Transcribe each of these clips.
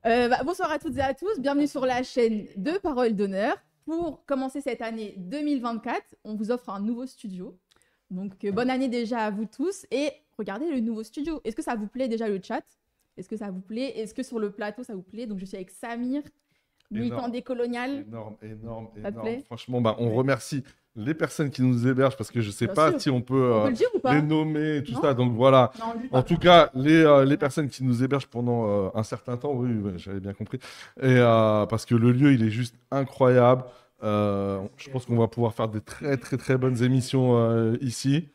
Bonsoir à toutes et à tous, bienvenue sur la chaîne de Parole d'honneur. Pour commencer cette année 2024, on vous offre un nouveau studio. Donc, bonne année déjà à vous tous et regardez le nouveau studio. Est-ce que ça vous plaît déjà le chat? Est-ce que ça vous plaît? Est-ce que sur le plateau ça vous plaît? Donc, je suis avec Samir, militant décolonial. Énorme. Franchement, on remercie les personnes qui nous hébergent parce que je ne sais pas si on peut, le dire ou pas? les nommer et tout ça. Donc voilà. Non, en tout cas, les personnes qui nous hébergent pendant un certain temps, oui, j'avais bien compris. Et parce que le lieu, il est juste incroyable. Je pense qu'on va pouvoir faire des très bonnes émissions ici.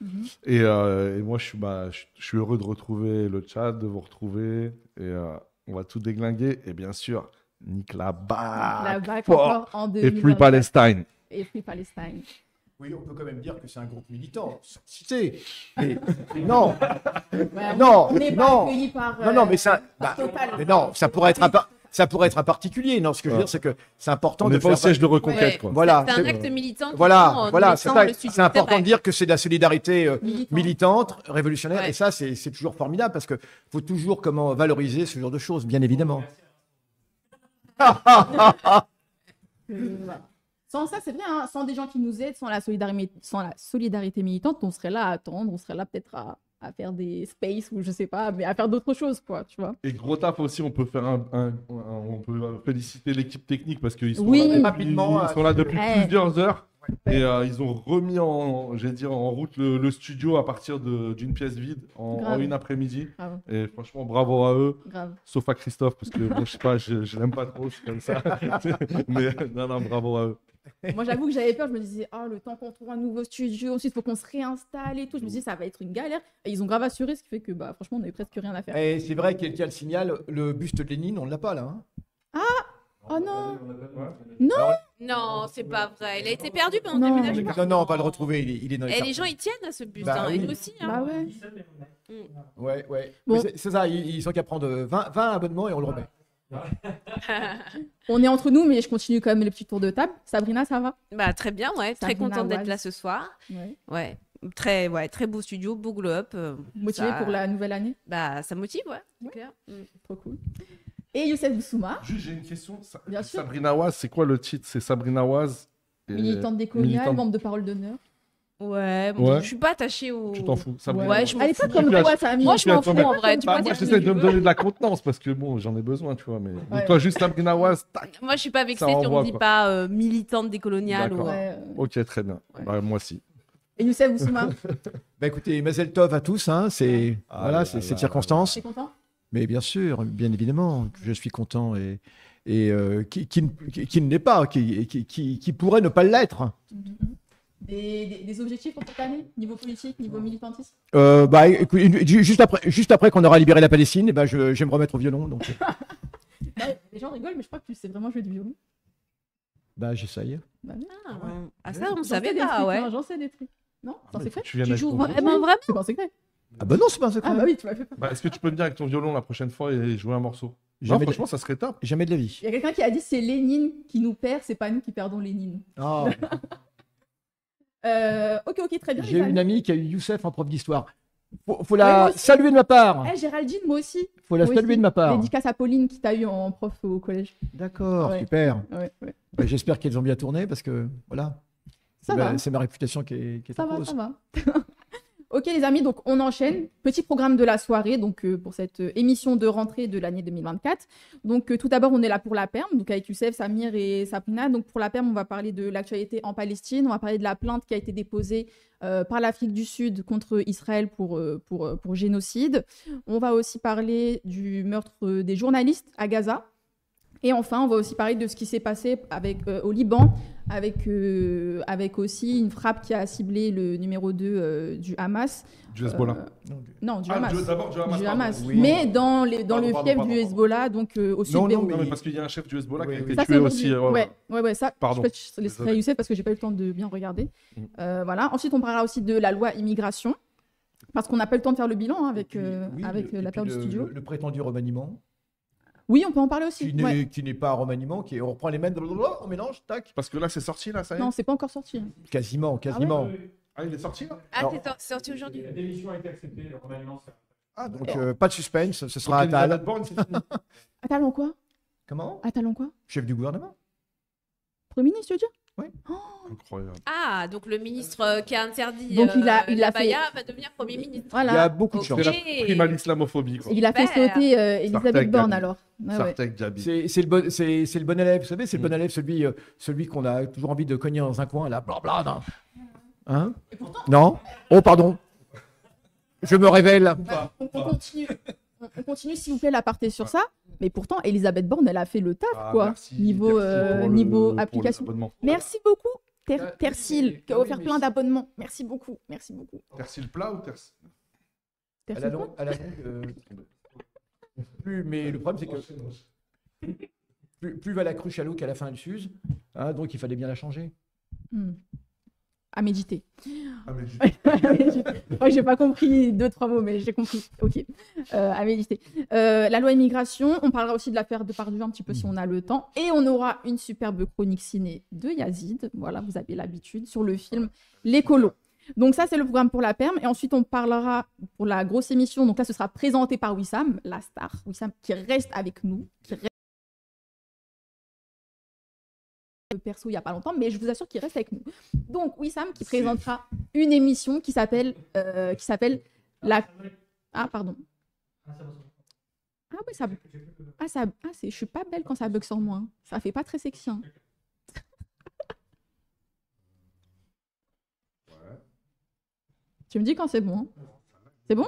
Et moi, je suis heureux de retrouver le chat, de vous retrouver. Et on va tout déglinguer. Et bien sûr, nique la BAC. Encore en Et Free Palestine. Et Free Palestine. Oui, on peut quand même dire que c'est un groupe militant. Cité. Non. On n'est pas accueillis par. Mais non, ça pourrait être un particulier. Non, ce que je veux dire, c'est que c'est important de faire. On n'est pas au siège de Reconquête, quoi. Voilà. C'est un acte militant. C'est important de dire que c'est de la solidarité militante, révolutionnaire, et ça, c'est toujours formidable parce que faut toujours valoriser ce genre de choses, bien évidemment. Sans ça, c'est vrai, hein, sans des gens qui nous aident, sans la solidarité militante, on serait là à attendre, on serait là peut-être à faire des spaces ou je sais pas, mais à faire d'autres choses, quoi, tu vois. Et gros taf aussi, on peut faire on peut féliciter l'équipe technique parce qu'ils sont là depuis plusieurs heures. Et ils ont remis en route le studio à partir d'une pièce vide en une après-midi. Et franchement, bravo à eux. Sauf à Christophe, parce que je sais pas, je l'aime pas trop, je suis comme ça. Mais non, bravo à eux. Moi, j'avoue que j'avais peur. Je me disais, le temps qu'on trouve un nouveau studio, ensuite, il faut qu'on se réinstalle et tout. Je me disais, ça va être une galère. Et ils ont grave assuré, ce qui fait que, franchement, on avait presque rien à faire. Et c'est vrai, quelqu'un le signale, le buste de Lénine, on ne l'a pas, là. Hein. Oh non! Non, c'est pas vrai. Il a été perdu pendant le déménagement. Non, on va le retrouver. Il est dans les Et les gens, ils tiennent à ce buste. Oui. Et nous aussi. Hein. Ouais. Bon. C'est ça, ils ont qu'à prendre 20 abonnements et on le remet. On est entre nous, mais je continue quand même le petit tour de table. Sabrina, ça va? Très bien, très contente d'être là ce soir. Ouais. Très beau studio, beau glow-up. Motivée pour la nouvelle année? Ça motive, ouais. Clair. Trop cool. Et Youssef Boussouma. Juste, j'ai une question. Bien sûr. Sabrina Waz, c'est quoi le titre? C'est Sabrina Waz, militante décoloniale, membre de Parole d'honneur. Ouais, je suis pas attachée au. Tu t'en fous, Sabrina. Ouais, je m'en Elle est fous. pas comme toi, ça. Moi, je m'en fous en vrai. Moi, j'essaie de me donner de la contenance parce que bon, j'en ai besoin, tu vois. Mais donc, toi, juste Sabrina Waz, tac. Moi, je suis pas vexée si on me dit pas militante décoloniale. Ok, très bien. Moi aussi. Et Youssef Boussouma. Écoutez, Mazel Tov à tous. Hein, c'est cette circonstance. T'es content? Mais bien sûr, bien évidemment, je suis content et qui ne l'est pas, qui pourrait ne pas l'être. Des objectifs pour cette année, niveau politique, niveau militantisme? Écoute, juste après qu'on aura libéré la Palestine, je vais me remettre au violon. Donc. Les gens rigolent, mais je crois que tu sais vraiment jouer du violon. J'essaye. Ça, on savait pas, ouais. J'en sais des trucs. Non, c'est un secret? Tu joues vraiment? C'est pas un secret. Non, c'est pas un secret. Oui, tu m'as fait. Est-ce que tu peux venir avec ton violon la prochaine fois et jouer un morceau? Franchement, ça serait top. Jamais de la vie. Il y a quelqu'un qui a dit c'est Lénine qui nous perd, c'est pas nous qui perdons Lénine. Ok, très bien. J'ai une amie qui a eu Youssef en prof d'histoire. Faut la saluer de ma part. Géraldine, moi aussi. Faut la saluer de ma part. Dédicace à Pauline qui t'a eu en prof au collège. D'accord, super. Ouais. J'espère qu'elles ont bien tourné parce que voilà. C'est ma réputation qui est en cause. Ça va. Ok les amis, donc on enchaîne. Petit programme de la soirée donc pour cette émission de rentrée de l'année 2024. Donc tout d'abord on est là pour la perm, donc avec Youssef, Samir et Sabrina. Donc pour la perm on va parler de l'actualité en Palestine, on va parler de la plainte qui a été déposée par l'Afrique du Sud contre Israël pour génocide. On va aussi parler du meurtre des journalistes à Gaza. Et enfin, on va aussi parler de ce qui s'est passé au Liban, avec aussi une frappe qui a ciblé le numéro 2 du Hamas. Du Hezbollah. Non, du Hamas. D'abord du Hamas. Du Hamas. Oui. Mais dans le fief du Hezbollah, donc au sud Non, Beyrouth. Non, mais parce qu'il y a un chef du Hezbollah qui a été Ça, tué aussi. Ouais, ça. Pardon. Je laisserai Youssef parce que j'ai pas eu le temps de bien regarder. Voilà. Ensuite, on parlera aussi de la loi immigration. Parce qu'on n'a pas eu le temps de faire le bilan avec la perte du studio. Le prétendu remaniement. Oui, on peut en parler aussi. Qui n'est pas un remaniement, on reprend les mêmes, on mélange, tac. Parce que là, c'est sorti, là, ça y est. Non, c'est pas encore sorti. Quasiment. Il est sorti, là. C'est sorti aujourd'hui. La démission a été acceptée, le remaniement, Donc, pas de suspense, ce sera Attal. Attal en quoi? Comment? Un talent quoi? Chef du gouvernement. Premier ministre, tu veux dire? Oui. Incroyable. Ah, donc le ministre qui a interdit Donc, il a la fait- baya va devenir Premier ministre. Voilà. Il y a beaucoup de Ok. chance. C'est la prime à l'islamophobie, quoi. Il a fait Super. sauter Elisabeth Sartek, Borne, Gabi. alors. Ah ouais. Sartek, Gabi. C'est le bon élève, vous savez, c'est le bon élève, celui qu'on a toujours envie de cogner dans un coin, là, blabla. Non. Hein? Non? Oh, pardon. Je me révèle. On continue. On continue, s'il vous plaît, l'aparté sur ça. Mais pourtant, Elisabeth Borne, elle a fait le taf, Ah, quoi. merci, Niveau, merci pour niveau pour application. l'abonnement. Merci beaucoup, Tercile, qui a oui, offert mais plein c'est- d'abonnements. Merci beaucoup. Merci beaucoup. Tercile plat ou tercile? À la longue, mais le problème, c'est que plus va la cruche à l'eau qu'à la fin elle s'use. Hein, donc, il fallait bien la changer. À méditer. Ah, mais Ouais, j'ai pas compris 2-3 mots, mais j'ai compris. Ok. À méditer. La loi immigration, on parlera aussi de l'affaire Depardieu un petit peu si on a le temps. Et on aura une superbe chronique ciné de Yazid. Voilà, vous avez l'habitude, sur le film L'écolo. Donc ça, c'est le programme pour la perm. Et ensuite, on parlera pour la grosse émission. Donc là, ce sera présenté par Wissam, la star. Wissam qui reste avec nous, qui reste perso il n'y a pas longtemps, mais je vous assure qu'il reste avec nous. Donc Wissam qui présentera une émission qui s'appelle la... Ah, pardon. Ah oui, ça... je suis pas belle quand ça bug sur moi. Hein. Ça fait pas très sexy. Hein. Tu me dis quand c'est bon. Hein. C'est bon?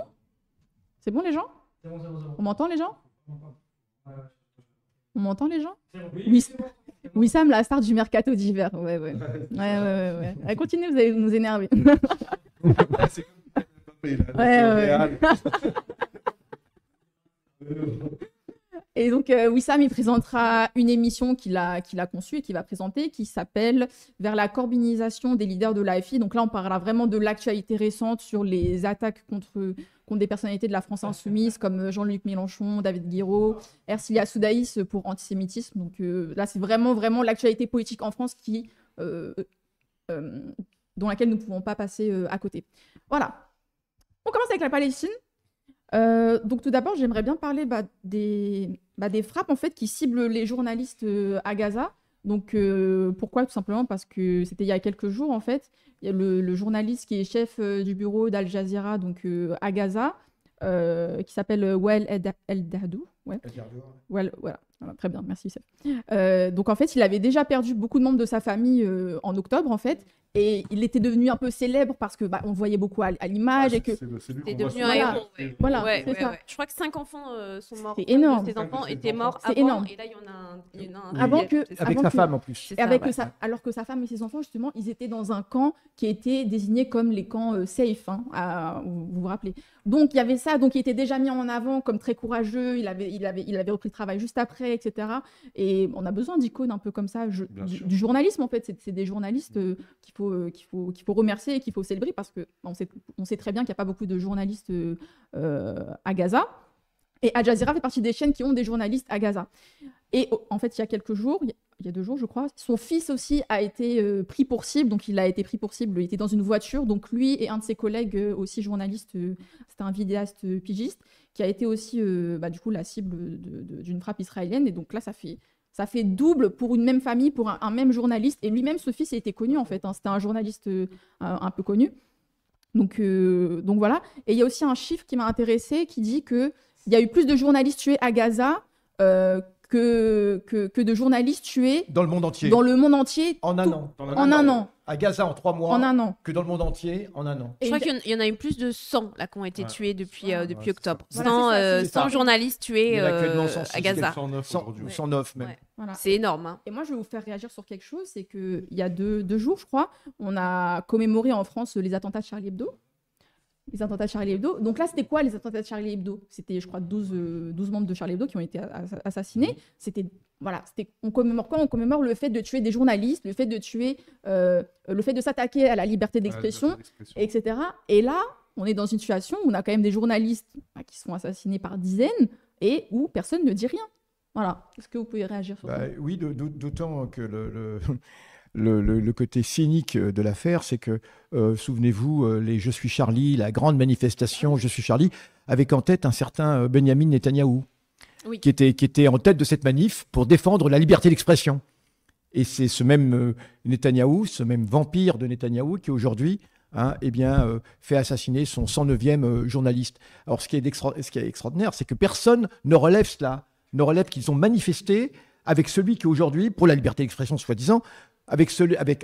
C'est bon les gens? On m'entend les gens? On m'entend les gens? Oui. Wissam, la star du mercato d'hiver. Ouais. Allez, continuez, vous allez nous énerver. c'est comme Mbappé, là, Ouais. Real. Et donc, Wissam, il présentera une émission qu'il a conçue et qu'il va présenter, qui s'appelle « Vers la corbinisation des leaders de l'AFI ». Donc là, on parlera vraiment de l'actualité récente sur les attaques contre des personnalités de la France insoumise, comme Jean-Luc Mélenchon, David Guiraud, Ercilia Soudaïs pour antisémitisme. Donc là, c'est vraiment l'actualité politique en France dont laquelle nous ne pouvons pas passer à côté. Voilà. On commence avec la Palestine. Donc tout d'abord, j'aimerais bien parler des frappes en fait qui ciblent les journalistes à Gaza. Donc pourquoi? Tout simplement parce que c'était il y a quelques jours en fait. Il y a le journaliste qui est chef du bureau d'Al Jazeera donc à Gaza qui s'appelle Wael El-Dardou. Ouais. Voilà, très bien, merci Youssef. Donc en fait, il avait déjà perdu beaucoup de membres de sa famille en octobre en fait. Et il était devenu un peu célèbre parce que on le voyait beaucoup à l'image et que c'était devenu un héros. Voilà, c'est ça. Je crois que 5 enfants sont morts. C'est énorme. Ses enfants étaient morts C'est avant. énorme. Et là, il y en a un. Avant que, Avec avant sa que- femme en plus. Et avec alors que sa femme et ses enfants, justement, ils étaient dans un camp qui était désigné comme les camps safe, hein, vous vous rappelez. Donc, il y avait ça, donc il était déjà mis en avant comme très courageux, il avait repris le travail juste après, etc. Et on a besoin d'icônes un peu comme ça, du journalisme, en fait. C'est des journalistes qu'il faut remercier et qu'il faut célébrer parce qu'on sait très bien qu'il n'y a pas beaucoup de journalistes à Gaza. Et Al Jazeera fait partie des chaînes qui ont des journalistes à Gaza. Et en fait, il y a quelques jours, il y a 2 jours, je crois, son fils aussi a été pris pour cible. Donc, il a été pris pour cible. Il était dans une voiture. Donc, lui et un de ses collègues, aussi journalistes, c'était un vidéaste pigiste, qui a été aussi, du coup, la cible d'une frappe israélienne. Et donc là, ça fait double pour une même famille, pour un même journaliste. Et lui-même, ce fils, a été connu, en fait. Hein. C'était un journaliste un peu connu. Donc voilà. Et il y a aussi un chiffre qui m'a intéressée qui dit qu'il y a eu plus de journalistes tués à Gaza que de journalistes tués Dans le monde entier. En un an. En un an. À Gaza en 3 mois. En un an. Que dans le monde entier en un an. Je crois qu'il y en a eu plus de 100 là, qui ont été tués depuis octobre. Voilà, 100 journalistes tués Il y en a actuellement 106, à Gaza. 109 même. Ouais. Voilà. C'est énorme. Hein. Et moi, je vais vous faire réagir sur quelque chose. C'est qu'il y a 2 jours, je crois, on a commémoré en France les attentats de Charlie Hebdo. Les attentats de Charlie Hebdo. Donc là, c'était quoi les attentats de Charlie Hebdo? C'était, je crois, 12 membres de Charlie Hebdo qui ont été assassinés. On commémore quoi? On commémore le fait de tuer des journalistes, le fait de tuer, le fait de s'attaquer à la liberté d'expression, etc. Et là, on est dans une situation où on a quand même des journalistes qui sont assassinés par dizaines et où personne ne dit rien. Voilà. Est-ce que vous pouvez réagir sur ça? Oui, d'autant que le côté cynique de l'affaire, c'est que, souvenez-vous, les Je suis Charlie, la grande manifestation Je suis Charlie, avec en tête un certain Benyamin Netanyahou, Oui. qui était en tête de cette manif pour défendre la liberté d'expression. Et c'est ce même Netanyahou, ce même vampire de Netanyahou qui aujourd'hui fait assassiner son 109e journaliste. Alors ce qui est extraordinaire, c'est que personne ne relève cela, ne relève qu'ils ont manifesté avec celui qui aujourd'hui, pour la liberté d'expression soi-disant, avec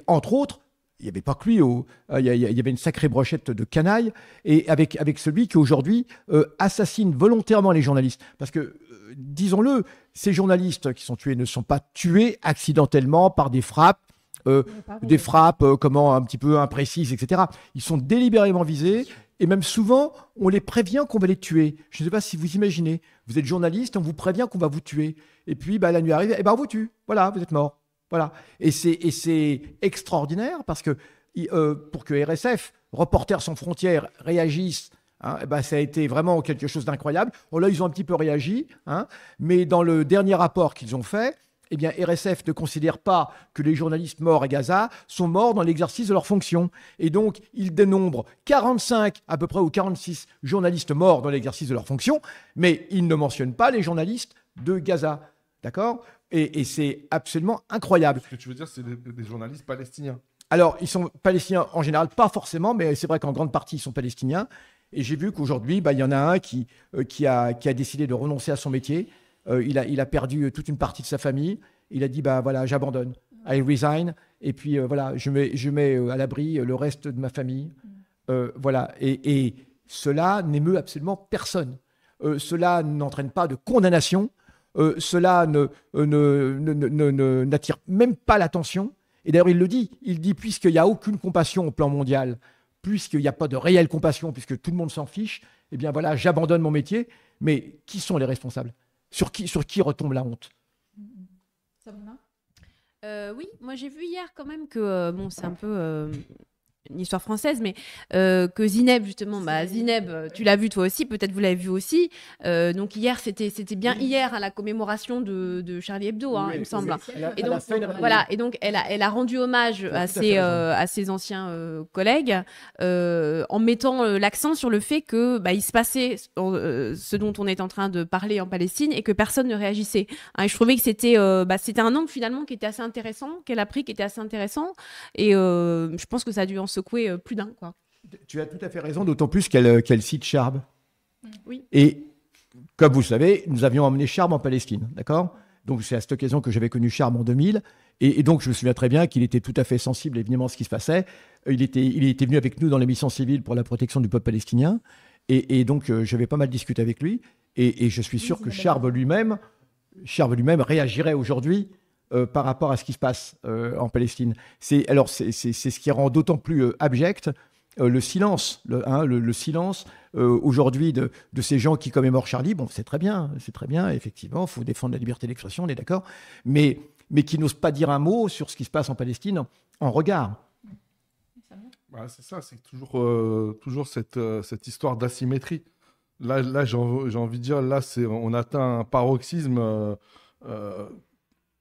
entre autres, il n'y avait pas que lui, il y avait une sacrée brochette de canailles, et avec celui qui aujourd'hui assassine volontairement les journalistes. Parce que, disons-le, ces journalistes qui sont tués ne sont pas tués accidentellement par des frappes, un petit peu imprécises, etc. Ils sont délibérément visés, et même souvent, on les prévient qu'on va les tuer. Je ne sais pas si vous imaginez, vous êtes journaliste, on vous prévient qu'on va vous tuer, et puis la nuit arrive, et on vous tue, voilà, vous êtes mort. Voilà. Et c'est extraordinaire parce que pour que RSF, Reporters sans frontières, réagisse, ça a été vraiment quelque chose d'incroyable. Bon, là, ils ont un petit peu réagi, mais dans le dernier rapport qu'ils ont fait, eh bien, RSF ne considère pas que les journalistes morts à Gaza sont morts dans l'exercice de leurs fonctions. Et donc, ils dénombrent 45 à peu près ou 46 journalistes morts dans l'exercice de leurs fonctions, mais ils ne mentionnent pas les journalistes de Gaza. D'accord ? Et c'est absolument incroyable. Ce que tu veux dire, c'est des journalistes palestiniens. Alors, ils sont palestiniens en général, pas forcément, mais c'est vrai qu'en grande partie, ils sont palestiniens. Et j'ai vu qu'aujourd'hui, il y en a un qui a décidé de renoncer à son métier. Il a perdu toute une partie de sa famille. Il a dit, voilà, j'abandonne. I resign. Et puis, voilà, je mets à l'abri le reste de ma famille. Voilà. Et cela n'émeut absolument personne. Cela n'entraîne pas de condamnation. Cela n'attire même pas l'attention. Et d'ailleurs, il le dit. Il dit, puisqu'il n'y a aucune compassion au plan mondial, puisqu'il n'y a pas de réelle compassion, puisque tout le monde s'en fiche, eh bien voilà, j'abandonne mon métier. Mais qui sont les responsables ? Sur qui retombe la honte ? Sabrina ? Oui, moi j'ai vu hier quand même que, c'est un peu une histoire française, mais que Zineb, justement, Zineb, tu l'as vu toi aussi, peut-être vous l'avez vu aussi. Donc hier, c'était bien hier, la commémoration de Charlie Hebdo, il me semble. Et donc, voilà, et donc elle a rendu hommage à ses anciens collègues en mettant l'accent sur le fait que il se passait ce dont on est en train de parler en Palestine et que personne ne réagissait. Et je trouvais que c'était un angle finalement qui était assez intéressant, qu'elle a pris, qui était assez intéressant. Et je pense que ça a dû en secouer plus d'un, quoi. Tu as tout à fait raison, d'autant plus qu'elle cite Charb. Oui. Et comme vous le savez, nous avions emmené Charb en Palestine, d'accord ? Donc c'est à cette occasion que j'avais connu Charb en 2000. Et donc je me souviens très bien qu'il était tout à fait sensible évidemment à ce qui se passait. Il était venu avec nous dans l'émission civile pour la protection du peuple palestinien. Et donc j'avais pas mal discuté avec lui. Et je suis sûr que Charb lui-même réagirait aujourd'hui par rapport à ce qui se passe en Palestine. C'est ce qui rend d'autant plus abject le silence, le silence aujourd'hui de ces gens qui commémorent Charlie. Bon, c'est très bien, effectivement, il faut défendre la liberté d'expression, on est d'accord, mais qui n'osent pas dire un mot sur ce qui se passe en Palestine en regard. C'est ça, c'est toujours cette histoire d'asymétrie. Là j'ai envie de dire, là, on atteint un paroxysme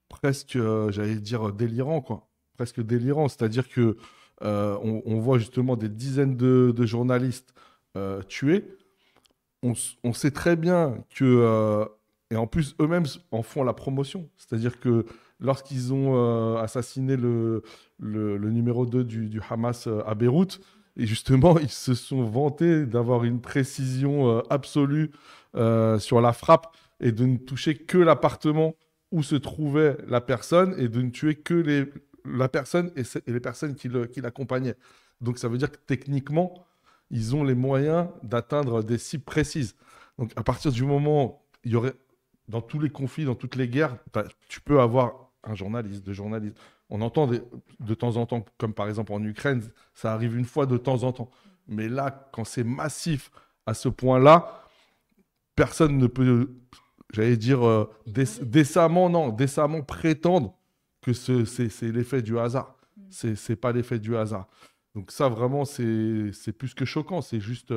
presque, j'allais dire, délirant, quoi. Presque délirant. C'est-à-dire que on voit justement des dizaines de journalistes tués. On sait très bien que... et en plus, eux-mêmes en font la promotion. C'est-à-dire que lorsqu'ils ont assassiné le numéro 2 du Hamas à Beyrouth, et justement, ils se sont vantés d'avoir une précision absolue sur la frappe et de ne toucher que l'appartement où se trouvait la personne et de ne tuer que la personne et les personnes qui l'accompagnaient. Donc ça veut dire que techniquement, ils ont les moyens d'atteindre des cibles précises. Donc à partir du moment, il y aurait, dans tous les conflits, dans toutes les guerres, tu peux avoir un journaliste, deux journalistes. On entend de temps en temps, comme par exemple en Ukraine, ça arrive une fois de temps en temps. Mais là, quand c'est massif à ce point-là, personne ne peut... J'allais dire décemment prétendre que c'est l'effet du hasard. C'est pas l'effet du hasard. Donc ça, vraiment, c'est plus que choquant. C'est juste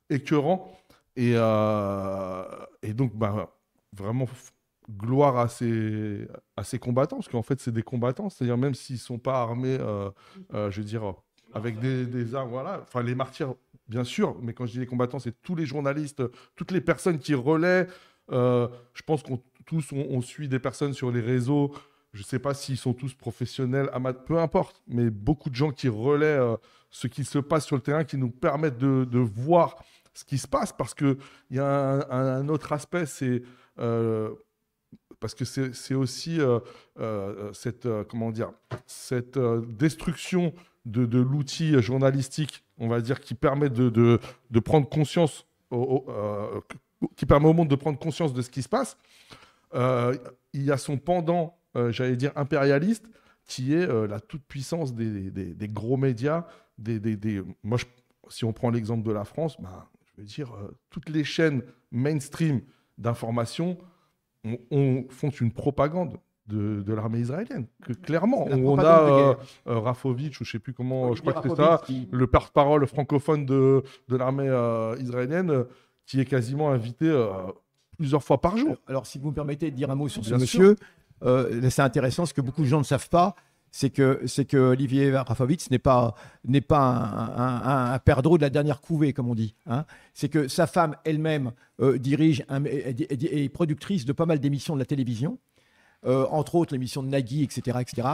écœurant. Et donc, vraiment, gloire à ces combattants. Parce qu'en fait, c'est des combattants. C'est-à-dire, même s'ils ne sont pas armés, je veux dire, avec des armes, voilà. Enfin, les martyrs, bien sûr. Mais quand je dis les combattants, c'est tous les journalistes, toutes les personnes qui relaient Je pense qu'on tous, on suit des personnes sur les réseaux. Je ne sais pas s'ils sont tous professionnels, amateurs, peu importe, mais beaucoup de gens qui relaient ce qui se passe sur le terrain, qui nous permettent de voir ce qui se passe, parce qu'il y a un autre aspect, c'est parce que c'est aussi cette, comment dire, cette destruction de l'outil journalistique, on va dire, qui permet de prendre conscience, qui permet au monde de prendre conscience de ce qui se passe. Il y a son pendant, j'allais dire, impérialiste, qui est la toute-puissance des gros médias. Moi, si on prend l'exemple de la France, bah, je veux dire, toutes les chaînes mainstream d'information font une propagande de l'armée israélienne. Clairement, on a Rafovitch, ou je ne sais plus comment, je crois que c'est ça, le porte-parole francophone de l'armée israélienne, qui est quasiment invité plusieurs fois par jour. Alors, si vous me permettez de dire un mot sur ce monsieur, c'est intéressant. Ce que beaucoup de gens ne savent pas, c'est que Olivier Rafovitch n'est pas un perdreau de la dernière couvée, comme on dit. Hein. C'est que sa femme elle-même dirige est productrice de pas mal d'émissions de la télévision, entre autres l'émission de Nagui, etc., etc.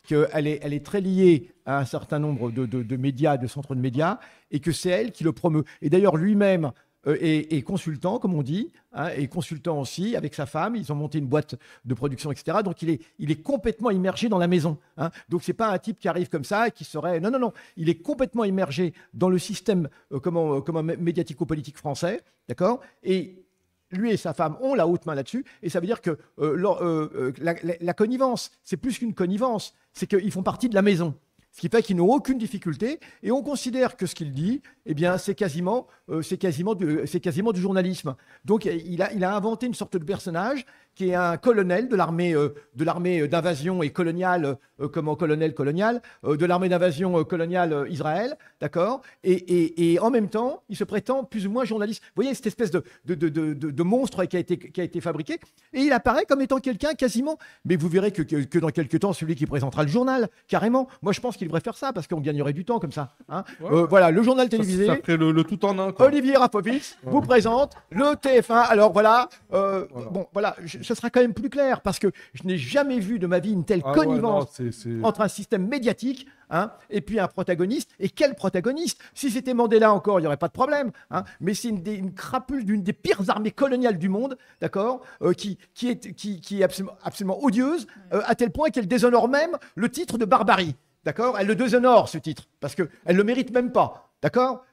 Qu'elle est très liée à un certain nombre de médias, de centres de médias, et que c'est elle qui le promeut. Et d'ailleurs, lui-même est consultant, comme on dit, hein, et consultant aussi avec sa femme. Ils ont monté une boîte de production, etc. Donc, il est complètement immergé dans la maison. Hein. Donc, ce n'est pas un type qui arrive comme ça et qui serait... Non, non, non. Il est complètement immergé dans le système médiatico-politique français. D'accord ? Et lui et sa femme ont la haute main là-dessus. Et ça veut dire que la connivence, c'est plus qu'une connivence. C'est qu'ils font partie de la maison. Ce qui fait qu'ils n'ont aucune difficulté, et on considère que ce qu'il dit, eh bien, c'est quasiment du journalisme. Donc, il a inventé une sorte de personnage qui est un colonel de l'armée d'invasion et coloniale, de l'armée d'invasion coloniale Israël, d'accord, et en même temps, il se prétend plus ou moins journaliste. Vous voyez cette espèce de monstre qui a été fabriqué, et il apparaît comme étant quelqu'un quasiment, mais vous verrez que dans quelques temps, celui qui présentera le journal, carrément, moi je pense qu'il devrait faire ça, parce qu'on gagnerait du temps comme ça. Hein. Ouais. Voilà, le journal télévisé. Ça ferait le tout en un. Quoi. Olivier Rafovitch vous présente le TF1. Alors voilà, bon, voilà, ce sera quand même plus clair, parce que je n'ai jamais vu de ma vie une telle connivence entre un système médiatique, hein, et puis un protagoniste. Et quel protagoniste? Si c'était Mandela encore, il n'y aurait pas de problème. Hein, mais c'est une crapule d'une des pires armées coloniales du monde, d'accord, qui est absolument odieuse, à tel point qu'elle déshonore même le titre de barbarie. D'accord? Elle le déshonore, ce titre, parce qu'elle ne le mérite même pas. D'accord?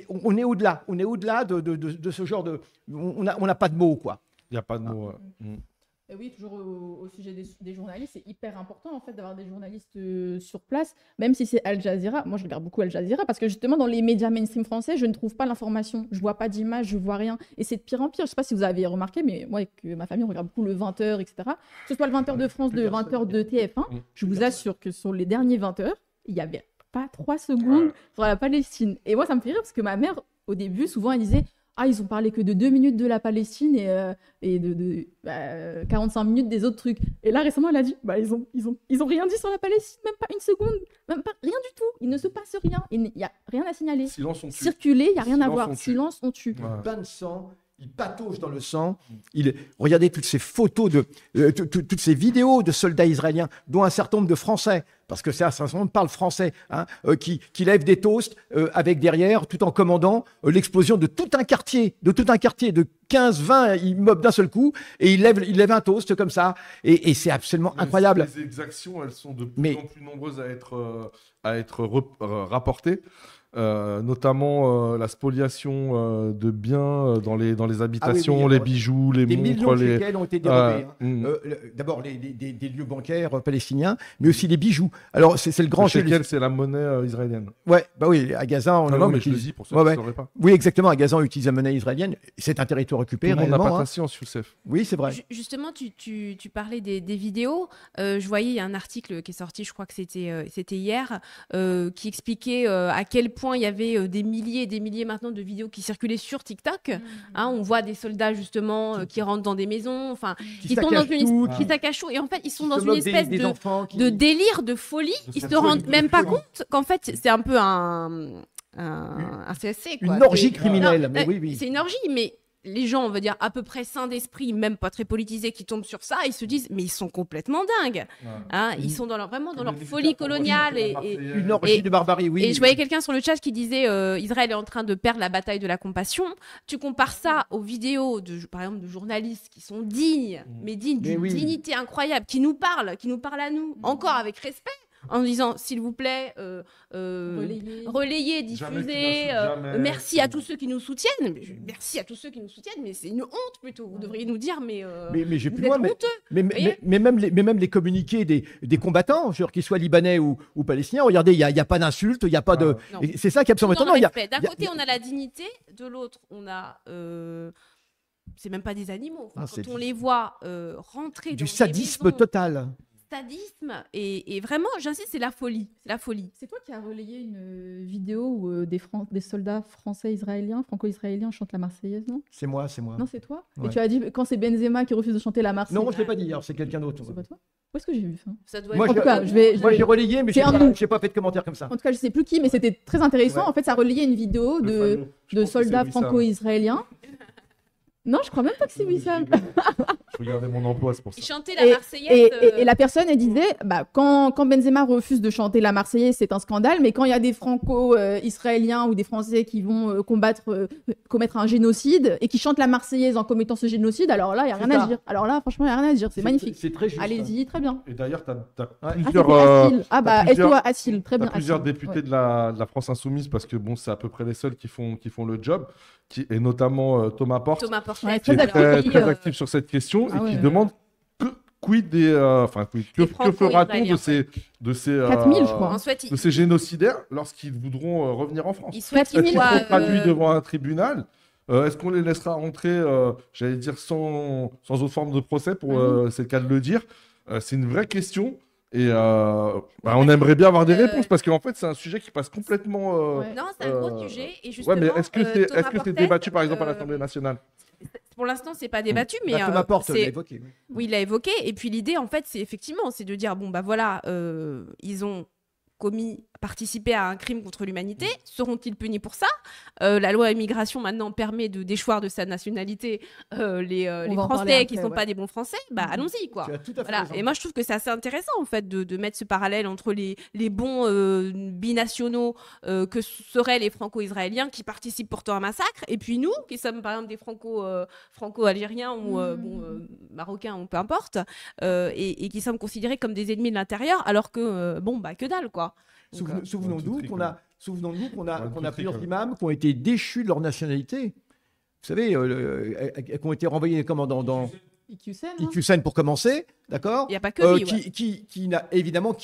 On est au-delà. On est au-delà de ce genre de... On n'a pas de mots, quoi. Il n'y a pas de mots. Et oui, toujours au sujet des journalistes, c'est hyper important en fait d'avoir des journalistes sur place, même si c'est Al Jazeera. Moi, je regarde beaucoup Al Jazeera parce que justement, dans les médias mainstream français, je ne trouve pas l'information. Je vois pas d'image, je vois rien. Et c'est de pire en pire. Je sais pas si vous avez remarqué, mais moi, avec ma famille, on regarde beaucoup le 20h, etc. Que ce soit le 20h de France, le 20h de TF1, je vous assure que sur les derniers 20h, il y avait pas 3 secondes sur la Palestine. Et moi, ça me fait rire parce que ma mère, au début, souvent, elle disait... Ah, ils ont parlé que de 2 minutes de la Palestine et de 45 minutes des autres trucs. Et là, récemment, elle a dit, bah, ils ont rien dit sur la Palestine, même pas une seconde, même pas, rien du tout. Il ne se passe rien, il n'y a rien à signaler. Silence, on tue. Circuler, il n'y a rien à voir. Silence, on tue. Bain de sang. Il patauge dans le sang. Regardez toutes ces photos, toutes ces vidéos de soldats israéliens, dont un certain nombre de Français, parce que c'est un certain nombre parle français, hein, qui lèvent des toasts avec derrière, tout en commandant l'explosion de tout un quartier de 15-20 immeubles d'un seul coup, et il lève un toast comme ça, et c'est absolument incroyable. Les exactions, elles sont de plus en plus nombreuses à être rapportées. Notamment la spoliation de biens dans les habitations, les bijoux, les montres. Des millions de shekels ont été dérobés. D'abord, des lieux bancaires palestiniens, mais aussi les bijoux. Alors, c'est le grand... Le shekel, c'est la monnaie israélienne. Ouais, bah oui, à Gaza... Non, mais je le dis pour ceux qui ne sauraient pas. Oui, exactement, à Gaza, on utilise la monnaie israélienne. C'est un territoire occupé, réellement. On n'a pas ta science, Youssef. Oui, c'est vrai. Justement, tu parlais des vidéos. Je voyais, il y a un article qui est sorti, je crois que c'était hier, qui expliquait à quel point il y avait des milliers et des milliers maintenant de vidéos qui circulaient sur TikTok. Hein, on voit des soldats justement qui rentrent dans des maisons, enfin, qui saccagent tout. Et en fait, ils sont dans une espèce de délire, de folie. Ils se rendent même pas compte qu'en fait, c'est un peu un CSC. Quoi. Une orgie criminelle. Mais oui. C'est une orgie, mais les gens, on va dire, à peu près sains d'esprit, même pas très politisés, qui tombent sur ça, ils se disent, mais ils sont complètement dingues. Ouais. Hein, ils sont vraiment dans leur folie coloniale. Une orgie de barbarie, oui. Et je voyais quelqu'un sur le chat qui disait Israël est en train de perdre la bataille de la compassion. Tu compares ça aux vidéos, par exemple, de journalistes qui sont dignes, mais dignes d'une dignité incroyable, qui nous parlent à nous, encore avec respect. En disant, s'il vous plaît, relayez, diffusez, merci à tous ceux qui nous soutiennent. Merci à tous ceux qui nous soutiennent, mais c'est une honte plutôt. Vous devriez nous dire, mais j'ai plus vous loin, êtes honteux. mais même les communiqués des combattants, qu'ils soient libanais ou palestiniens, regardez, il n'y a pas d'insultes, il n'y a pas de. C'est ça qui est absolument étonnant. D'un côté, on a la dignité, de l'autre, on a. C'est même pas des animaux. Enfin, quand on les voit rentrer du dans sadisme des maisons, total. Sadisme et vraiment, j'insiste, c'est la folie. C'est toi qui as relayé une vidéo où des soldats français israéliens, franco-israéliens chantent la Marseillaise, non? C'est moi. Non, c'est toi. Ouais. Et tu as dit quand c'est Benzema qui refuse de chanter la Marseillaise. Non, je l'ai pas dit, c'est quelqu'un d'autre. C'est pas toi. Où est-ce que j'ai vu ça? Ça doit Moi, être... En tout cas, Moi, j'ai relayé, mais j'ai pas fait de commentaire comme ça. En tout cas, je sais plus qui, mais c'était très intéressant. Ouais. En fait, ça relayait une vidéo de soldats Wissam. franco-israéliens. Non, je crois même pas que c'est Wissam. Je regardais mon emploi, c'est pour ça. Il chantait la Marseillaise. Et la personne, elle disait, quand Benzema refuse de chanter la Marseillaise, c'est un scandale, mais quand il y a des franco-israéliens ou des Français qui vont commettre un génocide et qui chantent la Marseillaise en commettant ce génocide, alors là, il n'y a rien à dire. Alors là, franchement, il n'y a rien à dire. C'est magnifique. C'est très juste. Allez-y, très bien. Et d'ailleurs, tu as Ah, plusieurs, c'était Assil. Ah bah, plusieurs- Assil, très t'as bien. plusieurs Assil. députés Ouais. de la France Insoumise, parce que bon, c'est à peu près les seuls qui font le job, et notamment Thomas Porte, Thomas Porte, Ouais, qui est très actif. très actif sur cette question, Ah et qui ouais. demande quid des, que fera-t-on de ces 4000, je crois. Ensuite, de ces génocidaires lorsqu'ils voudront revenir en France? il souhaite qu'il Est-ce qu'ils soit... seront traduits devant un tribunal? Est-ce qu'on les laissera rentrer, j'allais dire, sans autre forme de procès, c'est le cas de le dire? C'est une vraie question. Et on aimerait bien avoir des réponses, parce qu'en fait, c'est un sujet qui passe complètement. Ouais. Non, c'est un gros sujet. Et justement, Ouais, mais est-ce que Thomas c'est Portet, débattu, par exemple, à l'Assemblée nationale? Pour l'instant, c'est pas débattu, mais Thomas Porte c'est- l'a évoqué. oui, il l'a évoqué. Et puis l'idée, en fait, c'est effectivement, c'est de dire bon bah voilà, ils ont participé à un crime contre l'humanité. Seront-ils punis pour ça? La loi immigration maintenant permet de déchoir de sa nationalité les va en Français parler qui après, sont ouais. pas des bons Français. Bah allons-y quoi. Tu as tout à fait Voilà. raison. Et moi, je trouve que c'est assez intéressant, en fait, de mettre ce parallèle entre les bons binationaux que seraient les franco-israéliens qui participent pourtant à un massacre, et puis nous, qui sommes par exemple des franco-algériens ou marocains, ou peu importe, et qui sommes considérés comme des ennemis de l'intérieur, alors que, que dalle, quoi. Donc, Souvenons-nous qu'on a Ouais, plusieurs imams qui ont été déchus de leur nationalité. Vous savez, qui ont été renvoyés dans Iqiyoussen, hein. Iqiyoussen pour commencer, d'accord? il n'y a pas que lui, ouais. Qui n'a évidemment,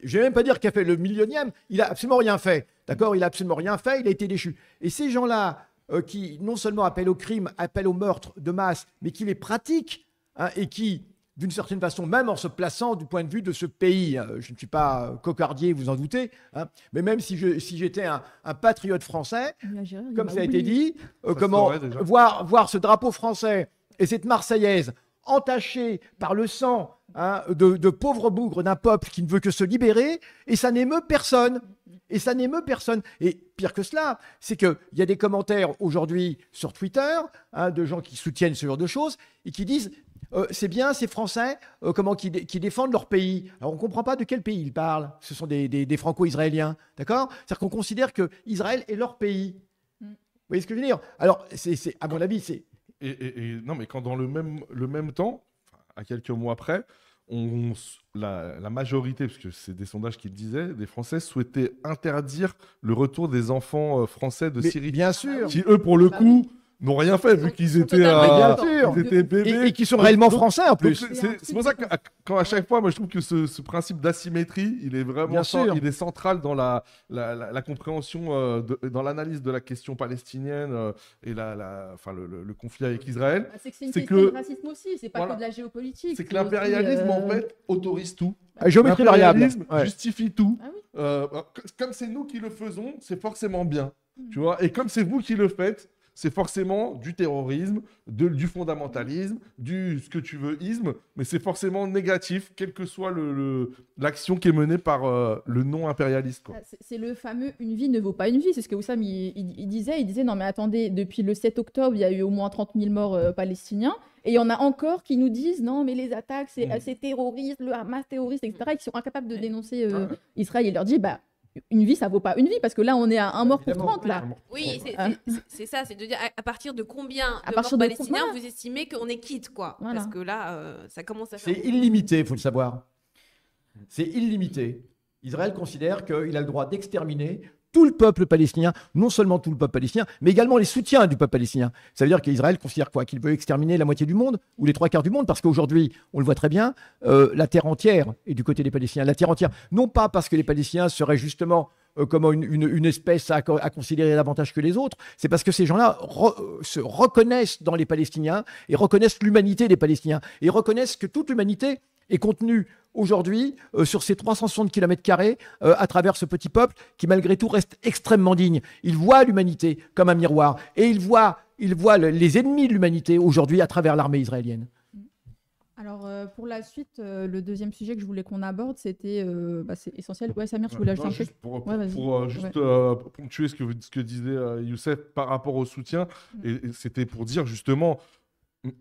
je vais même pas dire qu'il a fait le millionième, il a absolument rien fait, d'accord? Il a absolument rien fait, il a été déchu. Et ces gens-là, qui non seulement appellent au crime, appellent au meurtre de masse, mais qui les pratiquent, hein, et qui, d'une certaine façon, même en se plaçant du point de vue de ce pays, je ne suis pas cocardier, vous en doutez, hein, mais même si j'étais un patriote français, comme ça a été dit, comment saurait déjà. voir ce drapeau français et cette Marseillaise entachée par le sang, hein, de pauvres bougres d'un peuple qui ne veut que se libérer, et ça n'émeut personne. Et ça n'émeut personne. Et pire que cela, c'est qu'il y a des commentaires aujourd'hui sur Twitter, hein, de gens qui soutiennent ce genre de choses et qui disent c'est bien ces Français qui défendent leur pays. Alors on ne comprend pas de quel pays ils parlent. Ce sont des Franco-Israéliens. D'accord? C'est-à-dire qu'on considère que Israël est leur pays. Vous voyez ce que je veux dire? Alors, à mon avis, c'est. Et non, mais quand dans le même temps, à quelques mois près, la majorité, parce que c'est des sondages qui le disaient, des Français souhaitaient interdire le retour des enfants français de Mais Syrie. bien sûr. Qui, eux, pour le coup, n'ont rien fait, vu qu'ils étaient, Bien sûr. ils étaient bébés. Et qui sont réellement Donc, français en donc, plus. c'est pour ça que quand à chaque fois, moi je trouve que ce principe d'asymétrie, il est vraiment Bien sûr. il est central dans la compréhension, dans l'analyse de la question palestinienne et le conflit avec Israël. C'est que c'est une C'est question que- de racisme aussi, c'est pas Voilà. que de la géopolitique. C'est que l'impérialisme, aussi, en fait, autorise tout. Géométrie variable. L'impérialisme Ouais. justifie tout. Ah oui. Comme c'est nous qui le faisons, c'est forcément bien. Tu vois, et comme c'est vous qui le faites, c'est forcément du terrorisme, du fondamentalisme, du ce que tu veux isme, mais c'est forcément négatif, quelle que soit l'action qui est menée par le non-impérialiste, quoi. C'est le fameux « une vie ne vaut pas une vie ». C'est ce que Oussam il disait non mais attendez, depuis le 7 octobre, il y a eu au moins 30 000 morts palestiniens. Et il y en a encore qui nous disent non, mais les attaques, c'est terroriste, le Hamas terroriste, etc., et qui sont incapables de dénoncer Israël. Il leur dit une vie, ça vaut pas une vie, parce que là, on est à un mort pour 30, là. Oui, c'est ça, c'est de dire à partir de combien de partir morts de palestiniens voilà. vous estimez qu'on est quitte, quoi. Voilà. Parce que là, ça commence à faire... C'est illimité, il faut le savoir. C'est illimité. Israël considère qu'il a le droit d'exterminer tout le peuple palestinien, non seulement tout le peuple palestinien, mais également les soutiens du peuple palestinien. Ça veut dire qu'Israël considère quoi? Qu'il veut exterminer la moitié du monde ou les 3/4 du monde, parce qu'aujourd'hui, on le voit très bien, la terre entière est du côté des Palestiniens. La terre entière, non pas parce que les Palestiniens seraient justement comme une espèce à considérer davantage que les autres, c'est parce que ces gens-là se reconnaissent dans les Palestiniens et reconnaissent l'humanité des Palestiniens et reconnaissent que toute l'humanité est contenue aujourd'hui sur ces 360 km² à travers ce petit peuple qui malgré tout reste extrêmement digne. Il voit l'humanité comme un miroir et il voit les ennemis de l'humanité aujourd'hui à travers l'armée israélienne. Alors, pour la suite, le deuxième sujet que je voulais qu'on aborde, c'était c'est essentiel. Ouais, Samir, tu voulais ajouter un truc? Pour Ouais. ponctuer ce que disait Youssef par rapport au soutien, et c'était pour dire justement,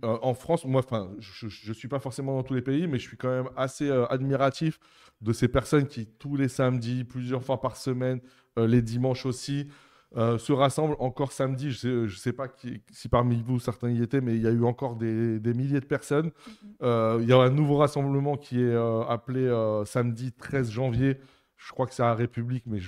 en France, moi, je ne suis pas forcément dans tous les pays, mais je suis quand même assez admiratif de ces personnes qui, tous les samedis, plusieurs fois par semaine, les dimanches aussi, se rassemblent encore samedi. Je sais pas si parmi vous, certains y étaient, mais il y a eu encore des milliers de personnes. Il y a un nouveau rassemblement qui est appelé samedi 13 janvier. Je crois que c'est à République, mais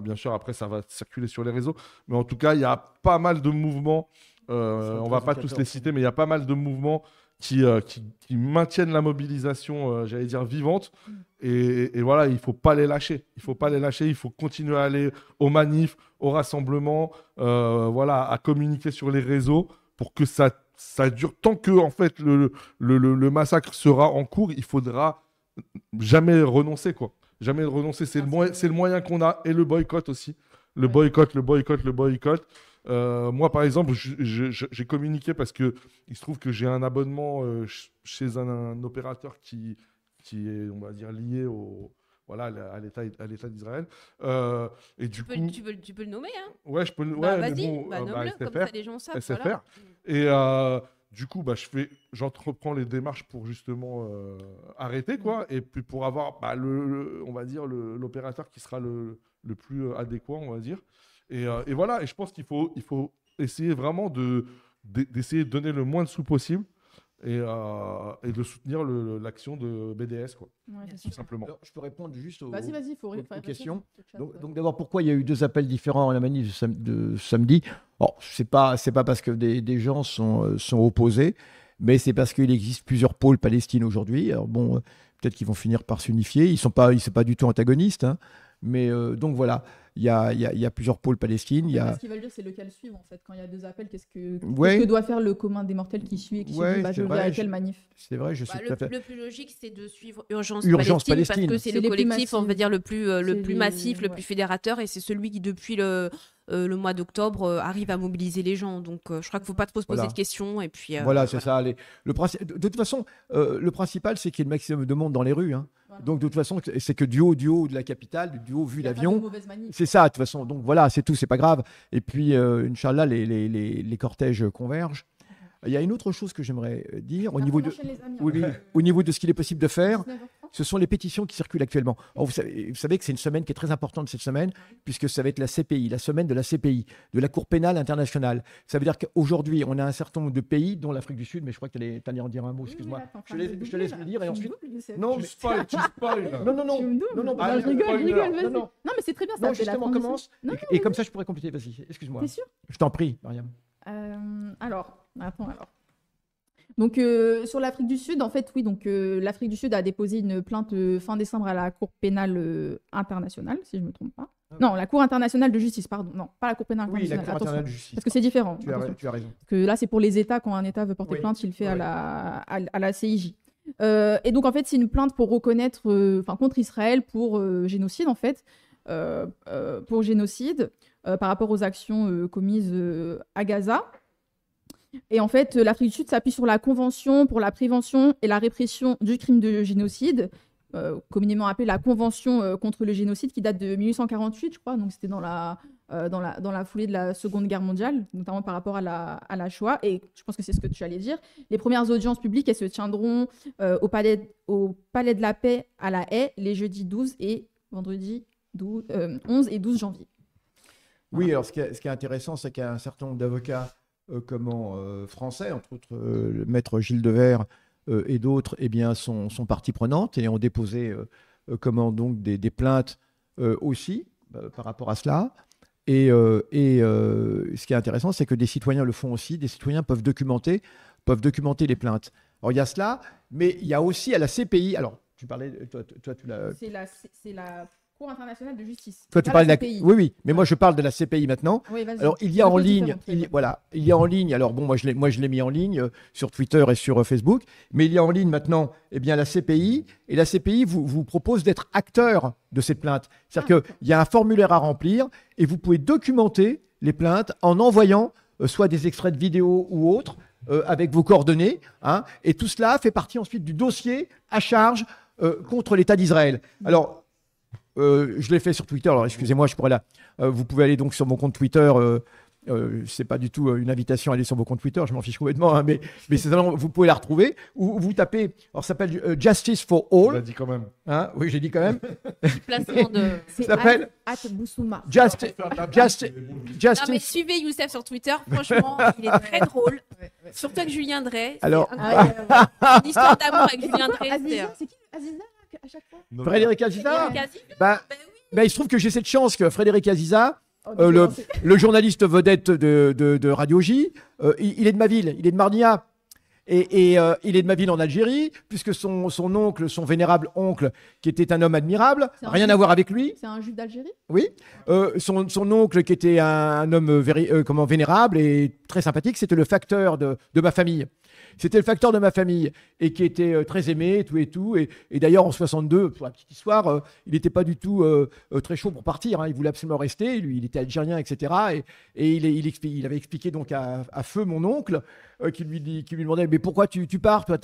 bien sûr, après, ça va circuler sur les réseaux. Mais en tout cas, il y a pas mal de mouvements. On va pas tous les citer, mais il y a pas mal de mouvements qui maintiennent la mobilisation, j'allais dire, vivante. Et voilà, il faut pas les lâcher. Il faut pas les lâcher. Il faut continuer à aller aux manifs, aux rassemblements, voilà, à communiquer sur les réseaux pour que ça dure. Tant que en fait le massacre sera en cours, il faudra jamais renoncer, quoi. Jamais renoncer. C'est le moyen qu'on a. Et le boycott aussi. Le boycott. Moi, par exemple, j'ai communiqué parce que il se trouve que j'ai un abonnement chez un opérateur qui est, on va dire, lié à l'État d'Israël. Et du coup, tu peux le nommer, hein? Ouais, je peux le Bah, ouais, vas-y, mais bon, nomme-le, SFR, comme ça les gens savent. SFR. Voilà. Et du coup, j'entreprends les démarches pour justement arrêter, quoi. Et puis pour avoir, on va dire, l'opérateur qui sera le plus adéquat, on va dire. Et voilà, et je pense qu'il faut essayer vraiment d'essayer de donner le moins de sous possible et de soutenir l'action de BDS, quoi. Ouais, c'est Tout sûr. simplement. Alors, je peux répondre juste aux Vas-y, faut aux questions. répondre. Donc d'abord, pourquoi il y a eu 2 appels différents à la manif de samedi? Bon, c'est pas parce que des gens sont opposés, mais c'est parce qu'il existe plusieurs pôles palestiniens aujourd'hui. Alors bon, peut-être qu'ils vont finir par s'unifier. Ils sont pas du tout antagonistes, hein. Mais donc voilà, il y a plusieurs pôles palestiniens. Ce qu'ils veulent dire, c'est lequel suivre, en fait. Quand il y a 2 appels, qu'est-ce que doit faire le commun des mortels qui suit et qui se dit, je vais à quelle manif? C'est vrai, je suis tout à fait. Le plus logique, c'est de suivre Urgence Palestine, parce que c'est le les plus collectif, on va dire, le plus massif, le ouais. plus fédérateur, et c'est celui qui, depuis le mois d'octobre, arrive à mobiliser les gens. Donc, je crois qu'il ne faut pas trop se poser de questions. Et puis, voilà, c'est ça. De toute façon, le principal, c'est qu'il y ait le maximum de monde dans les rues, hein. Voilà. Donc, de toute façon, c'est que du haut de la capitale, du haut vu Il y a pas de l'avion. mauvaise manif. C'est ça, de toute façon. Donc voilà, c'est tout, c'est pas grave. Et puis, Inch'Allah, les cortèges convergent. Il y a une autre chose que j'aimerais dire au niveau de ce qu'il est possible de faire. 19h30. Ce sont les pétitions qui circulent actuellement. Alors, vous savez que c'est une semaine qui est très importante cette semaine, puisque ça va être la CPI, la semaine de la CPI, de la Cour pénale internationale. Ça veut dire qu'aujourd'hui, on a un certain nombre de pays, dont l'Afrique du Sud, mais je crois que tu allais en dire un mot, excuse-moi. Je te laisse le dire et ensuite. Non, Tu mais spoil. non, Je rigole, vas-y. non. Non, mais c'est très bien, ça Non, fait la justement, transition. commence. Non, Et comme ça, je pourrais compléter. Vas-y, excuse-moi. T'es sûr? Je t'en prie, Mariam. Alors. Donc, sur l'Afrique du Sud, en fait, oui, donc l'Afrique du Sud a déposé une plainte fin décembre à la Cour pénale internationale, si je ne me trompe pas. Non, la Cour internationale de justice, pardon. Non, pas la Cour pénale Oui, la internationale. Cour attention. internationale de justice. Parce que c'est différent. Tu as raison. Parce que là, c'est pour les États. Quand un État veut porter Oui. plainte, il le fait Oui. à la CIJ. Et donc, en fait, c'est une plainte pour reconnaître, contre Israël pour génocide, en fait. Pour génocide. par rapport aux actions commises à Gaza. Et en fait, l'Afrique du Sud s'appuie sur la Convention pour la prévention et la répression du crime de génocide, communément appelée la Convention contre le génocide, qui date de 1848, je crois. Donc, c'était dans la foulée de la Seconde Guerre mondiale, notamment par rapport à la Shoah. Et je pense que c'est ce que tu allais dire. Les premières audiences publiques, elles se tiendront au Palais de la Paix à La Haye, les jeudis 12 et vendredi 11 et 12 janvier. Oui, alors ce qui est intéressant, c'est qu'il y a un certain nombre d'avocats français, entre autres le maître Gilles Devers et d'autres, eh bien, sont partie prenante et ont déposé donc des plaintes aussi par rapport à cela. Et ce qui est intéressant, c'est que des citoyens le font aussi. Des citoyens peuvent documenter les plaintes. Alors il y a cela, mais il y a aussi à la CPI. Alors tu parlais, toi tu l'as. C'est la Cour internationale de justice. Toi, tu parles de la CPI. Oui, mais moi je parle de la CPI maintenant. Oui, vas-y. Alors il y a en ligne, il y a en ligne. Alors bon, moi je l'ai mis en ligne sur Twitter et sur Facebook, mais il y a en ligne maintenant, eh bien la CPI, et la CPI vous propose d'être acteur de cette plainte. C'est-à-dire qu'il y a un formulaire à remplir et vous pouvez documenter les plaintes en envoyant soit des extraits de vidéos ou autres avec vos coordonnées, hein, et tout cela fait partie ensuite du dossier à charge contre l'État d'Israël. Alors je l'ai fait sur Twitter, alors excusez-moi, je pourrais là. Vous pouvez aller donc sur mon compte Twitter. C'est pas du tout une invitation à aller sur vos comptes Twitter, je m'en fiche complètement, hein, mais c'est vraiment, vous pouvez la retrouver. Ou vous tapez, alors ça s'appelle Justice for All. Tu l'as dit quand même. Hein, oui, j'ai dit quand même. Placement de. Ça s'appelle Boussouma. Justice. Non, mais suivez Youssef sur Twitter, franchement, il est très drôle. Surtout avec Julien Drey. Alors, une histoire d'amour avec Julien Drey. Aziza, c'est qui Aziza à chaque fois? Frédéric Aziza. Frédéric Aziza. Bah, oui. il se trouve que j'ai cette chance que Frédéric Aziza, Oh, le journaliste vedette de Radio J, il est de ma ville, il est de Marnia. Et il est de ma ville en Algérie, puisque son oncle, son vénérable oncle, qui était un homme admirable, rien à voir avec lui. C'est un juif d'Algérie? Oui. Son oncle, qui était un homme vénérable et très sympathique, c'était le facteur de ma famille. C'était le facteur de ma famille et qui était très aimé, tout et tout. Et d'ailleurs, en 62, pour la petite histoire, il n'était pas du tout très chaud pour partir. Hein. Il voulait absolument rester. Lui, il était algérien, etc. Et il avait expliqué donc à feu mon oncle qui lui demandait mais pourquoi tu pars, toi,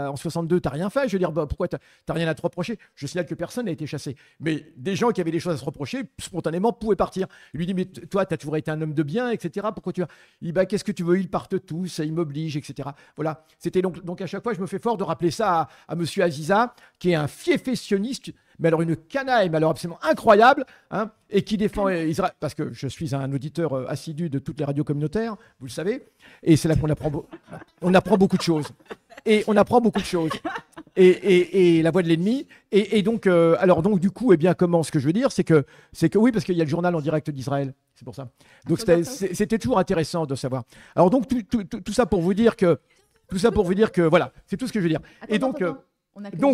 en 62, tu n'as rien fait. Je veux dire, pourquoi tu n'as rien à te reprocher? Je signale que personne n'a été chassé. Mais des gens qui avaient des choses à se reprocher, spontanément, pouvaient partir. Il lui dit mais toi, tu as toujours été un homme de bien, etc. Pourquoi tu vas? Il dit qu'est-ce que tu veux? Ils partent tous, ils m'obligent, etc. Voilà. C'était donc à chaque fois, je me fais fort de rappeler ça à monsieur Aziza, qui est un fiefessionniste, mais alors une canaille, mais alors absolument incroyable, hein, et qui défend Israël, parce que je suis un auditeur assidu de toutes les radios communautaires, vous le savez, et c'est là qu'on apprend, on apprend beaucoup de choses. Et on apprend beaucoup de choses. Et la voix de l'ennemi. Et donc, alors donc du coup, eh bien, ce que je veux dire, c'est que oui, parce qu'il y a le journal en direct d'Israël. C'est pour ça. Donc c'était toujours intéressant de savoir. Alors donc tout ça pour vous dire que voilà, c'est tout ce que je veux dire. Et donc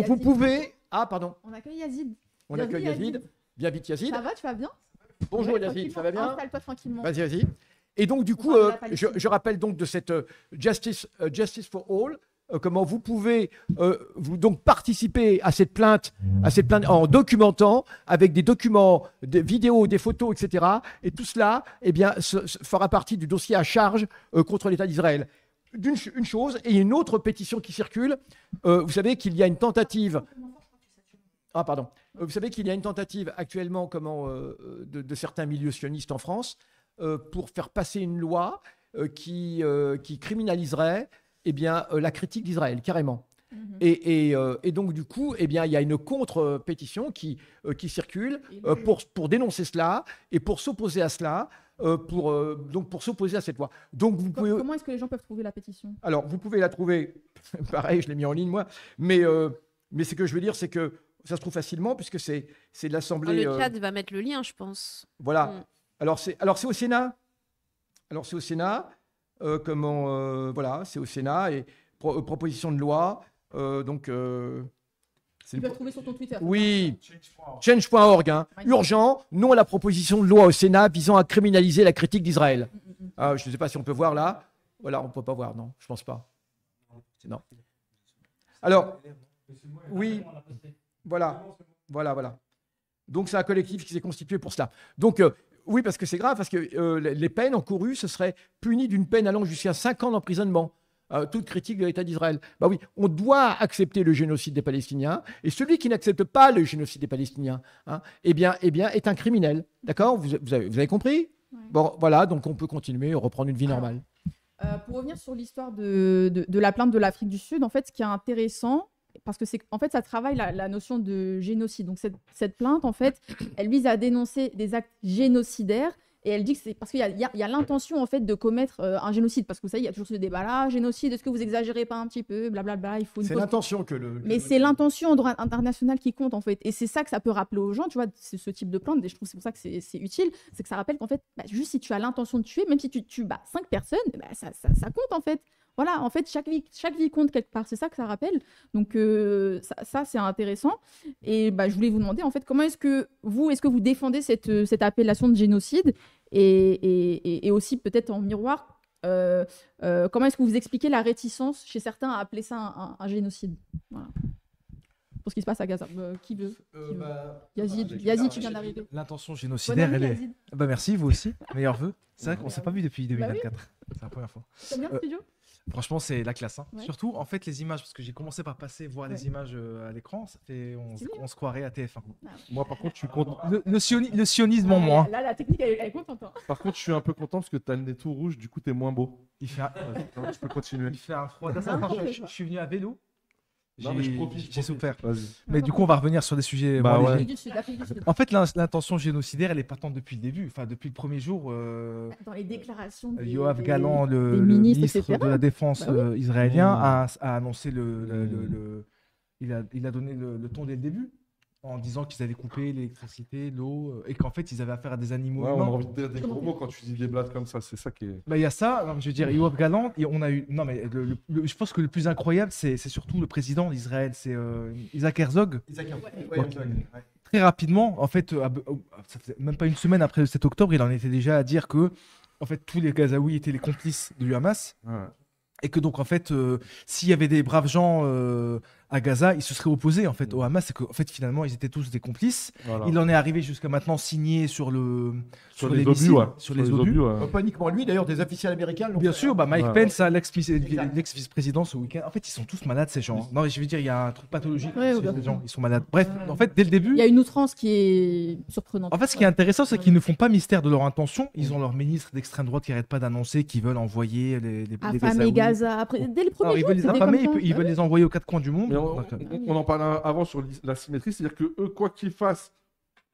vous pouvez. Ah pardon. On accueille Yazid. On accueille Yazid. Viens vite Yazid. Ça va, tu vas bien? Bonjour Yazid, ça va bien? Installe-toi tranquillement. Vas-y. Et donc du coup, je rappelle donc de cette Justice for All. Comment vous pouvez vous donc participer à cette plainte en documentant avec des documents, des vidéos, des photos, etc. Et tout cela, eh bien, fera partie du dossier à charge contre l'État d'Israël. Une chose, et une autre pétition qui circule. Vous savez qu'il y a une tentative. Ah pardon. Vous savez qu'il y a une tentative actuellement, de certains milieux sionistes en France pour faire passer une loi qui criminaliserait la critique d'Israël, carrément. Et donc, du coup, eh bien, il y a une contre-pétition qui circule pour dénoncer cela et pour s'opposer à cela, pour s'opposer à cette loi. Donc, Comment est-ce que les gens peuvent trouver la pétition? Alors, vous pouvez la trouver, pareil, je l'ai mis en ligne, moi, mais ce que je veux dire, c'est que ça se trouve facilement, puisque c'est de l'Assemblée... Le chat va mettre le lien, je pense. Voilà. Alors, c'est au Sénat. Voilà, c'est au Sénat et proposition de loi. Tu peux trouver sur ton Twitter. Oui, change.org. Hein. Urgent, non à la proposition de loi au Sénat visant à criminaliser la critique d'Israël. Je ne sais pas si on peut voir là. Voilà, on ne peut pas voir, non, je ne pense pas. Non. Alors, oui, voilà. Donc c'est un collectif qui s'est constitué pour cela. Donc Oui, parce que c'est grave, parce que les peines encourues, ce serait puni d'une peine allant jusqu'à 5 ans d'emprisonnement. Toute critique de l'État d'Israël. Bah oui, on doit accepter le génocide des Palestiniens, et celui qui n'accepte pas le génocide des Palestiniens, eh bien, est un criminel. D'accord, vous avez compris? Ouais. Bon, voilà, donc on peut continuer, reprendre une vie normale. Pour revenir sur l'histoire de la plainte de l'Afrique du Sud, en fait, ce qui est intéressant, parce que en fait, ça travaille la notion de génocide. Donc cette plainte, en fait, elle vise à dénoncer des actes génocidaires. Et elle dit que c'est parce qu'il y a l'intention en fait de commettre un génocide, parce que vous savez, il y a toujours ce débat là, génocide, est-ce que vous exagérez pas un petit peu, blablabla, il faut une C'est l'intention que le... Mais c'est l'intention en droit international qui compte en fait, et c'est ça que ça peut rappeler aux gens, tu vois, ce type de plainte, et je trouve c'est pour ça que c'est utile, c'est que ça rappelle qu'en fait, juste si tu as l'intention de tuer, même si tu tues 5 personnes, ça compte en fait. Voilà, en fait, chaque vie compte quelque part. C'est ça que ça rappelle. Donc, ça c'est intéressant. Et je voulais vous demander, en fait, comment est-ce que vous défendez cette appellation de génocide et aussi, peut-être en miroir, comment est-ce que vous expliquez la réticence chez certains à appeler ça un génocide? Voilà. Pour ce qui se passe à Gaza. Qui veut Yazid, tu viens d'arriver. L'intention génocidaire, elle est... Yazid. Merci, vous aussi. Meilleurs vœux. C'est vrai qu'on ne s'est pas vu depuis 2024. C'est la première fois. T'aimes bien le studio? Franchement, c'est la classe. Ouais. Surtout, en fait, les images, parce que j'ai commencé par voir les images à l'écran, ça fait, on se croirait à TF1. Moi, par contre, je suis content. Le sionisme en moi. Là, la technique, elle est contente. Hein. Par contre, je suis un peu content parce que t'as le nez tout rouge, du coup, t'es moins beau. Il fait un, Tu peux continuer. il fait un froid. Non, Je suis venu à vélo. Non, mais je profite. J'ai souffert. Vas-y. Mais du coup, on va revenir sur des sujets Bah moins ouais. légers. L'Afrique du Sud. En fait, l'intention génocidaire, elle est patente depuis le début. Enfin, depuis le premier jour. Dans les déclarations Yoav Gallant, le ministres, ministre etc. de la Défense Bah israélien, a annoncé il a donné le ton dès le début, en disant qu'ils avaient coupé l'électricité, l'eau, et qu'en fait, ils avaient affaire à des animaux Ouais, on a humains. envie de dire des gros mots quand tu dis des blagues comme ça, c'est ça qui est. Bah, il y a ça, non, je veux dire, Yoav Gallant, et on a eu. Non, mais je pense que le plus incroyable, c'est surtout le président d'Israël, c'est Isaac Herzog. Très rapidement, en fait, ça faisait même pas une semaine après le 7 octobre, il en était déjà à dire que en fait, tous les Gazaouis étaient les complices du Hamas. Ouais. Et que donc, en fait, s'il y avait des braves gens à Gaza, ils se seraient opposés en fait, au Hamas. Et qu'en fait, finalement, ils étaient tous des complices. Voilà. Il en est arrivé jusqu'à maintenant signé sur les missiles, obus, ouais. sur les obus. ouais. Pas uniquement lui, d'ailleurs, des officiels américains l'ont Bien fait, sûr, Mike Ouais. Pence, l'ex-vice-président ce week-end. En fait, ils sont tous malades, ces gens. Non, mais je veux dire, il y a un truc pathologique. Ouais, chez bien ces sûr. gens. Ils sont malades. Bref, en fait, dès le début. Il y a une outrance qui est surprenante. En fait, ce qui est intéressant, c'est qu'ils ne font pas mystère de leur intention. Ils ont leur ministre d'extrême droite qui n'arrête pas d'annoncer qu'ils veulent envoyer les Affamé Gazaouis. Gaza. Après, dès les premiers Alors, ils jours, veulent les c'était affamer, comme ça. ils veulent les envoyer aux quatre coins du monde. Mais Donc, on en parlait avant sur la symétrie, c'est-à-dire que eux, quoi qu'ils fassent,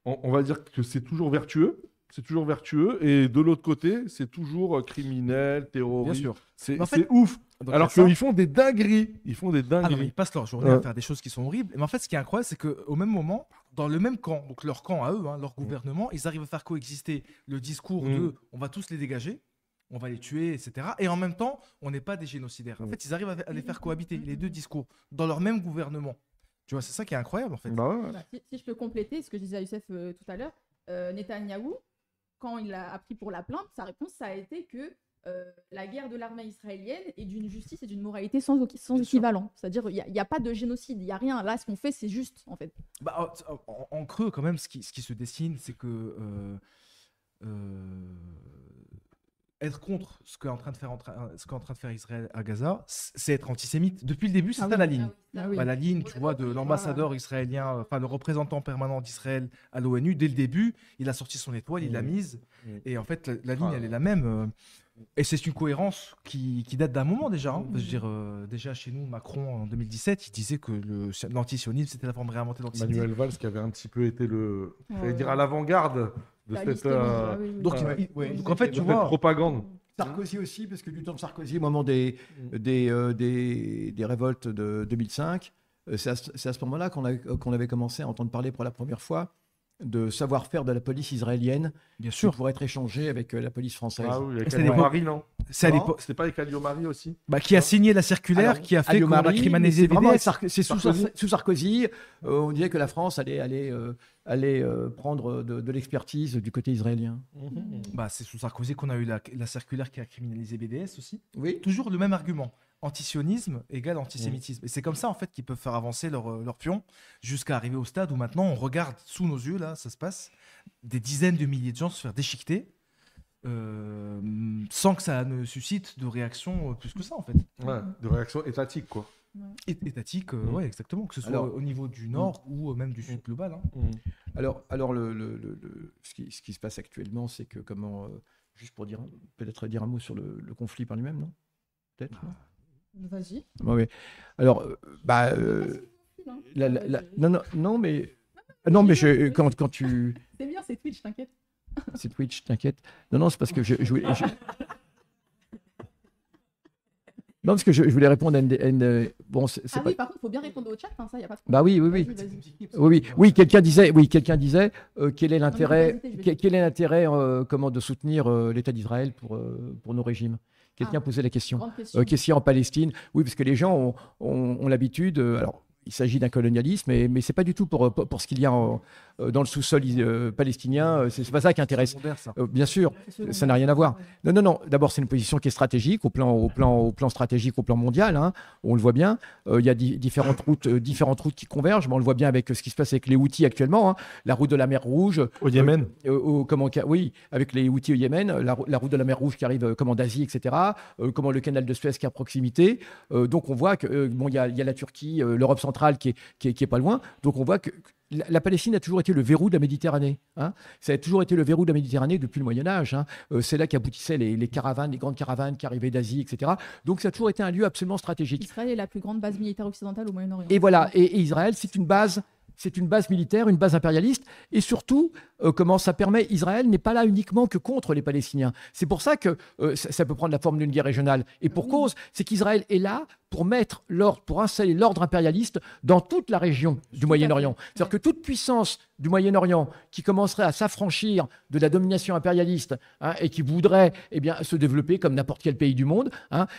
on va dire que c'est toujours vertueux. C'est toujours vertueux. Et de l'autre côté, c'est toujours criminel, bien terroriste. sûr. C'est Mais en fait, c'est ouf. Donc, Alors il y a ça. qu'ils font des dingueries. Ils font des Ah non, mais dingueries. ils passent leur journée à faire des choses qui sont horribles. Mais en fait, ce qui est incroyable, c'est qu'au même moment, dans le même camp, donc leur camp à eux, leur gouvernement, ils arrivent à faire coexister le discours de on va tous les dégager, on va les tuer, etc. Et en même temps, on n'est pas des génocidaires. En fait, ils arrivent à les faire cohabiter, les deux discours, dans leur même gouvernement. Tu vois, c'est ça qui est incroyable, en fait. Bah ouais. Si je peux compléter ce que je disais à Youssef tout à l'heure, Netanyahou, quand il a appris pour la plainte, sa réponse, ça a été que la guerre de l'armée israélienne est d'une justice et d'une moralité sans équivalent. C'est-à-dire, il n'y a pas de génocide, il n'y a rien. Là, ce qu'on fait, c'est juste, en fait. Bah, en creux, quand même, ce qui se dessine, c'est que être contre ce qu'est en train de faire Israël à Gaza, c'est être antisémite. Depuis le début, c'est ça la ligne. Ah oui. Bah, la ligne, tu vois, de l'ambassadeur israélien, enfin le représentant permanent d'Israël à l'ONU, dès le début, il a sorti son étoile, il l'a mise. Et en fait, la ligne, elle est la même. Et c'est une cohérence qui date d'un moment déjà. Hein. Je veux dire, déjà chez nous, Macron, en 2017, il disait que l'antisionisme, c'était la forme réinventée de l'antisémitisme. Manuel Valls qui avait un petit peu été j'allais Ouais. dire à l'avant-garde de La cette, liste est bonne, ah oui, oui. Donc, Ouais. donc en fait, tu de cette vois, propagande. Sarkozy aussi, parce que du temps de Sarkozy, au moment des révoltes de 2005, c'est à ce moment-là qu'on avait commencé à entendre parler pour la première fois de savoir-faire de la police israélienne bien qui sûr. pourrait être échangé avec la police française. Ah oui, avec C'est Anne des Marie, non C'est à l'époque. C'était pas avec Alio Marie aussi? Qui a signé la circulaire Alors, qui a fait Alio qu'on a Marie, criminalisé c'est vraiment BDS. c'est sous Sarkozy. On disait que la France allait prendre de l'expertise du côté israélien. C'est sous Sarkozy qu'on a eu la circulaire qui a criminalisé BDS aussi. Oui. Toujours le même argument. Antisionisme égale antisémitisme. Et c'est comme ça en fait qu'ils peuvent faire avancer leur pion jusqu'à arriver au stade où maintenant on regarde sous nos yeux, là, ça se passe, des dizaines de milliers de gens se faire déchiqueter sans que ça ne suscite de réaction plus que ça en fait. Ouais, de réaction étatique, quoi. Étatique, ouais, exactement, que ce soit au niveau du nord ou même du sud global. Hein. Alors ce qui se passe actuellement, c'est que juste pour peut-être dire un mot sur le conflit par lui-même, non? Peut-être. Vas-y. Oui. Alors, non, mais quand tu. C'est bien, c'est Twitch, t'inquiète. C'est Twitch, t'inquiète. Non, c'est parce que je voulais. Non, parce que je voulais répondre à une. Bon, oui, par contre, il faut bien répondre au chat, hein, ça, il n'y a pas de problème. Oui. Oui, quelqu'un disait quel est l'intérêt de soutenir l'État d'Israël pour nos régimes. Quelqu'un posait la question. Question en Palestine. Oui, parce que les gens ont l'habitude. Alors, il s'agit d'un colonialisme, mais c'est pas du tout pour ce qu'il y a dans le sous-sol palestinien. C'est pas ça qui intéresse. Bien sûr, ça n'a rien à voir. Non. D'abord, c'est une position qui est stratégique au plan stratégique, au plan mondial. Hein. On le voit bien. Il y a différentes routes qui convergent. Mais on le voit bien avec ce qui se passe avec les Houthis actuellement. Hein. La route de la mer Rouge. Au Yémen. Oui, avec les Houthis au Yémen. La route de la mer Rouge qui arrive d'Asie, etc. Comment le canal de Suez qui est à proximité. Donc on voit que il y a la Turquie, l'Europe centrale qui est pas loin. Donc on voit que la Palestine a toujours été le verrou de la Méditerranée. Hein. Ça a toujours été le verrou de la Méditerranée depuis le Moyen-Âge. Hein. C'est là qu'aboutissaient les caravanes, les grandes caravanes qui arrivaient d'Asie, etc. Donc ça a toujours été un lieu absolument stratégique. Israël est la plus grande base militaire occidentale au Moyen-Orient. Et voilà, et Israël, c'est une base militaire, une base impérialiste, et surtout, comment ça permet, Israël n'est pas là uniquement que contre les Palestiniens. C'est pour ça que ça peut prendre la forme d'une guerre régionale. Et pour cause, c'est qu'Israël est là pour mettre l'ordre, pour installer l'ordre impérialiste dans toute la région du Moyen-Orient. C'est-à-dire que toute puissance du Moyen-Orient qui commencerait à s'affranchir de la domination impérialiste et qui voudrait se développer comme n'importe quel pays du monde,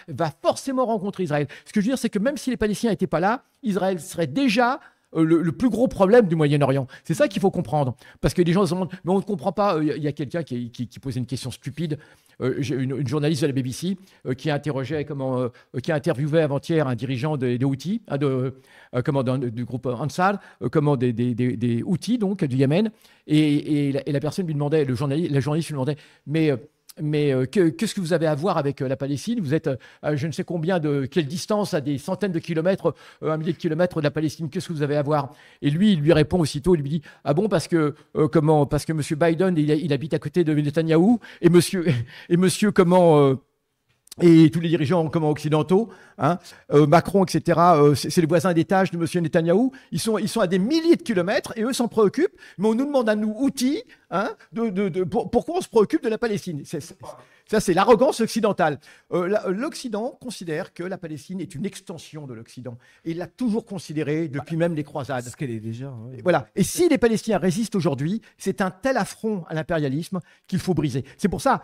va forcément rencontrer Israël. Ce que je veux dire, c'est que même si les Palestiniens n'étaient pas là, Israël serait déjà le plus gros problème du Moyen-Orient. C'est ça qu'il faut comprendre. Parce que les gens se demandent, mais on ne comprend pas. Il y a quelqu'un qui posait une question stupide. Une journaliste de la BBC qui interviewait avant-hier un dirigeant des Houthis, du groupe Ansar, des Houthis, donc, du Yémen. Et la personne lui demandait, la journaliste lui demandait, mais qu'est-ce que vous avez à voir avec la Palestine? Vous êtes à je ne sais combien quelle distance, à des centaines de kilomètres, un millier de kilomètres de la Palestine. Qu'est-ce que vous avez à voir? Et lui, il lui répond aussitôt, il lui dit ah bon, parce que M. Biden, il habite à côté de Netanyahou et monsieur et tous les dirigeants occidentaux, Macron, etc., c'est les voisins d'étage de M. Netanyahou. Ils sont à des milliers de kilomètres et eux s'en préoccupent. Mais on nous demande à nous, outils, pourquoi on se préoccupe de la Palestine. Ça, c'est l'arrogance occidentale. L'Occident considère que la Palestine est une extension de l'Occident. Et il l'a toujours considéré depuis même les croisades. C'est ce qu'elle est déjà. Ouais. Voilà. Et si les Palestiniens résistent aujourd'hui, c'est un tel affront à l'impérialisme qu'il faut briser. C'est pour ça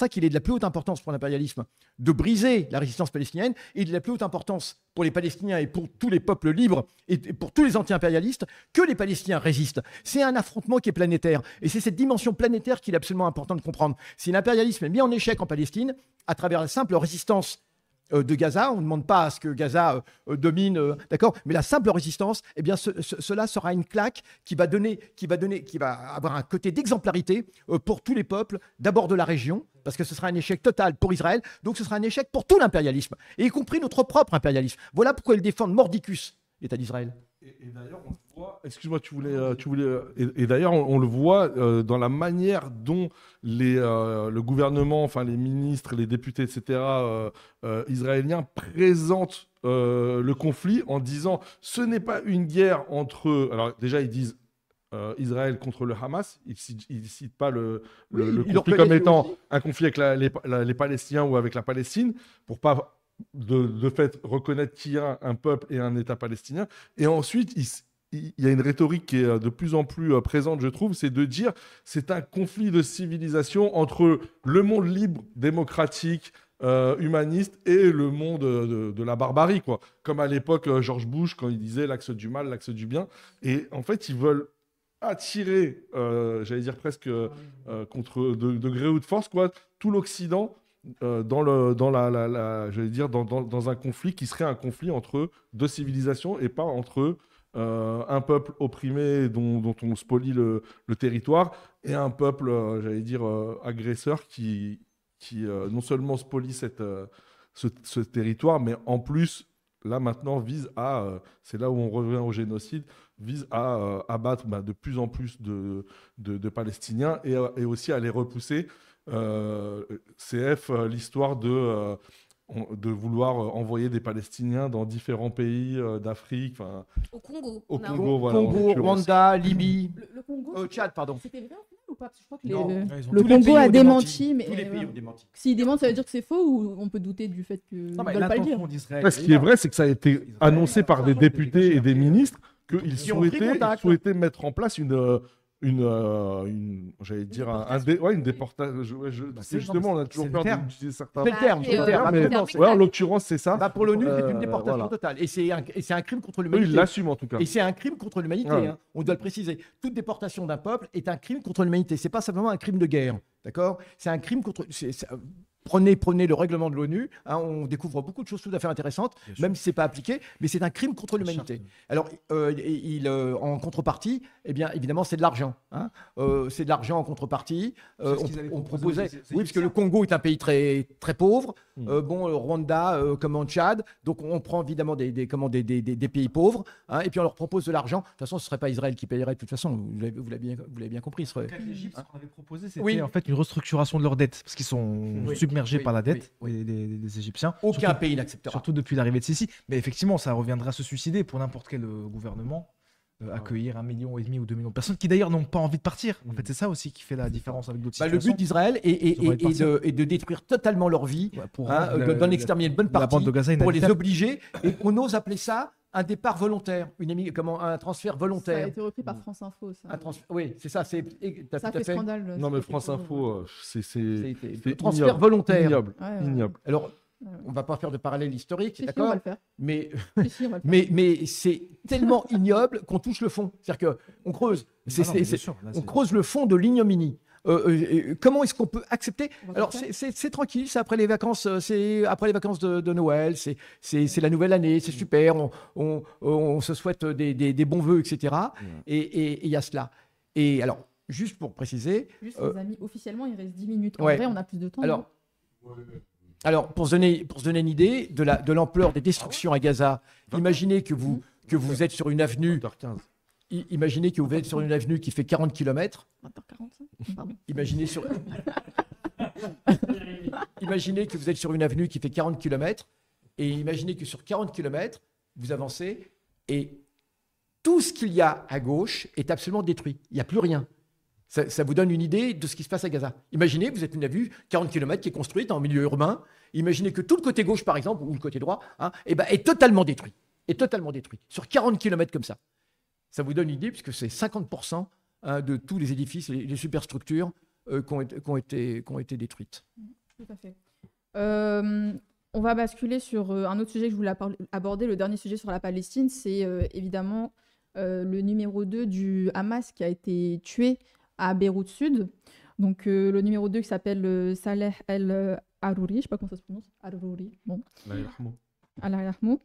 qu'il est de la plus haute importance pour l'impérialisme de briser la résistance palestinienne et de la plus haute importance pour les Palestiniens et pour tous les peuples libres et pour tous les anti-impérialistes que les Palestiniens résistent. C'est un affrontement qui est planétaire. Et c'est cette dimension planétaire qu'il est absolument important de comprendre. Si l'impérialisme est mis en échec en Palestine, à travers la simple résistance de Gaza, on ne demande pas à ce que Gaza domine, d'accord, mais la simple résistance, cela sera une claque qui va avoir un côté d'exemplarité pour tous les peuples, d'abord de la région, parce que ce sera un échec total pour Israël, donc ce sera un échec pour tout l'impérialisme, et y compris notre propre impérialisme. Voilà pourquoi ils défendent mordicus l'État d'Israël. Et d'ailleurs, on le voit. Excuse-moi, tu voulais. Et d'ailleurs, on le voit dans la manière dont le gouvernement, enfin les ministres, les députés, etc. Israéliens présentent le conflit en disant ce n'est pas une guerre entre. Alors déjà, ils disent Israël contre le Hamas. Ils ne citent pas le conflit comme étant un conflit avec les Palestiniens ou avec la Palestine pour pas. De fait reconnaître qu'il y a un peuple et un État palestinien. Et ensuite, il y a une rhétorique qui est de plus en plus présente, je trouve, c'est de dire c'est un conflit de civilisation entre le monde libre, démocratique, humaniste et le monde de la barbarie, quoi. Comme à l'époque, George Bush, quand il disait l'axe du mal, l'axe du bien. Et en fait, ils veulent attirer, j'allais dire presque contre de gré ou de force, quoi, tout l'Occident j'allais dire dans un conflit qui serait un conflit entre deux civilisations et pas entre un peuple opprimé dont on spolie le territoire et un peuple, j'allais dire, agresseur qui non seulement spolie ce territoire, mais en plus, là maintenant, vise à, c'est là où on revient au génocide, vise à abattre de plus en plus de Palestiniens et aussi à les repousser. CF, l'histoire de vouloir envoyer des Palestiniens dans différents pays d'Afrique. Au Congo. Au Non. Congo, voilà. en Congo, l'occurrence. Rwanda, Libye, Le Congo, Tchad, pardon. c'était vrai au final ou pas? Parce que je crois que Non. Ils ont le Tous les Congo pays a ont démenti, mais Tous les pays ont démenti. s'il démente, ça veut dire que c'est faux ou on peut douter du fait qu'ils Non, ne mais veulent pas le dire? l'intention d'Israël. Ouais, ce qui est vrai, c'est que ça a été annoncé par des députés et des ministres qu'ils Qui ont pris contact. souhaitaient mettre en place j'allais dire, une déportation. c'est Justement, on a c'est toujours le peur terme. d'utiliser certains C'est le terme, c'est le terme. mais- Absolument, c'est c'est- Ouais, en l'occurrence, c'est ça. Bah, pour l'ONU, c'est une déportation voilà. totale. Et c'est un crime contre Eux, l'humanité. ils l'assument en tout cas. Et c'est un crime contre l'humanité, Ouais. hein. On doit le préciser. Toute déportation d'un peuple est un crime contre l'humanité. C'est pas simplement un crime de guerre, d'accord? C'est un crime contre. Prenez le règlement de l'ONU, hein, on découvre beaucoup de choses tout à fait intéressantes, Bien sûr. même si c'est pas appliqué, mais c'est un crime contre La l'humanité. charte. Alors, en contrepartie, eh bien, évidemment, c'est de l'argent. Hein. C'est de l'argent en contrepartie. C'est ce qu'ils avaient On proposé proposait, aux oui, parce que Égyptiens. le Congo est un pays très, très pauvre. Mm. Rwanda, comme en Tchad. Donc, on prend évidemment des pays pauvres, hein, et puis on leur propose de l'argent. De toute façon, ce ne serait pas Israël qui payerait. De toute façon, vous l'avez bien compris. Ce serait... En tout cas, l'Égypte, ce qu'on avait proposé, c'était Oui. en fait une restructuration de leurs dettes, parce qu'ils sont Oui. submergés Oui. par la dette, Oui. les Égyptiens. Aucun Surtout- pays n'acceptera. Surtout depuis l'arrivée de Sisi. Mais effectivement, ça reviendra à se suicider pour n'importe quel gouvernement, accueillir 1,5 million ou 2 millions de personnes qui d'ailleurs n'ont pas envie de partir. En fait, c'est ça aussi qui fait la différence avec d'autres Bah, le situations. but d'Israël Ils ont envie de partir. est de détruire totalement leur vie, Ouais, pour hein, rendre d'en exterminer une bonne la partie, bande de Gaza pour les inhabitable. obliger. Et on ose appeler ça un départ volontaire, un transfert Ça a volontaire. été repris par France Info, ça. Oui, c'est ça, t'as Ça tout a à fait fait. scandale. Non, mais c'était France quelque chose, Info, c'est C'est transfert ignoble. volontaire. Ignoble. ouais. Ouais, ouais. Ignoble. Alors, Ouais. on va pas faire de parallèle historique, Si, si, on d'accord? va le faire. Mais Si, si, on va le faire. mais c'est tellement ignoble qu'on touche le fond. C'est-à-dire qu'on creuse. Ah non, mais bien sûr, là, On c'est- creuse le fond de l'ignominie. Comment est-ce qu'on peut accepter? On va Alors, le faire. c'est tranquille, c'est après les vacances, de Noël, c'est la nouvelle année, c'est super, on se souhaite des bons vœux, etc. Et il y a cela. Et alors, juste pour préciser, Juste, les amis, officiellement, il reste 10 minutes. En ouais. vrai, on a plus de temps. alors pour se donner une idée de l'ampleur des destructions à Gaza, imaginez que vous êtes sur une avenue, 20h15. imaginez que vous êtes sur une avenue qui fait 40 km. 20h45. Pardon. Imaginez que vous êtes sur une avenue qui fait 40 km et imaginez que sur 40 km, vous avancez et tout ce qu'il y a à gauche est absolument détruit. Il n'y a plus rien. Ça vous donne une idée de ce qui se passe à Gaza. Imaginez, vous êtes une avenue 40 km qui est construite en milieu urbain. Imaginez que tout le côté gauche, par exemple, ou le côté droit, hein, est totalement détruit. Est totalement détruit. Sur 40 km comme ça. Ça vous donne une idée, puisque c'est 50% de tous les édifices, les superstructures qui ont été détruites. Tout à fait. On va basculer sur un autre sujet que je voulais aborder. Le dernier sujet sur la Palestine, c'est évidemment le numéro 2 du Hamas qui a été tué à Beyrouth Sud. Donc le numéro 2 qui s'appelle Saleh El-Arouri, je ne sais pas comment ça se prononce. Arouri, bon. Allah yarhamou,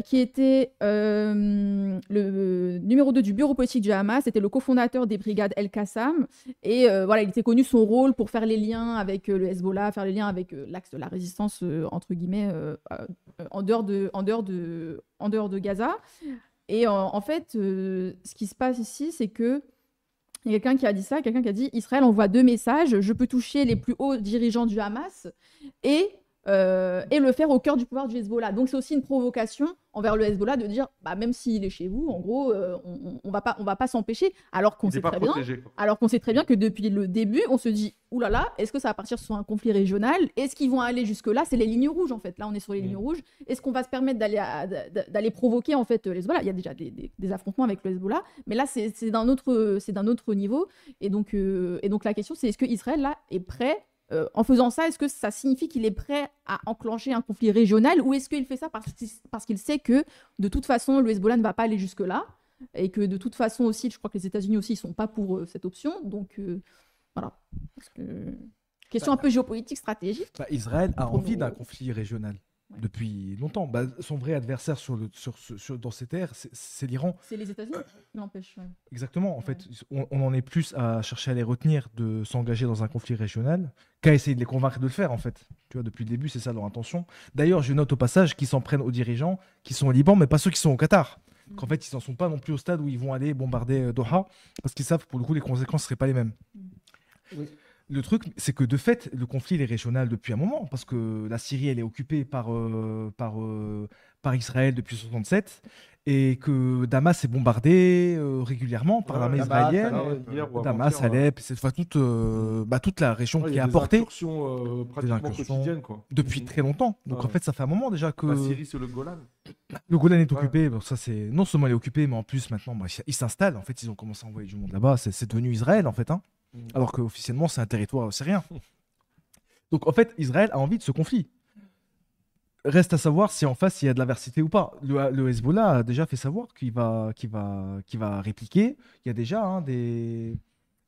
qui était le numéro 2 du bureau politique du Hamas, c'était le cofondateur des brigades El-Qassam, et voilà, il était connu son rôle pour faire les liens avec le Hezbollah, faire les liens avec l'axe de la résistance, entre guillemets, en dehors de Gaza. Et en fait, ce qui se passe ici, c'est que il y a quelqu'un qui a dit ça, quelqu'un qui a dit Israël envoie 2 messages, je peux toucher les plus hauts dirigeants du Hamas et le faire au cœur du pouvoir du Hezbollah. Donc c'est aussi une provocation envers le Hezbollah de dire bah, même s'il est chez vous, en gros, on va pas s'empêcher, alors qu'on sait très bien que depuis le début, on se dit oulala, est-ce que ça va partir sur un conflit régional? Est-ce qu'ils vont aller jusque-là? C'est les lignes rouges en fait. Là, on est sur les lignes rouges. Est-ce qu'on va se permettre d'aller provoquer en fait le Hezbollah? Il y a déjà des affrontements avec le Hezbollah, mais là c'est d'un autre niveau. Et donc la question c'est est-ce que Israël là est prêt En faisant ça, est-ce que ça signifie qu'il est prêt à enclencher un conflit régional ou est-ce qu'il fait ça parce qu'il sait que de toute façon, le Hezbollah ne va pas aller jusque-là et que de toute façon aussi, je crois que les États-Unis aussi, ils sont pas pour cette option. Donc voilà. Parce que... Question un peu géopolitique, stratégique. Israël a Pour envie nous- d'un conflit régional Ouais. depuis longtemps. Son vrai adversaire dans ces terres, c'est l'Iran. C'est les États-Unis qui l'empêchent. Ouais. Exactement. En Ouais. fait, on en est plus à chercher à les retenir de s'engager dans un conflit régional qu'à essayer de les convaincre de le faire, en fait. Tu vois, depuis le début, c'est ça leur intention. D'ailleurs, je note au passage qu'ils s'en prennent aux dirigeants qui sont au Liban, mais pas ceux qui sont au Qatar. Qu'en fait, ils n'en sont pas non plus au stade où ils vont aller bombarder Doha, parce qu'ils savent, pour le coup, les conséquences ne seraient pas les mêmes. Oui. Le truc, c'est que de fait, le conflit il est régional depuis un moment, parce que la Syrie, elle est occupée par Israël depuis 1967, et que Damas est bombardé régulièrement par l'armée Damas, israélienne. Alep, hier ou Damas, avant-hier, Alep, cette fois toute la région ouais, il qui y a est des apportée incursions, pratiquement incursions quotidiennes, quoi. depuis très longtemps. Donc Ouais. en fait, ça fait un moment déjà que La Syrie, c'est le Golan. le Golan est Ouais. occupé. Bon, ça, c'est non seulement il est occupé, mais en plus maintenant, ils s'installent. En fait, ils ont commencé à envoyer du monde là-bas. C'est devenu Israël, en fait. Hein. Alors qu'officiellement, c'est un territoire syrien. Donc en fait, Israël a envie de ce conflit. Reste à savoir si en face il y a de l'adversité ou pas. Le Hezbollah a déjà fait savoir qu'il va répliquer. Il y a déjà des.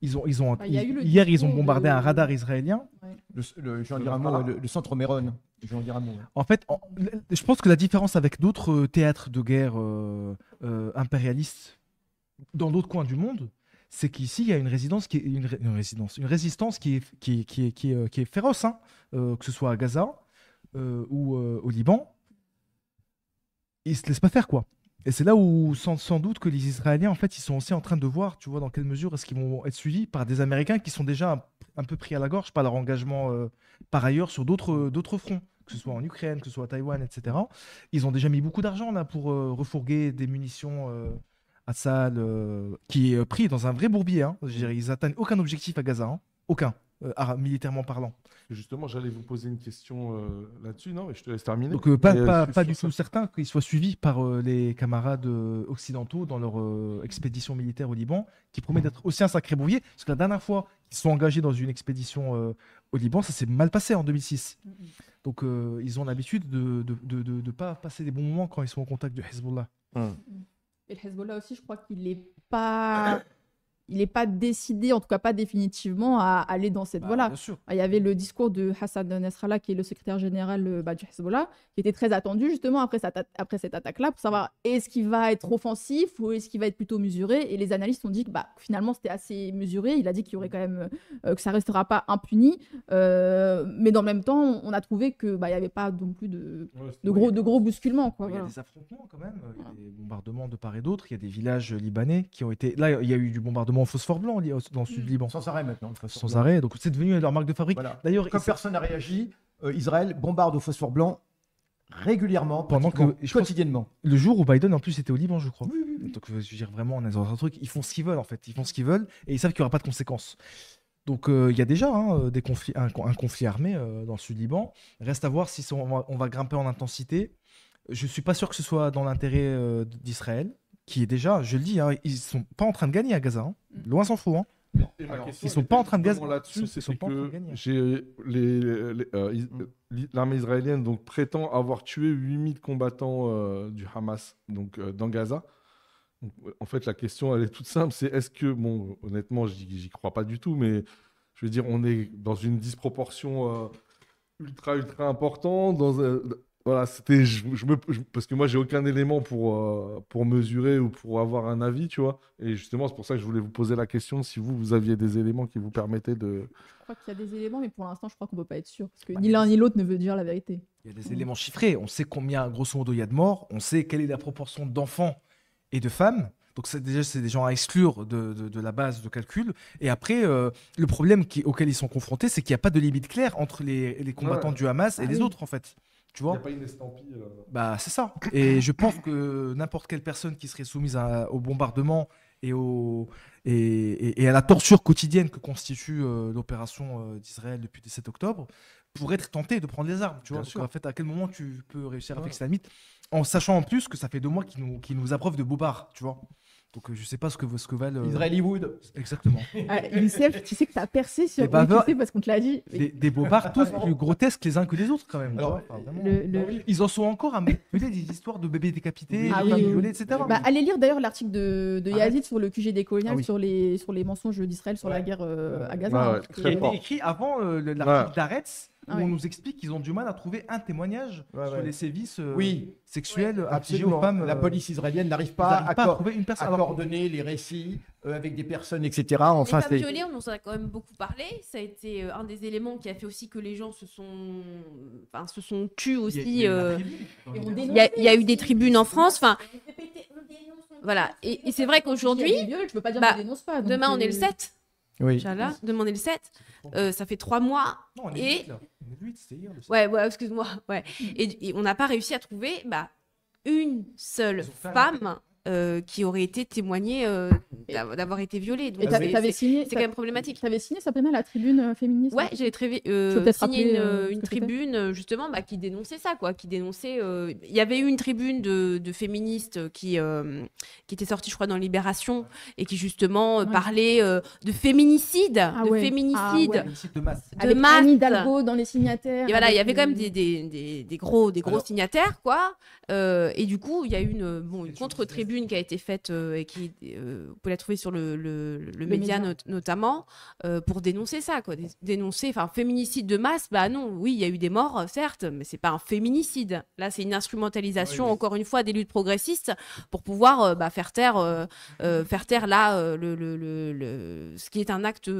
Ils ont, Il y a eu le hier, ils ont discours bombardé de- un radar israélien. Je vais en dire un mot, le centre Méron. Je vais en dire un mot. En fait, je pense que la différence avec d'autres théâtres de guerre impérialistes dans d'autres coins du monde, c'est qu'ici, il y a une résistance qui est, une résistance qui est féroce, hein, que ce soit à Gaza ou au Liban. Ils se laissent pas faire, quoi. Et c'est là où, sans doute, que les Israéliens, en fait, ils sont aussi en train de voir, tu vois, dans quelle mesure est-ce qu'ils vont être suivis par des Américains qui sont déjà un peu pris à la gorge par leur engagement par ailleurs sur d'autres fronts, que ce soit en Ukraine, que ce soit à Taïwan, etc. Ils ont déjà mis beaucoup d'argent là pour refourguer des munitions Assad, qui est pris dans un vrai bourbier. Hein. Je dirais, ils atteignent aucun objectif à Gaza, hein. Aucun, militairement parlant. Justement, j'allais vous poser une question là-dessus, non? Et je te laisse terminer. Donc Et, pas je suis du sur tout certain qu'ils soient suivis par les camarades occidentaux dans leur expédition militaire au Liban, qui promet d'être aussi un sacré bourbier. Parce que la dernière fois qu'ils sont engagés dans une expédition au Liban, ça s'est mal passé en 2006. Donc ils ont l'habitude de ne pas passer des bons moments quand ils sont en contact du Hezbollah. Et le Hezbollah aussi, je crois qu'il n'est pas... Il n'est pas décidé, en tout cas pas définitivement, à aller dans cette voie-là. Bien sûr. Il y avait le discours de Hassan Nasrallah, qui est le secrétaire général du Hezbollah, qui était très attendu justement après cette attaque-là, pour savoir est-ce qu'il va être offensif ou est-ce qu'il va être plutôt mesuré. Et les analystes ont dit que finalement c'était assez mesuré. Il a dit qu'il y aurait quand même que ça restera pas impuni, mais dans le même temps, on a trouvé que il y avait pas non plus de gros bousculements, quoi. Il y a Voilà. des affrontements quand même, il y a des bombardements de part et d'autre, il y a des villages libanais qui ont été... Là, il y a eu du bombardement au phosphore blanc dans le sud du Liban. Sans arrêt maintenant. de toute façon. Sans arrêt, donc c'est devenu leur marque de fabrique. Voilà. D'ailleurs, Comme personne n'a réagi, Israël bombarde au phosphore blanc régulièrement, Pendant que- pratiquement, je pense- quotidiennement. le jour où Biden en plus était au Liban, je crois. Donc je veux dire vraiment, on est dans un truc, ils font ce qu'ils veulent en fait, ils font ce qu'ils veulent et ils savent qu'il n'y aura pas de conséquences. Donc il y a déjà des conflits, un conflit armé dans le sud Liban. Reste à voir si on va grimper en intensité. Je suis pas sûr que ce soit dans l'intérêt d'Israël, qui est déjà, je le dis, hein, ils sont pas en train de gagner à Gaza, hein. Loin s'en faut. Hein. Et ma Alors, question ils sont était pas en train de justement gaz- là-dessus, ils c'est sont pas en train de que gagner. l'armée israélienne donc prétend avoir tué 8000 combattants du Hamas donc dans Gaza. Donc, en fait, la question elle est toute simple, c'est est-ce que bon, honnêtement, j'y crois pas du tout, mais je veux dire, on est dans une disproportion ultra importante voilà, c'était parce que moi j'ai aucun élément pour mesurer ou pour avoir un avis, tu vois. Et justement, c'est pour ça que je voulais vous poser la question si vous aviez des éléments qui vous permettaient de. Je crois qu'il y a des éléments, mais pour l'instant, je crois qu'on peut pas être sûr. Parce que ni l'un ni l'autre ne veut dire la vérité. Il y a des éléments chiffrés. On sait combien, grosso modo, il y a de morts. On sait quelle est la proportion d'enfants et de femmes. Donc c'est des gens à exclure de la base de calcul. Et après, le problème auquel ils sont confrontés, c'est qu'il n'y a pas de limite claire entre les combattants Ouais. du Hamas et Ah les oui. auà fait. Tu Il n'y vois? a pas une estampille. Bah, c'est ça. Et je pense que n'importe quelle personne qui serait soumise au bombardement et à la torture quotidienne que constitue l'opération d'Israël depuis le 7 octobre pourrait être tentée de prendre les armes. Tu vois? Bien Donc, sûr. en fait, à quel moment tu peux réussir à Ouais. fixer la limite en sachant en plus que ça fait 2 mois qu'ils nous abreuvent de bobards, tu vois? Donc je sais pas ce que valent. Israeli-Wood. Exactement. Ah, Youssef, tu sais que t'as percé sur Les baveurs- tu sais parce qu'on te l'a dit. Des bobards tous plus grotesques les uns que les autres quand même. Alors, tu vois, enfin, vraiment. Le- Ils en sont encore à peut-être des histoires de bébés décapités, Ah de femmes oui. violées, etc. Bah, allez lire d'ailleurs l'article de Arrête. Yazid sur le QG colonial, Ah oui. sur les mensonges d'Israël sur la guerre à Gaza. Ouais, hein, ouais, parce très Qui a que- fort. été écrit avant l'article d'Aretz, où Ah ouais. on nous explique qu'ils ont du mal à trouver un témoignage Ouais, sur ouais. les sévices Oui, sexuels infligés absolument. aux femmes. La police israélienne n'arrive ils pas n'arrivent à, pas à cor- trouver une personne. à Alors, coordonner les récits avec des personnes, etc. Enfin, les femmes c'est. violées, on en a quand même beaucoup parlé. Ça a été un des éléments qui a fait aussi que les gens se sont tus aussi. il y a une tribune dans Et les on dernières dénonce- Il y a eu des tribunes en France. Enfin, voilà. Et c'est vrai qu'aujourd'hui, Il y a des viols, tu peux pas dire bah, qu'on dénonce pas. donc, demain on est le 7. Oui. Inch'Allah, demain on est le 7. Ça fait 3 mois. Non, on est Et- 8, là. On est 8, c'est hier. le sept. Ouais, excuse-moi. Ouais. Et on n'a pas réussi à trouver une seule Ils ont fait un femme qui aurait été témoignée d'avoir été violée. Donc Et t'avais signé, c'est quand même problématique. T'avais signé, Sabrina, la tribune féministe. Ouais, j'ai peut-être signé rappeler, ce une que c'était tribune justement qui dénonçait ça, quoi, qui dénonçait. Il y avait eu une tribune de féministes qui était sortie, je crois, dans Libération et qui justement Ouais. parlait de féminicide, Ah ouais. Ah ouais. Féminicide de masse. de Avec masse. Anne Hidalgo dans les signataires. Et voilà, il y avec, avait quand même des gros Alors- signataires, quoi. Et du coup, il y a eu une C'est contre-tribune qui a été faite et qui, vous pouvez la trouver sur le média média. notamment, pour dénoncer ça, quoi. Dénoncer, enfin, féminicide de masse, bah non, oui, il y a eu des morts, certes, mais c'est pas un féminicide. Là, c'est une instrumentalisation, Ouais, oui. encore une fois, des luttes progressistes pour pouvoir faire taire là ce qui est un acte.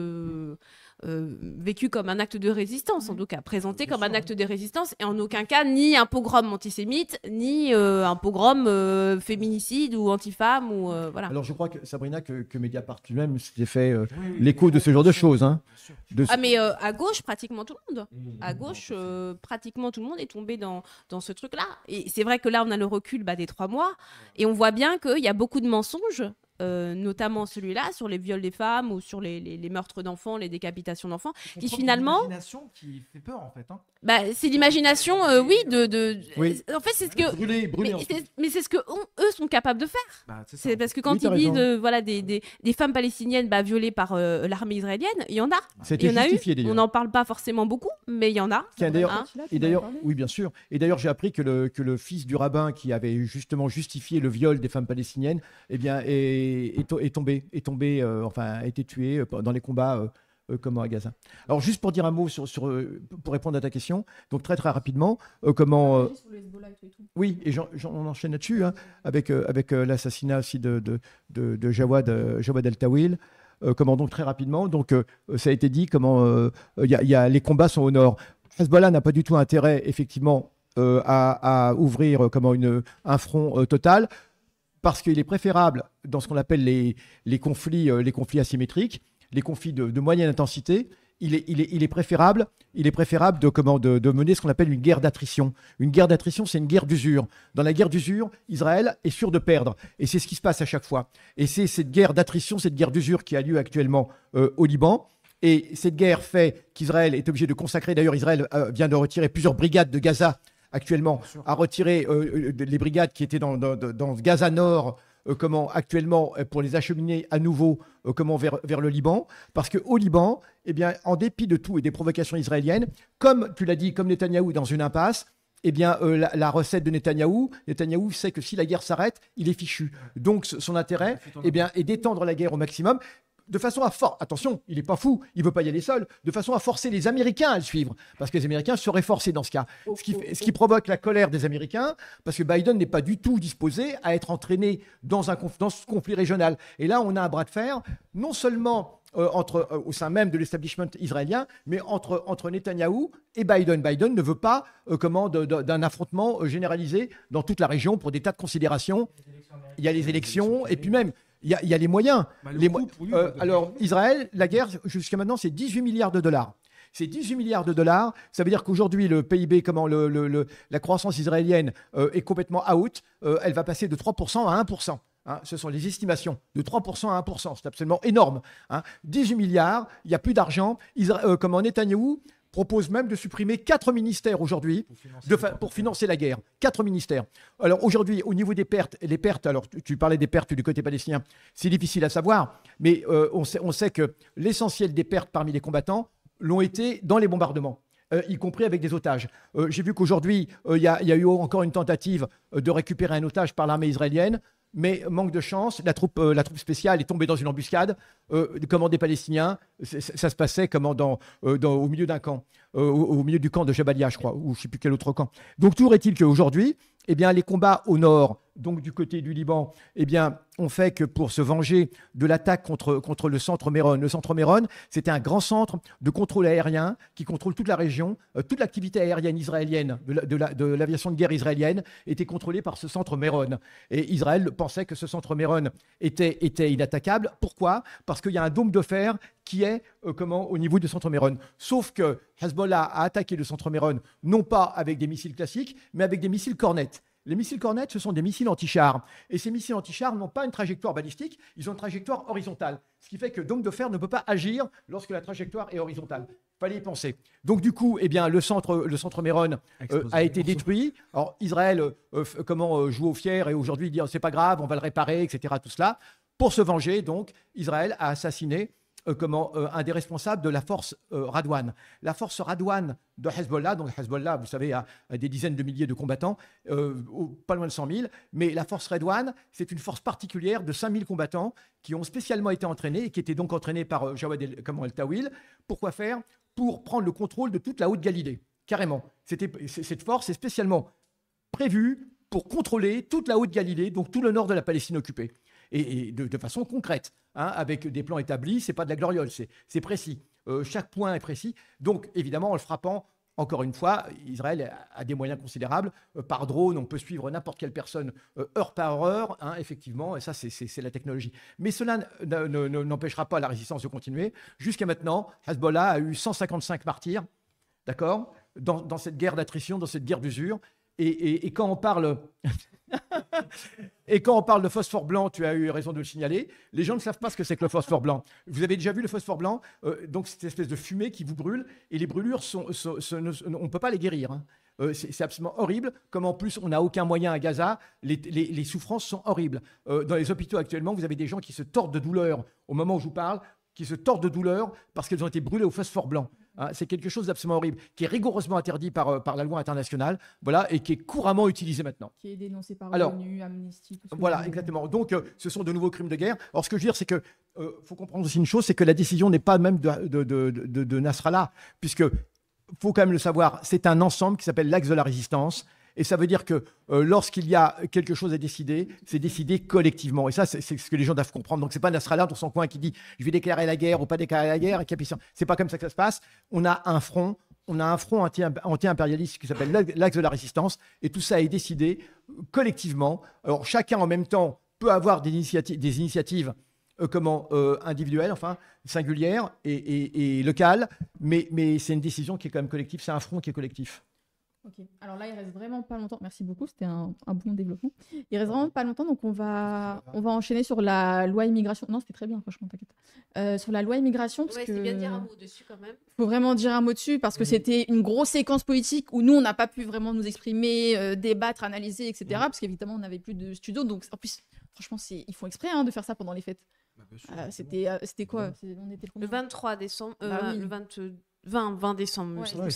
Vécu comme un acte de résistance, en tout cas, présenté Bien comme un sûr. acte de résistance, et en aucun cas ni un pogrom antisémite, ni un pogrom féminicide ou anti-femme, ou voilà. Alors, je crois que Sabrina, que Mediapart lui-même s'était fait Oui, oui, l'écho de ce genre de choses. Hein, bien sûr. de- Ah, mais à gauche, pratiquement tout le monde. À gauche, pratiquement tout le monde est tombé dans ce truc-là. Et c'est vrai que là, on a le recul des 3 mois, et on voit bien qu'il y a beaucoup de mensonges. Notamment celui-là sur les viols des femmes ou sur les meurtres d'enfants, les décapitations d'enfants, qui Comprends finalement, l'imagination qui fait peur en fait. Hein. c'est l'imagination, oui, Oui. En fait, c'est ce que, Brûler, brûler. mais c'est ce que eux sont capables de faire. Bah, c'est ça. C'est parce que quand Oui, t'as ils disent raison. voilà des femmes palestiniennes violées par l'armée israélienne, il y en a. C'était Il y en a eu. justifié d'ailleurs. On n'en parle pas forcément beaucoup, mais il y en a. Tiens, d'ailleurs, Hein. Et d'ailleurs, oui, bien sûr. Et d'ailleurs, j'ai appris que le fils du rabbin qui avait justement justifié le viol des femmes palestiniennes, eh bien, enfin, a été tué dans les combats comment à Gaza. Alors, juste pour dire un mot pour répondre à ta question, donc très très rapidement, comment. Oui, et on enchaîne là-dessus, hein, avec l'assassinat aussi de Jawad El-Tawil. Comment donc très rapidement, donc ça a été dit comment les combats sont au nord. Hezbollah n'a pas du tout intérêt effectivement à ouvrir un front total parce qu'il est préférable dans ce qu'on appelle les conflits asymétriques, les conflits de moyenne intensité. Il est préférable de mener ce qu'on appelle une guerre d'attrition. Une guerre d'attrition, c'est une guerre d'usure. Dans la guerre d'usure, Israël est sûr de perdre. Et c'est ce qui se passe à chaque fois. Et c'est cette guerre d'attrition, cette guerre d'usure qui a lieu actuellement au Liban. Et cette guerre fait qu'Israël est obligé de consacrer. D'ailleurs, Israël vient de retirer plusieurs brigades de Gaza actuellement, a retiré les brigades qui étaient dans Gaza Nord, actuellement pour les acheminer à nouveau vers le Liban, parce qu'au Liban, eh bien, en dépit de tout et des provocations israéliennes, comme tu l'as dit, comme Netanyahou est dans une impasse, eh bien, la recette de Netanyahou sait que si la guerre s'arrête, il est fichu. Donc son intérêt est d'étendre la guerre au maximum, de façon à attention, il n'est pas fou, il ne veut pas y aller seul, de façon à forcer les Américains à le suivre, parce que les Américains seraient forcés dans ce cas. Ce qui provoque la colère des Américains, parce que Biden n'est pas du tout disposé à être entraîné dans ce conflit régional. Et là, on a un bras de fer, non seulement au sein même de l'establishment israélien, mais entre Netanyahou et Biden. Biden ne veut pas d'un affrontement généralisé dans toute la région pour des tas de considérations. Il y a les élections, et puis même, il y a les moyens. Alors, Israël, la guerre, jusqu'à maintenant, c'est 18 milliards de dollars. C'est 18 milliards de dollars. Ça veut dire qu'aujourd'hui, le PIB, la croissance israélienne est complètement out. Elle va passer de 3% à 1%. Hein, ce sont les estimations de 3% à 1%. C'est absolument énorme. Hein. 18 milliards, il n'y a plus d'argent. Netanyahou propose même de supprimer 4 ministères aujourd'hui pour financer la guerre. 4 ministères. Alors aujourd'hui, au niveau des pertes, alors tu parlais des pertes du côté palestinien, c'est difficile à savoir, mais on sait que l'essentiel des pertes parmi les combattants l'ont été dans les bombardements. Y compris avec des otages. J'ai vu qu'aujourd'hui, il y a eu encore une tentative de récupérer un otage par l'armée israélienne, mais manque de chance, la troupe spéciale est tombée dans une embuscade, des Palestiniens, ça se passait au milieu d'un camp, au milieu du camp de Jabalia, je crois, ou je ne sais plus quel autre camp. Donc toujours est-il qu'aujourd'hui, eh bien, les combats au nord, donc du côté du Liban, eh bien, ont fait que pour se venger de l'attaque contre le centre Méron, c'était un grand centre de contrôle aérien qui contrôle toute la région. Toute l'activité aérienne israélienne, de l'aviation de guerre israélienne, était contrôlée par ce centre Méron. Et Israël pensait que ce centre Méron était inattaquable. Pourquoi ? Parce qu'il y a un dôme de fer qui est au niveau du centre Méron. Sauf que Hezbollah a attaqué le centre Méron, non pas avec des missiles classiques, mais avec des missiles Cornet. Les missiles Cornet, ce sont des missiles anti-chars. Et ces missiles anti-chars n'ont pas une trajectoire balistique, ils ont une trajectoire horizontale. Ce qui fait que Dôme de Fer ne peut pas agir lorsque la trajectoire est horizontale. Il fallait y penser. Donc du coup, eh bien, le centre Méron a été détruit. Alors Israël joue au fier et aujourd'hui dit c'est pas grave, on va le réparer, etc. Tout cela. Pour se venger, donc, Israël a assassiné un des responsables de la force Radwan. La force Radwan de Hezbollah, donc Hezbollah, vous savez, a des dizaines de milliers de combattants, pas loin de 100 000, mais la force Radwan, c'est une force particulière de 5 000 combattants qui ont spécialement été entraînés et qui étaient donc entraînés par Jawad el-Tawil. Pourquoi faire ? Pour prendre le contrôle de toute la Haute-Galilée, carrément. Cette force est spécialement prévue pour contrôler toute la Haute-Galilée, donc tout le nord de la Palestine occupée. Et de façon concrète, avec des plans établis, ce n'est pas de la gloriole, c'est précis. Chaque point est précis. Donc, évidemment, en le frappant, encore une fois, Israël a des moyens considérables. Par drone, on peut suivre n'importe quelle personne heure par heure, effectivement, et ça, c'est la technologie. Mais cela n'empêchera pas la résistance de continuer. Jusqu'à maintenant, Hezbollah a eu 155 martyrs, d'accord, dans cette guerre d'attrition, dans cette guerre d'usure. Et quand on parle... Et quand on parle de phosphore blanc, tu as eu raison de le signaler, les gens ne savent pas ce que c'est que le phosphore blanc. Vous avez déjà vu le phosphore blanc, donc cette espèce de fumée qui vous brûle, et les brûlures, on ne peut pas les guérir. C'est absolument horrible, comme en plus on n'a aucun moyen à Gaza, les souffrances sont horribles. Dans les hôpitaux actuellement, vous avez des gens qui se tordent de douleur au moment où je vous parle, qui se tordent de douleur parce qu'elles ont été brûlées au phosphore blanc. C'est quelque chose d'absolument horrible, qui est rigoureusement interdit par la loi internationale, voilà, et qui est couramment utilisé maintenant. Qui est dénoncé par l'ONU, Amnesty, tout ça. Voilà, exactement. Donc, ce sont de nouveaux crimes de guerre. Alors, ce que je veux dire, c'est que faut comprendre aussi une chose, c'est que la décision n'est pas même de Nasrallah, puisque, faut quand même le savoir, c'est un ensemble qui s'appelle l'axe de la résistance. Et ça veut dire que lorsqu'il y a quelque chose à décider, c'est décidé collectivement. Et ça, c'est ce que les gens doivent comprendre. Donc, ce n'est pas Nasrallah dans son coin qui dit « je vais déclarer la guerre ou pas déclarer la guerre ». Ce n'est pas comme ça que ça se passe. On a un front anti-impérialiste qui s'appelle l'axe de la résistance. Et tout ça est décidé collectivement. Alors, chacun en même temps peut avoir des initiatives individuelles, enfin singulières et locales. Mais c'est une décision qui est quand même collective. C'est un front qui est collectif. Ok, alors là, il reste vraiment pas longtemps. Merci beaucoup, c'était un bon développement. Il reste vraiment pas longtemps, donc on va enchaîner sur la loi immigration. Non, c'était très bien, franchement, t'inquiète. Sur la loi immigration, parce que c'est bien de dire un mot dessus quand même. Faut vraiment dire un mot dessus, parce que c'était une grosse séquence politique où nous, on n'a pas pu vraiment nous exprimer, débattre, analyser, etc. Parce qu'évidemment, on n'avait plus de studio. Donc, en plus, franchement, ils font exprès de faire ça pendant les fêtes. C'était quoi? On était le 23 décembre, le 20 décembre. Ouais,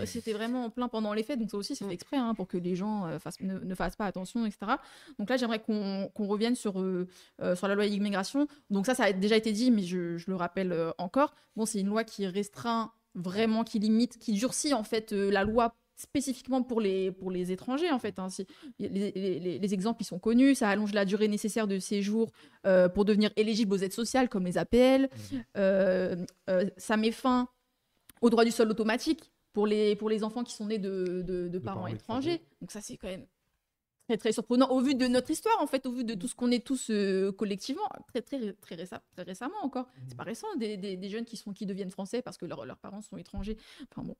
c'était vraiment en plein pendant les fêtes, donc ça aussi c'est fait exprès pour que les gens ne fassent pas attention, etc. Donc là j'aimerais qu'on revienne sur la loi immigration. Donc ça a déjà été dit, mais je le rappelle encore. Bon, c'est une loi qui restreint vraiment, qui limite, qui durcit en fait la loi spécifiquement pour les étrangers en fait. Les exemples ils sont connus. Ça allonge la durée nécessaire de séjour pour devenir éligible aux aides sociales comme les APL. Ça met fin au droit du sol automatique pour les enfants qui sont nés de parents étrangers. Donc ça c'est quand même très très surprenant au vu de notre histoire en fait, au vu de tout ce qu'on est tous collectivement, très récemment encore. C'est pas récent des jeunes qui deviennent français parce que leurs parents sont étrangers. Enfin bon,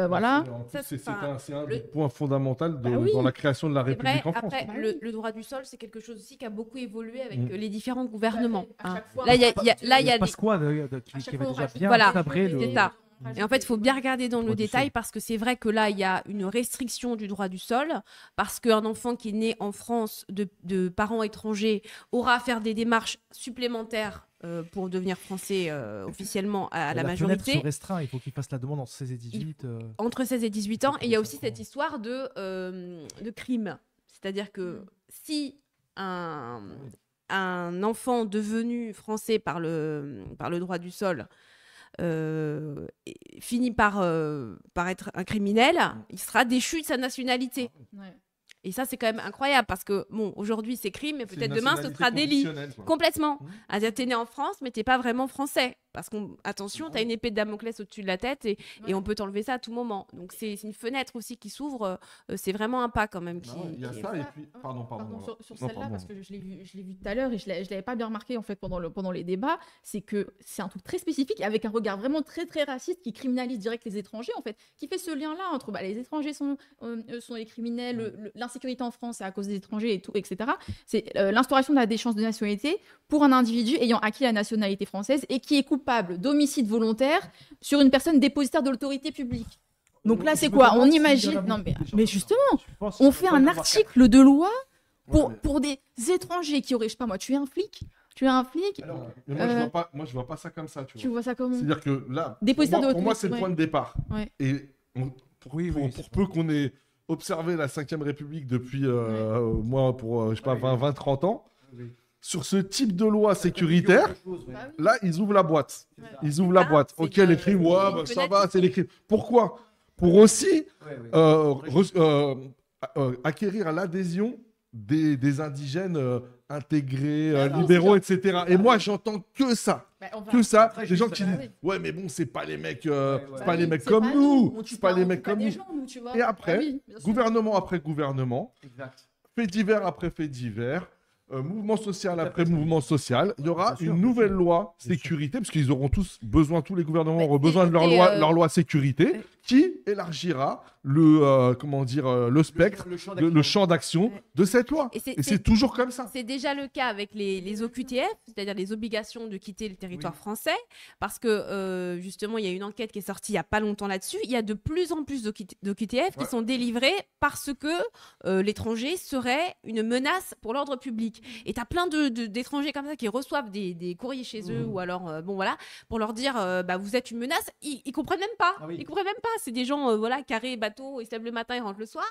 voilà. C'est un des points fondamentaux dans la création de la République en France. Après, le droit du sol, c'est quelque chose aussi qui a beaucoup évolué avec les différents gouvernements. À chaque fois, là, il y a Pasqua qui avait déjà bien sabré c'est ça. Et en fait, il faut bien regarder dans le Droit du détail sol. parce que c'est vrai que là, il y a une restriction du droit du sol parce qu'un enfant qui est né en France de parents étrangers aura à faire des démarches supplémentaires pour devenir français officiellement à la fenêtre majorité. se restreint, il faut qu'il fasse la demande entre 16 et 18. Entre 16 et 18 ans. Et il y a aussi cette histoire de crime. C'est-à-dire que si un enfant devenu français par le droit du sol finit par être un criminel, il sera déchu de sa nationalité. Ouais. Et ça, c'est quand même incroyable parce que, bon, aujourd'hui, c'est crime, mais C'est peut-être une demain, ce nationalité sera délit. conditionnelle, quoi. Complètement. Mmh. C'est-à-dire, t'es né en France, mais t'es pas vraiment français. Parce qu'on, attention, t'as une épée de Damoclès au-dessus de la tête et on peut t'enlever ça à tout moment. Donc, c'est une fenêtre aussi qui s'ouvre. C'est vraiment un pas quand même. Il y a ça, et puis. Pardon. Sur Non, celle-là, pardon. parce que je l'ai vu tout à l'heure et je l'avais pas bien remarqué en fait pendant les débats, c'est que c'est un truc très spécifique avec un regard vraiment très très raciste qui criminalise direct les étrangers en fait, qui fait ce lien-là entre les étrangers sont les criminels, l'insécurité en France c'est à cause des étrangers et tout, etc. C'est l'instauration de la déchéance de nationalité pour un individu ayant acquis la nationalité française et qui est coupable d'homicide volontaire sur une personne dépositaire de l'autorité publique. Donc là, c'est quoi? On imagine. Non, mais justement, on fait un article de loi pour des étrangers qui auraient, je sais pas moi, tué un flic. Tu es un flic. Mais moi, je vois pas ça comme ça, tu Tu vois. vois ça comment? C'est-à-dire que là, Dépositaire de pour moi, c'est le ouais. point de départ. Ouais. Et pour peu qu'on ait observé la 5e République depuis, moi, pour, je sais pas, 20, 30 ans, sur ce type de loi sécuritaire, Bah oui. là, ils ouvrent la boîte. Ouais. Ils ouvrent la Ah, boîte. c'est Ok, une- les crimes, ouais, c'est une bah, ça fenêtre va, qui c'est les crimes. Pourquoi? Pour aussi acquérir l'adhésion des indigènes intégrés, libéraux, etc. Et moi, j'entends que ça. Bah, on va- Que ça. Très Des gens juste. qui Bah disent, oui. ouais, mais bon, c'est pas les mecs, ouais. c'est pas les oui, mecs c'est comme pas nous. On tue C'est pas les on mecs tue pas comme des nous. gens, nous, tu vois. Et après, Bah oui, bien sûr. gouvernement après gouvernement, Exact. fait divers après fait divers, mouvement social après mouvement social, il y aura Bien sûr, une bien nouvelle sûr. loi Bien sûr. sécurité, parce qu'ils auront tous besoin, tous les gouvernements Mais auront besoin de leur et, loi, leur loi sécurité, qui élargira le spectre, le champ d'action Ouais. de cette loi. Et c'est- Et c'est toujours comme ça. C'est déjà le cas avec les OQTF, c'est-à-dire les obligations de quitter le territoire français, parce que justement, il y a une enquête qui est sortie il n'y a pas longtemps là-dessus. Il y a de plus en plus d'OQTF qui sont délivrés parce que l'étranger serait une menace pour l'ordre public. Et tu as plein d'étrangers comme ça qui reçoivent des courriers chez eux, ou alors, bon voilà, pour leur dire, bah, vous êtes une menace. Ils comprennent même pas. Ah oui. Ils comprennent même pas. C'est des gens, voilà, carrés, bateaux, ils se lèvent le matin, ils rentrent le soir.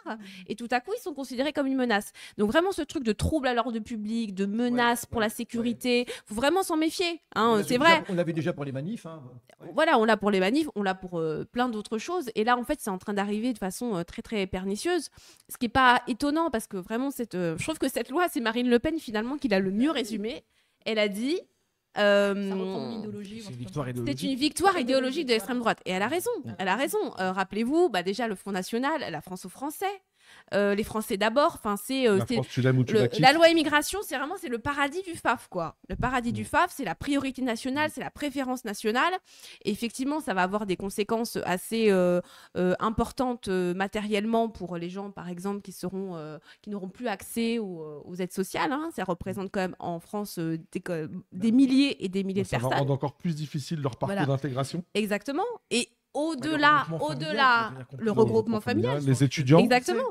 Et tout à coup, ils sont considérés comme une menace. Donc vraiment, ce truc de trouble à l'ordre public, de menace pour la sécurité, faut vraiment s'en méfier. Hein, c'est vrai. On l'avait déjà pour les manifs. Hein. Voilà, on l'a pour les manifs, on l'a pour plein d'autres choses. Et là, en fait, c'est en train d'arriver de façon très, très pernicieuse. Ce qui n'est pas étonnant, parce que vraiment, je trouve que cette loi, c'est Marine Le Pen, finalement, qui l'a le mieux résumé. Elle a dit... Ça reprend une idéologie, C'est ou un une truc victoire comme ça. idéologique. C'est une victoire idéologique de l'extrême droite. Et elle a raison. Elle a raison. Rappelez-vous, bah, déjà, le Front National, la France aux Français. Les Français d'abord. Enfin, La France, tu l'aimes ou tu la quittes. la loi immigration, c'est vraiment le paradis du FAF, quoi. Le paradis du FAF, c'est la priorité nationale, c'est la préférence nationale. Et effectivement, ça va avoir des conséquences assez importantes matériellement pour les gens, par exemple, qui n'auront plus accès aux aides sociales. Hein. Ça représente quand même en France des milliers et des milliers de Ça va personnes. rendre encore plus difficile leur parcours Voilà. d'intégration. Exactement. Et au-delà, regroupement familial, au-delà, ça devient compliqué. le regroupement familial. Les étudiants, Exactement.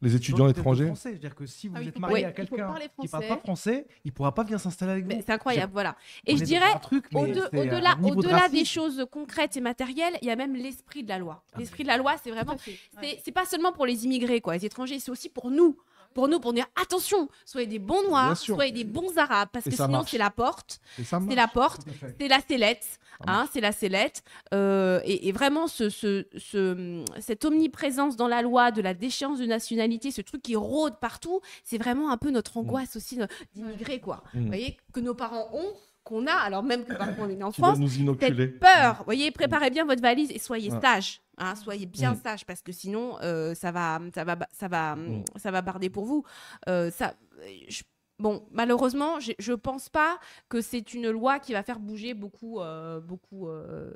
les étudiants Donc, étrangers. français, c'est-à-dire que si vous Ah oui, êtes il faut marié pas- à il faut quelqu'un parler qui parle français. pas français, il pourra pas venir s'installer avec Mais vous. c'est incroyable, voilà. Et On je est dirais, dans un truc, mais c'est au-delà un niveau de au-delà des racisme. choses concrètes et matérielles, il y a même l'esprit de la loi. Ah, L'esprit de la loi, c'est Tout vraiment... à fait. Ouais. C'est pas seulement pour les immigrés, quoi, les étrangers, c'est aussi pour nous. Pour dire, attention, soyez des bons Bien noirs, sûr. soyez des bons arabes, parce Et que ça sinon marche. c'est la porte, Et ça c'est marche. la porte, Tout à fait. c'est la sellette, Ça hein, c'est la sellette. Et vraiment, cette omniprésence dans la loi de la déchéance de nationalité, ce truc qui rôde partout, c'est vraiment un peu notre angoisse aussi d'immigrés, quoi. Mm. Vous voyez, que nos parents ont, qu'on a, alors même que parfois on est né en Qui va France, nous inoculer. cette peur. Vous voyez, préparez bien votre valise et soyez Ouais. sages. Hein, soyez bien Mm. sages parce que sinon, ça va barder pour vous. Bon, malheureusement, je pense pas que c'est une loi qui va faire bouger beaucoup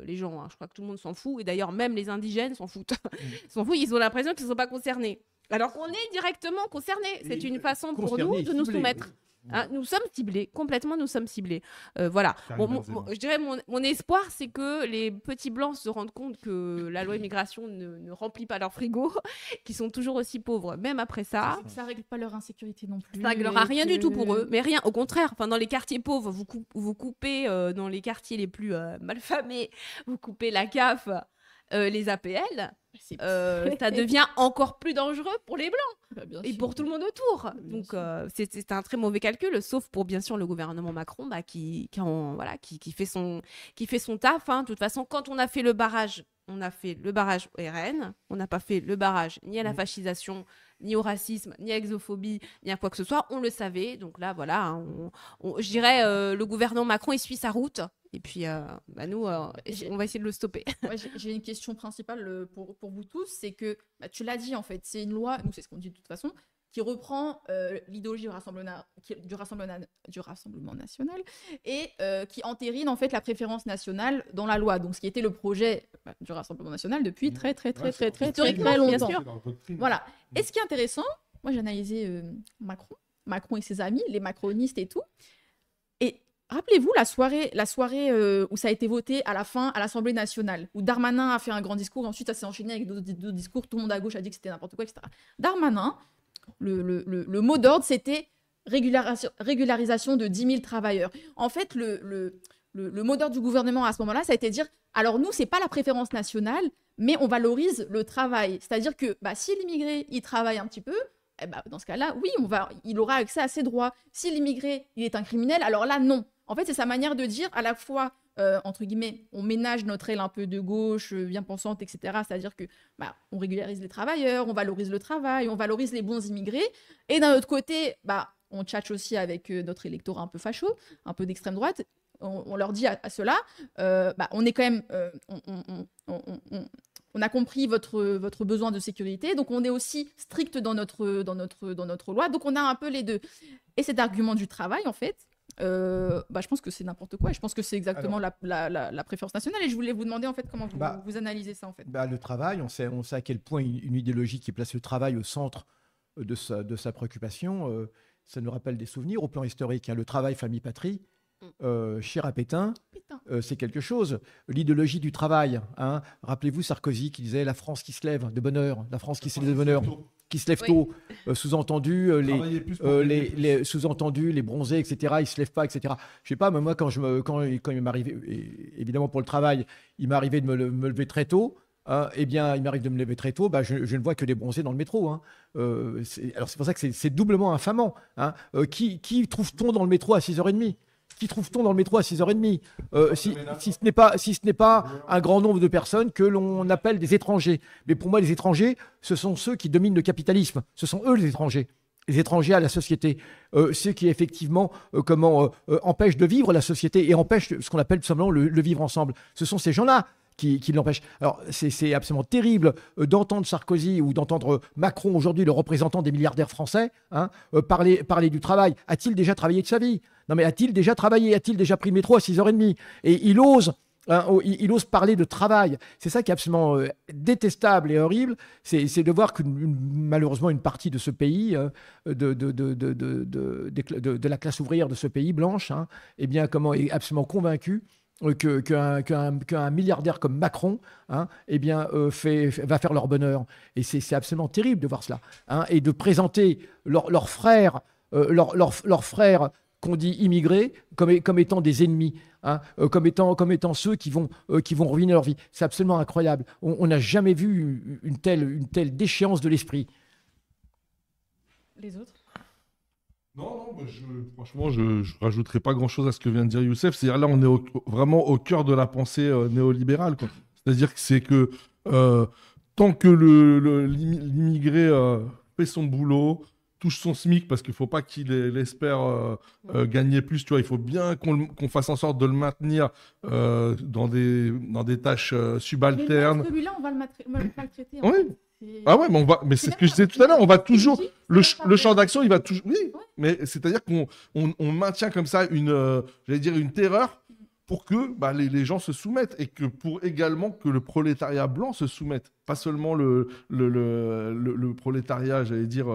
les gens. Hein. Je crois que tout le monde s'en fout. Et d'ailleurs, même les indigènes s'en foutent. Ils s'en foutent, ils ont l'impression qu'ils ne sont pas concernés. Alors qu'on est directement concernés. C'est une façon pour nous Concernés, de nous ciblés, soumettre. oui. Hein, nous sommes ciblés, complètement nous sommes ciblés. Voilà. Je dirais mon espoir, c'est que les petits blancs se rendent compte que la loi immigration ne remplit pas leur frigo, qu'ils sont toujours aussi pauvres, même après ça. Ça règle pas leur insécurité non plus. Ça réglera rien du tout pour eux, mais rien, au contraire. Enfin, dans les quartiers pauvres, vous coupez, dans les quartiers les plus malfamés, vous coupez la CAF, les APL. Ça devient encore plus dangereux pour les Blancs et pour tout le monde autour. Donc c'est un très mauvais calcul, sauf pour bien sûr le gouvernement Macron qui fait son taf. Hein. De toute façon, quand on a fait le barrage, on a fait le barrage au RN, on n'a pas fait le barrage ni à la fascisation, ni au racisme, ni à l'exophobie, ni à quoi que ce soit. On le savait. Donc là, voilà, hein, je dirais le gouvernement Macron, il suit sa route. Et puis, nous, on va essayer de le stopper. Ouais, j'ai une question principale pour vous tous, c'est que, tu l'as dit en fait, c'est une loi, nous c'est ce qu'on dit de toute façon, qui reprend l'idéologie du Rassemblement national et qui entérine en fait la préférence nationale dans la loi. Donc ce qui était le projet du Rassemblement national depuis très longtemps. Voilà. Et ce qui est intéressant, moi j'ai analysé Macron et ses amis, les macronistes et tout. Et rappelez-vous la soirée où ça a été voté à la fin à l'Assemblée nationale, où Darmanin a fait un grand discours, ensuite ça s'est enchaîné avec d'autres discours, tout le monde à gauche a dit que c'était n'importe quoi, etc. Darmanin, le mot d'ordre, c'était régularisation de 10 000 travailleurs. En fait, le mot d'ordre du gouvernement à ce moment-là, ça a été de dire, alors nous, c'est pas la préférence nationale, mais on valorise le travail. C'est-à-dire que si l'immigré, il travaille un petit peu, dans ce cas-là, oui, il aura accès à ses droits. Si l'immigré, il est un criminel, alors là, non. En fait, c'est sa manière de dire, à la fois, entre guillemets, on ménage notre aile un peu de gauche, bien pensante, etc. C'est-à-dire que on régularise les travailleurs, on valorise le travail, on valorise les bons immigrés. Et d'un autre côté, on tchatche aussi avec notre électorat un peu facho, un peu d'extrême droite. On leur dit à ceux-là, on est quand même... on a compris votre besoin de sécurité, donc on est aussi strict dans notre loi. Donc on a un peu les deux. Et cet argument du travail, en fait, je pense que c'est n'importe quoi. Et je pense que c'est exactement la préférence nationale. Et je voulais vous demander en fait comment vous analysez ça en fait. Le travail, on sait à quel point une idéologie qui place le travail au centre de sa préoccupation, ça nous rappelle des souvenirs au plan historique. Hein, le travail, famille, patrie. Cher à Pétain, c'est quelque chose. L'idéologie du travail. Hein. Rappelez-vous Sarkozy qui disait la France qui se lève de bonne heure, la France qui se lève de bonne heure, qui se lève tôt. Sous-entendu, sous-entendu, les bronzés, etc. Ils se lèvent pas, etc. Je sais pas, mais moi quand il m'arrivait, évidemment pour le travail, il m'arrivait de me lever très tôt. Il m'arrive de me lever très tôt, je ne vois que des bronzés dans le métro. Hein. Alors c'est pour ça que c'est doublement infamant. Hein. Qui trouve-t-on dans le métro à 6h30 ? Qui trouve-t-on dans le métro à 6h30 si ce n'est pas un grand nombre de personnes que l'on appelle des étrangers. Mais pour moi, les étrangers, ce sont ceux qui dominent le capitalisme. Ce sont eux les étrangers à la société. Ceux qui, effectivement, empêchent de vivre la société et empêchent ce qu'on appelle tout simplement le vivre ensemble. Ce sont ces gens-là qui l'empêchent. Alors, c'est absolument terrible d'entendre Sarkozy ou d'entendre Macron, aujourd'hui, le représentant des milliardaires français, parler du travail. A-t-il déjà travaillé de sa vie ? Non, mais a-t-il déjà travaillé ? A-t-il déjà pris le métro à 6h30 ? Et il ose parler de travail. C'est ça qui est absolument détestable et horrible. C'est de voir que malheureusement une partie de ce pays, de la classe ouvrière de ce pays blanche, est absolument convaincue qu'un milliardaire comme Macron va faire leur bonheur. Et c'est absolument terrible de voir cela. Et de présenter leurs frères qu'on dit immigrés comme étant des ennemis, comme étant ceux qui vont ruiner leur vie. C'est absolument incroyable. On n'a jamais vu une telle déchéance de l'esprit. Les autres ? Non, franchement, je ne rajouterai pas grand-chose à ce que vient de dire Youssef. C'est-à-dire là, on est vraiment au cœur de la pensée néolibérale, quoi. C'est-à-dire que c'est que tant que l'immigré fait son boulot, touche son SMIC, parce qu'il ne faut pas qu'il espère gagner plus, tu vois, il faut bien qu'on fasse en sorte de le maintenir dans des tâches subalternes. Mais celui-là, on va le maltraiter. Oui. Ah ouais, mais c'est ce que je disais tout à l'heure, on va toujours... Le champ d'action, il va toujours... Oui, mais c'est-à-dire qu'on maintient comme ça une terreur pour que les gens se soumettent et que pour également que le prolétariat blanc se soumette, pas seulement le prolétariat, j'allais dire,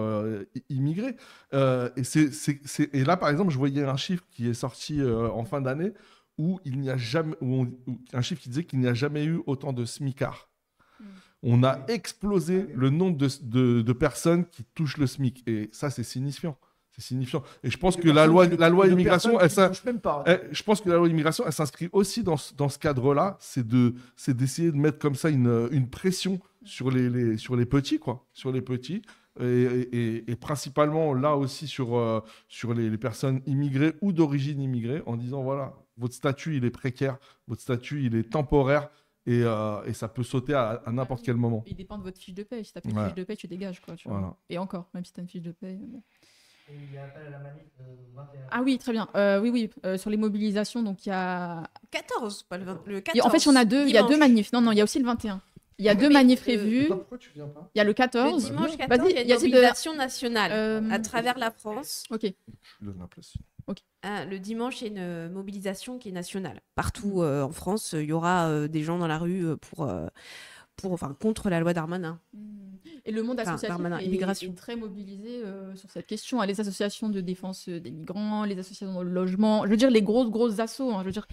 immigré. Et là, par exemple, je voyais un chiffre qui est sorti en fin d'année où il n'y a jamais, un chiffre qui disait qu'il n'y a jamais eu autant de smicards. On a explosé le nombre de personnes qui touchent le SMIC. Et ça, c'est signifiant. C'est signifiant. Et je pense que la loi immigration, je pense que la loi immigration, elle s'inscrit aussi dans ce cadre-là. C'est d'essayer de mettre comme ça une pression sur les petits, quoi. Sur les petits. Et principalement, là aussi, sur les personnes immigrées ou d'origine immigrée, en disant, voilà, votre statut, il est précaire, votre statut, il est temporaire. Et ça peut sauter à n'importe quel moment. Il dépend de votre fiche de paie. Si tu n'as pas une fiche de paie, tu dégages, quoi. Voilà. Et encore, même si tu as une fiche de paie. Bon. Et il y a appel à la manif 21. Ah oui, très bien. Oui. Sur les mobilisations, donc il y a. 14, pas le 14. En fait, il y en a deux. Il y a deux manifs. Non, il y a aussi le 21. Il y a deux manifs prévus. Pourquoi tu viens pas ? Il y a le 14. Le dimanche 14, Vas-y, il y a une Yacine, mobilisation nationale à travers la France. Ok. Je donne la place. Le dimanche, il y a une mobilisation qui est nationale. Partout en France, il y aura des gens dans la rue contre la loi Darmanin. Et le monde Enfin, associatif Darmanin, immigration. est très mobilisé sur cette question. Les associations de défense des migrants, les associations de logement, je veux dire les grosses assos. Hein, je veux dire,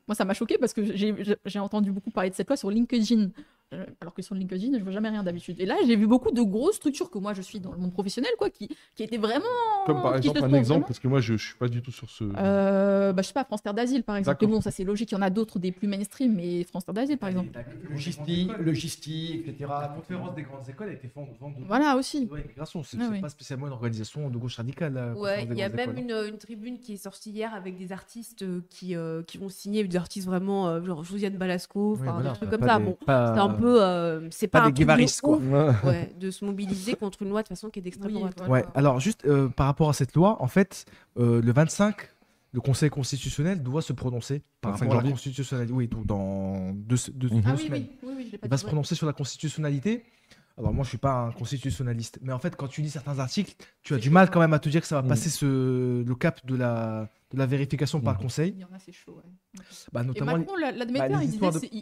moi ça m'a choqué parce que j'ai entendu beaucoup parler de cette loi sur LinkedIn. Alors que sur LinkedIn, je vois jamais rien d'habitude. Et là, j'ai vu beaucoup de grosses structures que moi je suis dans le monde professionnel, quoi, qui étaient vraiment. Comme par qui exemple, se un trouvent exemple, vraiment. parce que moi je suis pas du tout sur ce. Je sais pas, France Terre d'Asile par exemple. D'accord. Mais bon, ça c'est logique. Il y en a d'autres des plus mainstream, mais France Terre d'Asile par exemple. Logistique, etc. La conférence des grandes écoles a été faite en Voilà aussi. loi immigration. C'est Ah oui. pas spécialement une organisation de gauche radicale. la Ouais, conférence des il y a grandes même écoles. une tribune qui est sortie hier avec des artistes qui ont signé, des artistes vraiment genre Josiane Balasco, Oui, enfin voilà, des trucs pas comme ça. des- Bon, pas- c'est un peu, c'est pas pas, des un truc de guévaristes, quoi. ouf, ouais, de se mobiliser contre une loi de façon qui est d'extrême Oui, droite. voilà. Ouais, alors juste par rapport à cette loi, en fait, le 25, le Conseil constitutionnel doit se prononcer par 25 rapport à la janvier. constitutionnalité. Oui, dans deux Ah oui, semaines. oui, je l'ai pas Il va dit, se ouais. prononcer sur la constitutionnalité. Alors moi, je suis pas un constitutionnaliste, mais en fait, quand tu lis certains articles, tu as du mal quand même à te dire que ça va passer le cap de la vérification par le Conseil. Il y en a, c'est chaud, ouais. Bah, Et notamment, Macron l'admettait, les il, histoires disait, de-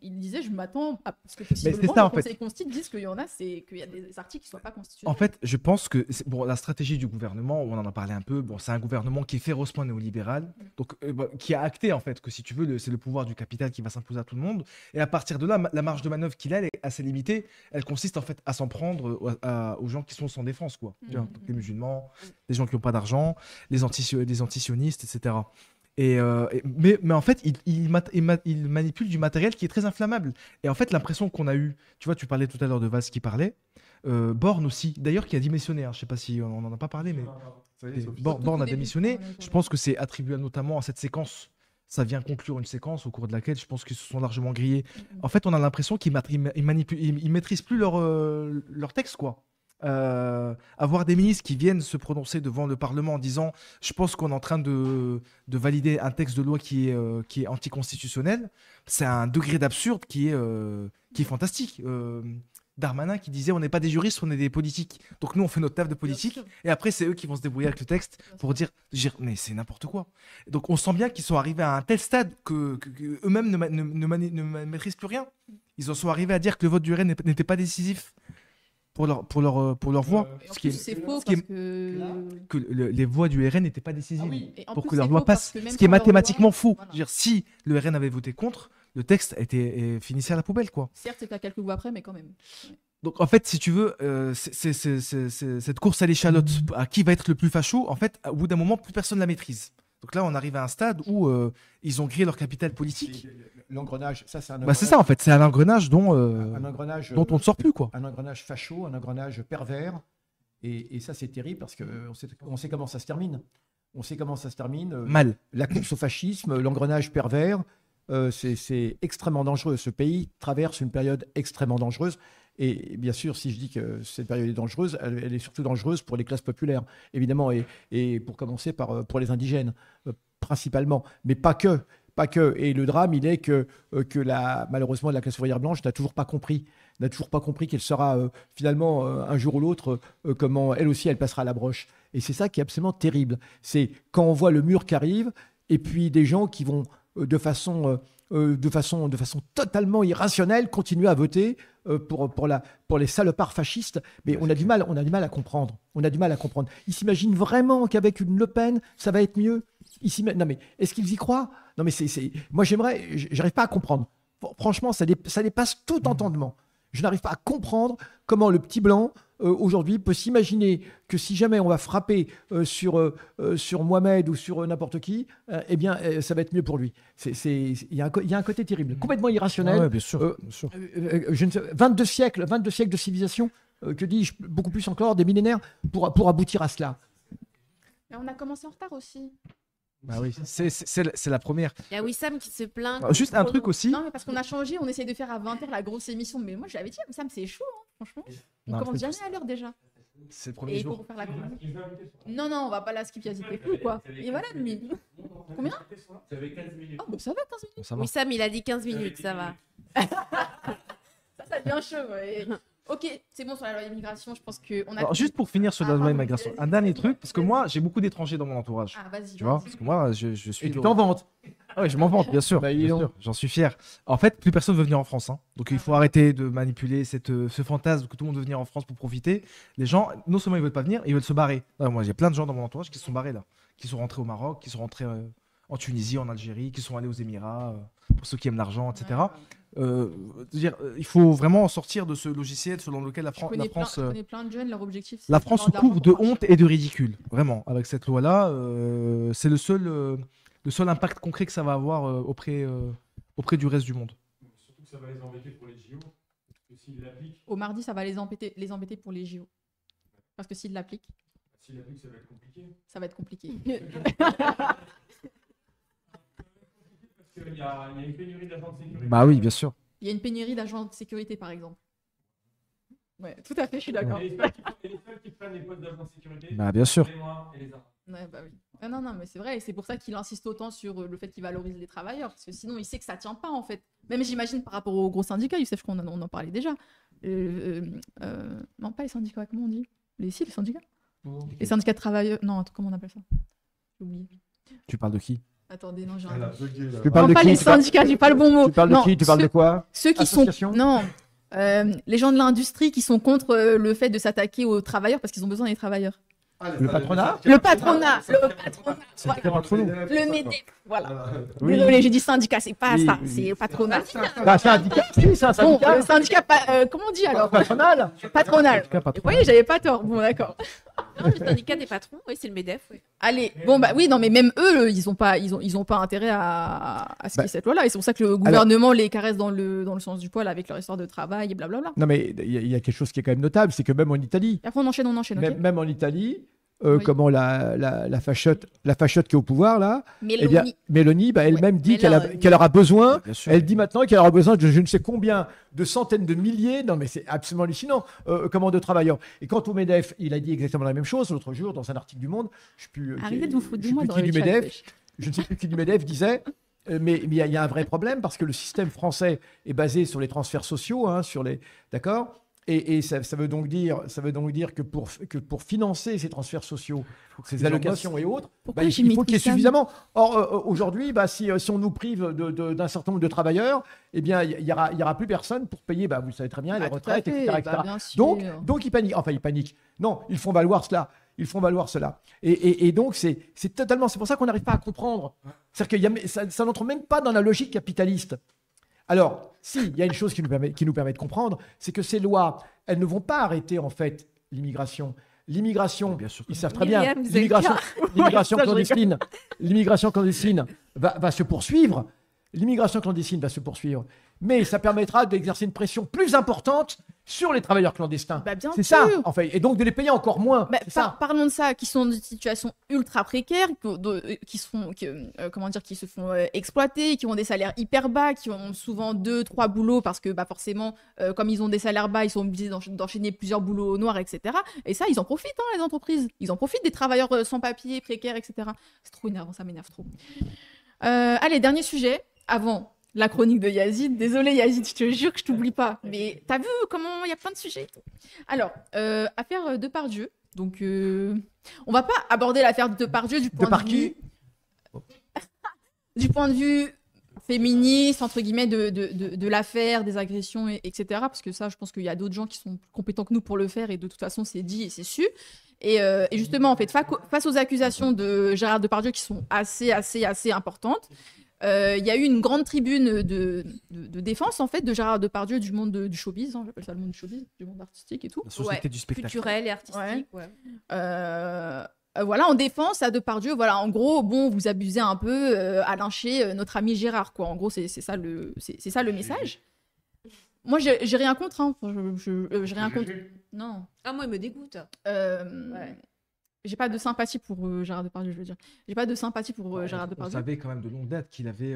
il disait je m'attends à parce que c'est possiblement ça, le en fait. Conseil constitue disent qu'il y en a, c'est qu'il y a des articles qui ne soient pas en constitutionnels. fait, je pense que bon, la stratégie du gouvernement, on en a parlé un peu. Bon, c'est un gouvernement qui est férocement néolibéral, donc qui a acté en fait que si tu veux, c'est le pouvoir du capital qui va s'imposer à tout le monde. Et à partir de là, la marge de manœuvre qu'il a, elle est assez limitée. Elle consiste en fait à s'en prendre aux gens qui sont sans défense, quoi. Tu vois, donc les musulmans, les gens qui n'ont pas d'argent, les antisionistes, etc. Mais en fait, il manipule du matériel qui est très inflammable. Et en fait, l'impression qu'on a eue, tu vois, tu parlais tout à l'heure de Valls qui parlait, Borne aussi, d'ailleurs, qui a démissionné. Hein, je sais pas si on n'en a pas parlé, mais Ça y est, Sophie. Borne a début, démissionné. ouais, Je pense que c'est attribué notamment à cette séquence. Ça vient conclure une séquence au cours de laquelle je pense qu'ils se sont largement grillés. En fait, on a l'impression qu'ils maîtrisent plus leur texte, quoi. Avoir des ministres qui viennent se prononcer devant le Parlement en disant je pense qu'on est en train de valider un texte de loi qui est anticonstitutionnel, c'est un degré d'absurde qui est fantastique. Darmanin qui disait on n'est pas des juristes, on est des politiques. Donc nous on fait notre taf de politique et après c'est eux qui vont se débrouiller avec le texte pour dire mais c'est n'importe quoi. Donc on sent bien qu'ils sont arrivés à un tel stade que eux-mêmes ne maîtrisent plus rien. Ils en sont arrivés à dire que le vote du RN n'était pas décisif pour leur voix. Et en Ce qui plus, est- c'est faux ce qui est- parce que. que les voix du RN n'étaient pas décisives Et en pour plus, que leur c'est loi faux parce passe. que même Ce qui est sans leur mathématiquement loi, faux. voilà. Je veux dire, si le RN avait voté contre, le texte finissait à la poubelle, quoi. Certes, c'est à quelques voix après, mais quand même. Donc en fait, si tu veux, cette course à l'échalote, à qui va être le plus facho, en fait, au bout d'un moment, plus personne la maîtrise. Donc là, on arrive à un stade où ils ont grillé leur capital politique. L'engrenage, ça c'est un Bah, c'est ça, en fait, c'est un engrenage dont engrenage, on ne sort plus, quoi. un engrenage facho, un engrenage pervers. Et ça, c'est terrible parce qu'on sait comment ça se termine. On sait comment ça se termine. Mal. La course au fascisme, l'engrenage pervers, c'est extrêmement dangereux. Ce pays traverse une période extrêmement dangereuse. Et bien sûr, si je dis que cette période est dangereuse, elle est surtout dangereuse pour les classes populaires, évidemment, et pour commencer pour les indigènes, principalement. Mais pas que. Pas que. Et le drame, il est que malheureusement, la classe ouvrière blanche n'a toujours pas compris qu'elle sera finalement, un jour ou l'autre, comment elle aussi, elle passera à la broche. Et c'est ça qui est absolument terrible. C'est quand on voit le mur qui arrive, et puis des gens qui vont de façon totalement irrationnelle, continuer à voter pour les salopards fascistes. Mais on a du mal à comprendre. On a du mal à comprendre. Ils s'imaginent vraiment qu'avec une Le Pen, ça va être mieux. Non mais est-ce qu'ils y croient? Non mais moi j'arrive pas à comprendre. Franchement, ça dépasse tout entendement. Je n'arrive pas à comprendre comment le petit blanc aujourd'hui peut s'imaginer que si jamais on va frapper sur Mohamed ou sur n'importe qui, eh bien ça va être mieux pour lui. Il y a un côté terrible, complètement irrationnel. Ouais, bien sûr, bien sûr. 22 siècles de civilisation, que dis-je, beaucoup plus encore, des millénaires pour aboutir à cela. Mais on a commencé en retard aussi. Bah oui, c'est la première. Il y a Wissam qui se plaint. Juste un truc aussi. Non, mais parce qu'on a changé, on essaye de faire à 20h la grosse émission. Mais moi, je l'avais dit, Sam, c'est chaud, hein, franchement. On Non, commence c'est- jamais à l'heure déjà. C'est le premier Et jour. pour faire la chronique. Non, non, on va pas la skip Yazid plus, quoi. Et voilà, mais. Combien Ah, bah ça va, 15 minutes. Bon, ça va. Wissam, il a dit 15 minutes, ça va. Ça devient chaud, ouais. Ok, c'est bon sur la loi immigration, je pense qu'on a. Alors, juste pour finir sur la Ah, loi pardon, immigration, vas-y. un dernier truc, parce que moi, j'ai beaucoup d'étrangers dans mon entourage. Ah, vas-y. Tu vois, vas-y. parce que moi, je suis. Et tu t'en vantes. Ah ouais, je m'en vante, bien sûr. Bah, bien dis donc. sûr, j'en suis fier. En fait, plus personne veut venir en France. Hein. Donc il faut arrêter de manipuler ce fantasme que tout le monde veut venir en France pour profiter. Les gens, non seulement ils veulent pas venir, ils veulent se barrer. Non, moi, j'ai plein de gens dans mon entourage qui se sont barrés là, qui sont rentrés au Maroc, qui sont rentrés en Tunisie, en Algérie, qui sont allés aux Émirats, pour ceux qui aiment l'argent, etc. Il faut vraiment sortir de ce logiciel selon lequel la Je connais, France, je connais plein de jeunes, leur objectif, c'est la France se d'avoir de couvre de l'argent pour honte et de ridicule. Vraiment, avec cette loi-là, c'est le seul impact concret que ça va avoir auprès du reste du monde. Surtout que ça va les embêter pour les JO. Parce que s'ils l'appliquent, Au mardi, ça va les embêter pour les JO. Parce que s'ils l'appliquent, s'ils l'appliquent, ça va être compliqué. ça va être compliqué. Parce qu'il y a une pénurie d'agents de sécurité. Bah oui, bien sûr. Il y a une pénurie d'agents de sécurité, par exemple. Ouais, tout à fait, je suis d'accord. Et les seuls qui prennent les postes d'agents de sécurité, Bah bien sûr. les Noirs et les Arabes. Ouais, bah oui. Ah non, non, mais c'est vrai, et c'est pour ça qu'il insiste autant sur le fait qu'il valorise les travailleurs, parce que sinon il sait que ça tient pas en fait. Même j'imagine par rapport aux gros syndicats, Youssef, je crois qu'on en parlait déjà. Non, pas les syndicats, comment on dit les syndicats Les syndicats de travailleurs. Non, attends, comment on appelle ça? J'ai oublié. Tu parles de qui? Attendez, non, j'ai Elle a un. bugué, là. Tu parles Non, de pas qui les syndicats, j'ai pas le bon mot. Tu parles de Non, qui? Tu parles de quoi? Ceux qui Association sont. Non. Les gens de l'industrie qui sont contre le fait de s'attaquer aux travailleurs parce qu'ils ont besoin des travailleurs. Le patronat? Le patronat, voilà. Patronat. Le MEDEF, voilà. Oui. Désolé, j'ai dit syndicat, c'est pas Oui, ça, oui. c'est le patronat. C'est un syndicat? Si, c'est un Bon, syndicat. le syndicat, comment on dit alors? Patronal? Patronal. Syndicat patronal. Vous voyez, j'avais pas tort. Bon, d'accord. Non, le syndicat des patrons, oui, c'est le MEDEF. Oui. Allez, bon, bah oui, non, mais même eux, ils ont pas intérêt à ce qu'il y ait cette loi-là. Et c'est pour ça que le gouvernement les caresse dans le sens du poil avec leur histoire de travail et blablabla. Non, mais il y a quelque chose qui est quand même notable, c'est que même en Italie, Et après, on enchaîne, ok? même en Italie, Oui. comment la fachotte qui est au pouvoir là, eh bien, Mélanie. Mélanie, bah, elle-même dit Mélanie. qu'elle aura besoin. Bien sûr. Elle dit maintenant qu'elle aura besoin de je ne sais combien de centaines de milliers. Non, mais c'est absolument hallucinant. De travailleurs. Et quant au MEDEF, il a dit exactement la même chose l'autre jour dans un article du Monde. Je sais plus. Arrêtez de vous foutre je de sais moi plus dans qui le du chat. MEDEF. Je ne sais plus qui du MEDEF disait. Mais il y a un vrai problème parce que le système français est basé sur les transferts sociaux, hein, d'accord. Et ça veut donc dire que pour financer ces transferts sociaux, ces les gens allocations et autres, Pourquoi il j'ai faut mis qu'il y ait tout ça, suffisamment. Or, aujourd'hui, si on nous prive d'un certain nombre de travailleurs, eh bien, il y aura plus personne pour payer, vous le savez très bien, les Bah, tout à retraites, fait, etc. bah, bien sûr. Donc, ils paniquent. Enfin, ils paniquent. Non, ils font valoir cela. Ils font valoir cela. Et donc, c'est totalement. C'est pour ça qu'on n'arrive pas à comprendre. C'est-à-dire que ça n'entre même pas dans la logique capitaliste. Alors, il y a une chose qui nous permet de comprendre, c'est que ces lois, elles ne vont pas arrêter en fait l'immigration. L'immigration, Bien sûr que ils savent très bien, Myriam Zelka. l'immigration Ça, je clandestine, l'immigration clandestine va se poursuivre. L'immigration clandestine va se poursuivre. Mais ça permettra d'exercer une pression plus importante sur les travailleurs clandestins. Bah, bien C'est ça, sûr. en fait. Et donc de les payer encore moins. Bah, C'est ça. parlons de ça, qui sont dans une situation ultra précaire, qui se font exploiter, qui ont des salaires hyper bas, qui ont souvent 2-3 boulots parce que forcément, comme ils ont des salaires bas, ils sont obligés d'enchaîner plusieurs boulots noirs, etc. Et ça, ils en profitent, hein, les entreprises. Ils en profitent des travailleurs sans papier, précaires, etc. C'est trop énervant, ça m'énerve trop. Allez, dernier sujet, avant la chronique de Yazid. Désolé Yazid, je te jure que je t'oublie pas. Mais t'as vu comment il y a plein de sujets et tout. Alors, affaire Depardieu. Donc, on va pas aborder l'affaire Depardieu du point de vue... du point de vue féministe, entre guillemets, de l'affaire, des agressions, etc. Parce que ça, je pense qu'il y a d'autres gens qui sont plus compétents que nous pour le faire, et de toute façon, c'est dit et c'est su. Et justement, en fait, face aux accusations de Gérard Depardieu qui sont assez importantes, il y a eu une grande tribune de défense, en fait, de Gérard Depardieu du monde du showbiz, hein, j'appelle ça le monde du showbiz, du monde artistique et tout. La société du spectacle. Culturel et artistique, ouais. Voilà, en défense à Depardieu, voilà, en gros, bon, vous abusez un peu à lyncher notre ami Gérard, quoi. En gros, c'est ça le message. Moi, j'ai rien contre, hein. J'ai rien contre. Non. Ah, moi, il me dégoûte. Ouais. J'ai pas de sympathie pour Gérard Depardieu, je veux dire. J'ai pas de sympathie pour Gérard On Depardieu. savait quand même de longue date qu'il avait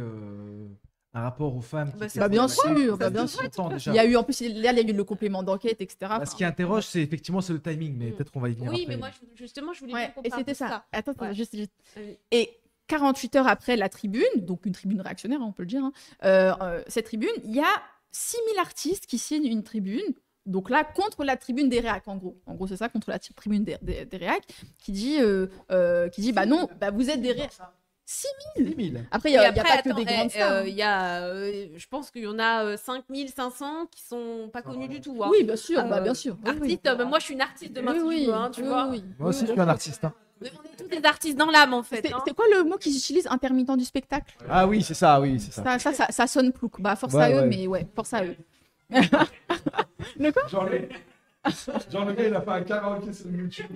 un rapport aux femmes. Bah, qui c'est était- bien qui sûr, était- bah, bien depuis sûr. longtemps déjà. Il y a eu, en plus, là, il y a eu le complément d'enquête, etc. Bah, ce qui interroge, c'est effectivement c'est le timing, mais peut-être qu'on va y venir Oui, après. mais moi, justement, je voulais Ouais, bien qu'on et parle c'était de ça. Attends, Ouais. juste. Allez. Et 48 heures après la tribune, donc une tribune réactionnaire, hein, on peut le dire, hein, cette tribune, il y a 6000 artistes qui signent une tribune. Donc là, contre la tribune des réacs, en gros. En gros, c'est ça, contre la tribune des réacs, qui dit, bah non, bah vous êtes des réacs. 6000 1000. Après, il Et n'y a après, pas que attends, des grandes stars. il y a, je pense qu'il y en a 5500 qui sont pas connus du tout. Hein. Oui, bien sûr, bah, bien sûr. Oui, Artiste, oui. bah, moi je suis une artiste demain si Oui, tu veux, hein, tu vois. oui. Moi aussi, je suis un artiste. Hein. Mais on est tous des artistes dans l'âme en fait. Hein. C'est quoi le mot qu'ils utilisent, intermittent du spectacle? Ah oui, c'est ça, oui, c'est ça. Ça sonne plouc. Bah, force Ouais, à eux, ouais. mais ouais, force à eux. Genre, le gars, il a fait un karaoké sur YouTube.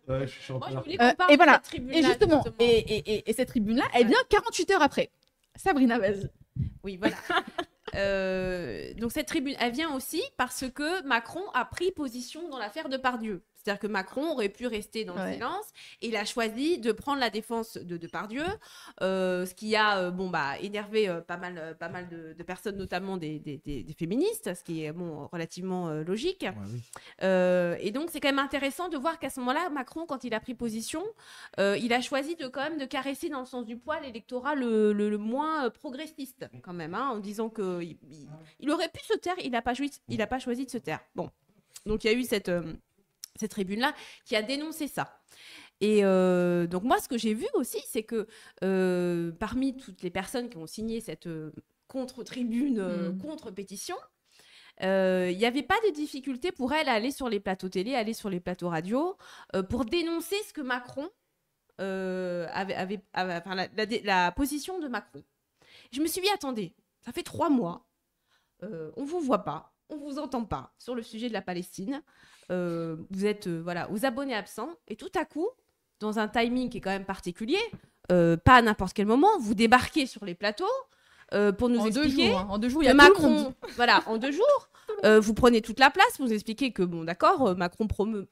Ouais, je suis Moi je chanteur. voulais qu'on parle Et de voilà. cette tribune-là, Et justement, et cette tribune-là, elle vient 48 heures après. Sabrina, vas-y. Oui, voilà. Donc cette tribune, elle vient aussi parce que Macron a pris position dans l'affaire Depardieu. C'est-à-dire que Macron aurait pu rester dans le Ouais. silence et il a choisi de prendre la défense de Depardieu, ce qui a énervé pas mal de personnes, notamment des féministes, ce qui est relativement logique. Ouais, oui. Et donc c'est quand même intéressant de voir qu'à ce moment-là, Macron, quand il a pris position, il a choisi quand même de caresser dans le sens du poil l'électorat le moins progressiste quand même, hein, en disant que il aurait pu se taire, il n'a pas choisi de se taire. Bon, donc il y a eu cette tribune-là qui a dénoncé ça. Et donc moi, ce que j'ai vu aussi, c'est que parmi toutes les personnes qui ont signé cette contre-tribune, contre-pétition, il n'y avait pas de difficulté pour elle à aller sur les plateaux télé, aller sur les plateaux radio, pour dénoncer ce que Macron la position de Macron. Je me suis dit, attendez, ça fait 3 mois, on vous voit pas, on vous entend pas sur le sujet de la Palestine, vous êtes aux abonnés absents, et tout à coup, dans un timing qui est quand même particulier, pas à n'importe quel moment, vous débarquez sur les plateaux pour nous En 2 expliquer jours, hein. En 2 jours, il y que a tout le monde. Macron, voilà, en 2 jours, vous prenez toute la place, vous expliquez que, bon, d'accord, Macron promeut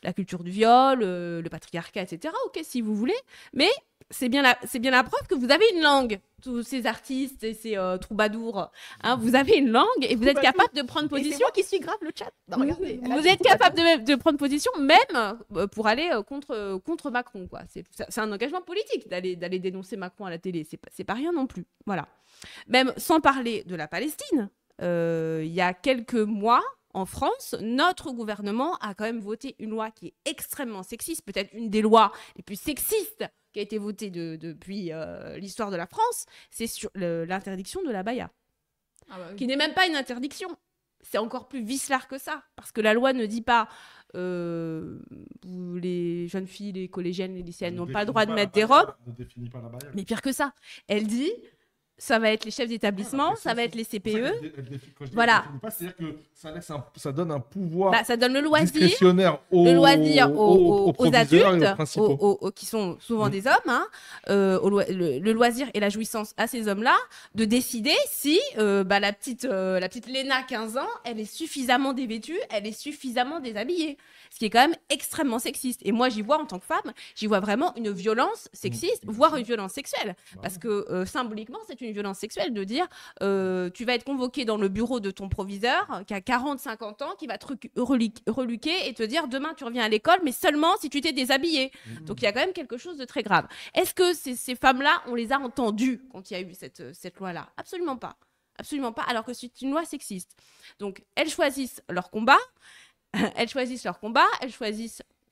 la culture du viol, le patriarcat, etc. Ok, si vous voulez, mais c'est bien la preuve que vous avez une langue, tous ces artistes et ces troubadours. Hein, vous avez une langue et vous êtes capable de prendre Et c'est position. moi qui suis grave le chat. Non, regardez, elle a Vous dit êtes tout à capable de prendre position même pour aller contre Macron, quoi. C'est un engagement politique d'aller dénoncer Macron à la télé. C'est pas rien non plus. Voilà. Même sans parler de la Palestine, il y a quelques mois, en France, notre gouvernement a quand même voté une loi qui est extrêmement sexiste, peut-être une des lois les plus sexistes qui a été votée depuis l'histoire de la France, c'est sur l'interdiction de la baya, Ah bah oui. qui n'est même pas une interdiction. C'est encore plus vicelard que ça, parce que la loi ne dit pas les jeunes filles, les collégiennes, les lycéennes n'ont pas le droit de mettre des robes, Ne définit pas la barrière. mais pire que ça, elle dit ça va être les chefs d'établissement, ça va être les CPE, Voilà. C'est-à-dire que ça donne un pouvoir bah, ça donne le loisir. discrétionnaire Le loisir aux proviseurs et aux adultes, principaux. qui sont souvent des hommes, hein, le loisir et la jouissance à ces hommes-là, de décider si la petite Léna, 15 ans, elle est suffisamment dévêtue, elle est suffisamment déshabillée. Ce qui est quand même extrêmement sexiste. Et moi, j'y vois, en tant que femme, j'y vois vraiment une violence sexiste, voire une violence sexuelle. Parce que symboliquement, c'est une violence sexuelle de dire tu vas être convoqué dans le bureau de ton proviseur, qui a 40-50 ans, qui va te reluquer et te dire demain, tu reviens à l'école, mais seulement si tu t'es déshabillé. Donc il y a quand même quelque chose de très grave. Est-ce que ces femmes-là, on les a entendues quand il y a eu cette loi-là? Absolument pas. Absolument pas, alors que c'est une loi sexiste. Donc elles choisissent leur combat. Elles choisissent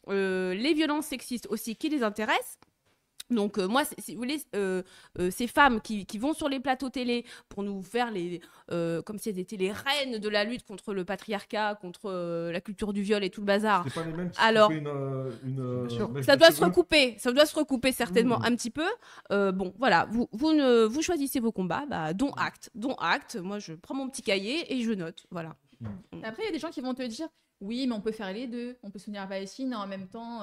les violences sexistes aussi qui les intéressent. Donc moi, si vous voulez, ces femmes qui vont sur les plateaux télé pour nous faire comme si elles étaient les reines de la lutte contre le patriarcat, contre la culture du viol et tout le bazar. C'est pas les mêmes qui Alors, coupaient une mèche ça de doit se cheveux. recouper certainement un petit peu. Bon, voilà, vous choisissez vos combats, dont acte. Moi, je prends mon petit cahier et je note, voilà. Après, il y a des gens qui vont te dire oui, mais on peut faire les deux. On peut soutenir la Palestine et en même temps,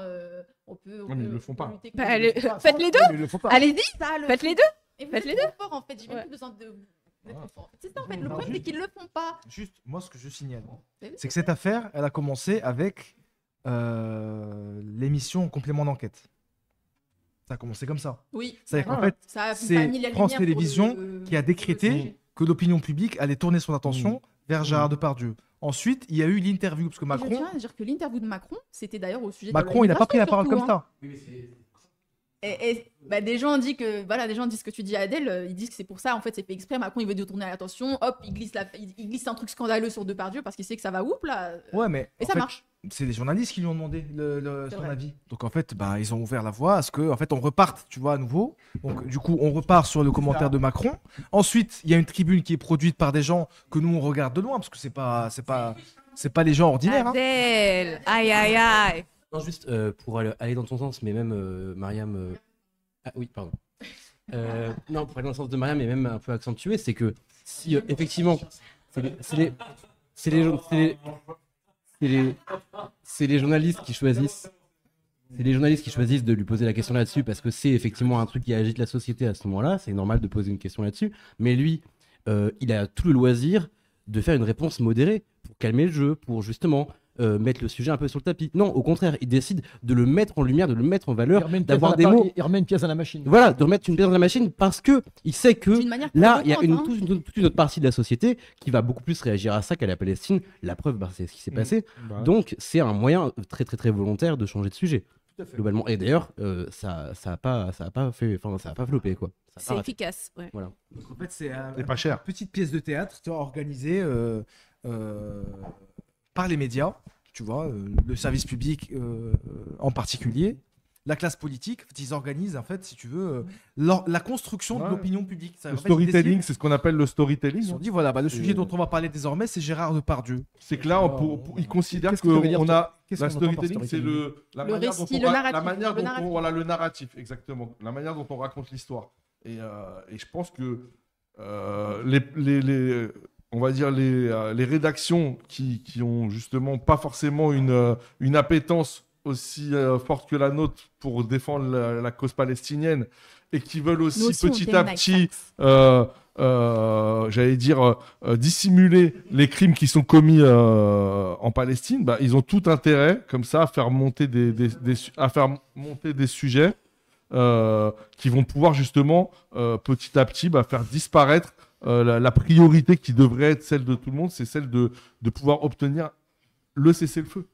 on peut. Ouais, mais ils le font pas. lutter Bah, contre- faites les deux. Mais il le faut pas. Allez-y, Ça, le faites truc. les deux. Et vous Faites êtes les trop fort, en fait. J'ai même Ouais. plus besoin d'être trop fort. C'est ça, en fait. Le problème, c'est qu'ils le font pas. Juste, moi, ce que je signale, C'est c'est que cette affaire, elle a commencé avec l'émission Complément d'enquête. Ça a commencé comme ça. Oui. C'est-à-dire qu'en Ouais. fait, Ça a pas c'est mis la France lumière Télévisions pour le- qui a le décrété sujet. que l'opinion publique allait tourner son attention vers Mmh. Gérard Depardieu. Ensuite, il y a eu l'interview, parce que Je Macron, tiens à dire que l'interview de Macron, c'était d'ailleurs au sujet de la il n'a pas pris la immigration, parole comme surtout, hein. ça. Et des gens disent que voilà, des gens disent ce que tu dis à Adèle, ils disent que c'est pour ça en fait, c'est fait exprès. Macron il veut détourner l'attention, hop, il glisse un truc scandaleux sur Depardieu parce qu'il sait que ça va oup là. Ouais, mais Et en ça fait, marche. c'est les journalistes qui lui ont demandé C'est son vrai. avis. Donc en fait, ils ont ouvert la voie à ce que, en fait, on reparte, tu vois, à nouveau. Donc du coup, on repart sur le commentaire de Macron. Ensuite, il y a une tribune qui est produite par des gens que nous on regarde de loin parce que c'est pas les gens ordinaires. Hein. Adèle, aïe aïe aïe. Non, juste pour aller dans ton sens, mais même Mariam. Ah oui, pardon. Non, pour aller dans le sens de Mariam, mais même un peu accentué, c'est que si effectivement, c'est les journalistes qui choisissent. C'est les journalistes qui choisissent de lui poser la question là-dessus parce que c'est effectivement un truc qui agite la société à ce moment-là. C'est normal de poser une question là-dessus. Mais lui, il a tout le loisir de faire une réponse modérée pour calmer le jeu, pour justement mettre le sujet un peu sur le tapis. Non, au contraire, il décide de le mettre en lumière, de le mettre en valeur, d'avoir des mots. Il remet une pièce dans la machine. Voilà, de remettre une pièce dans la machine parce que il sait que D'une manière là, il y a provocante, toute une autre partie de la société qui va beaucoup plus réagir à ça qu'à la Palestine. La preuve, c'est ce qui s'est passé. Bah, Donc, c'est un moyen très, très, très volontaire de changer de sujet. Globalement. Et d'ailleurs, ça a pas floppé, quoi. Ça a pas C'est raté. efficace. Ouais. Voilà. Donc, en fait, c'est Et pas cher. une petite pièce de théâtre, tu vois, organisée par les médias, tu vois, le service public en particulier, la classe politique. En fait, ils organisent, en fait, si tu veux, la construction de Ouais. l'opinion publique. Ça, Le en fait, ils storytelling, décident- c'est ce qu'on appelle le storytelling. Ils se sont dit, voilà, le sujet dont on va parler désormais, c'est Gérard Depardieu. C'est que là, ils considèrent Qu'est-ce que ça veut dire, qu'on a. qu'est-ce La qu'on entend par storytelling, c'est storytelling la Le manière récit, dont le on narratif, la manière le dont narratif. voilà, le narratif, exactement. La manière dont on raconte l'histoire. Et je pense que on va dire les rédactions qui ont justement pas forcément une appétence aussi forte que la nôtre pour défendre la cause palestinienne et qui veulent aussi, Nous aussi, on petit t'aime, à Mike petit Sachs. j'allais dire, dissimuler les crimes qui sont commis en Palestine, ils ont tout intérêt, comme ça, à faire monter des sujets qui vont pouvoir justement, petit à petit, faire disparaître la priorité qui devrait être celle de tout le monde, c'est celle de pouvoir obtenir le cessez-le-feu.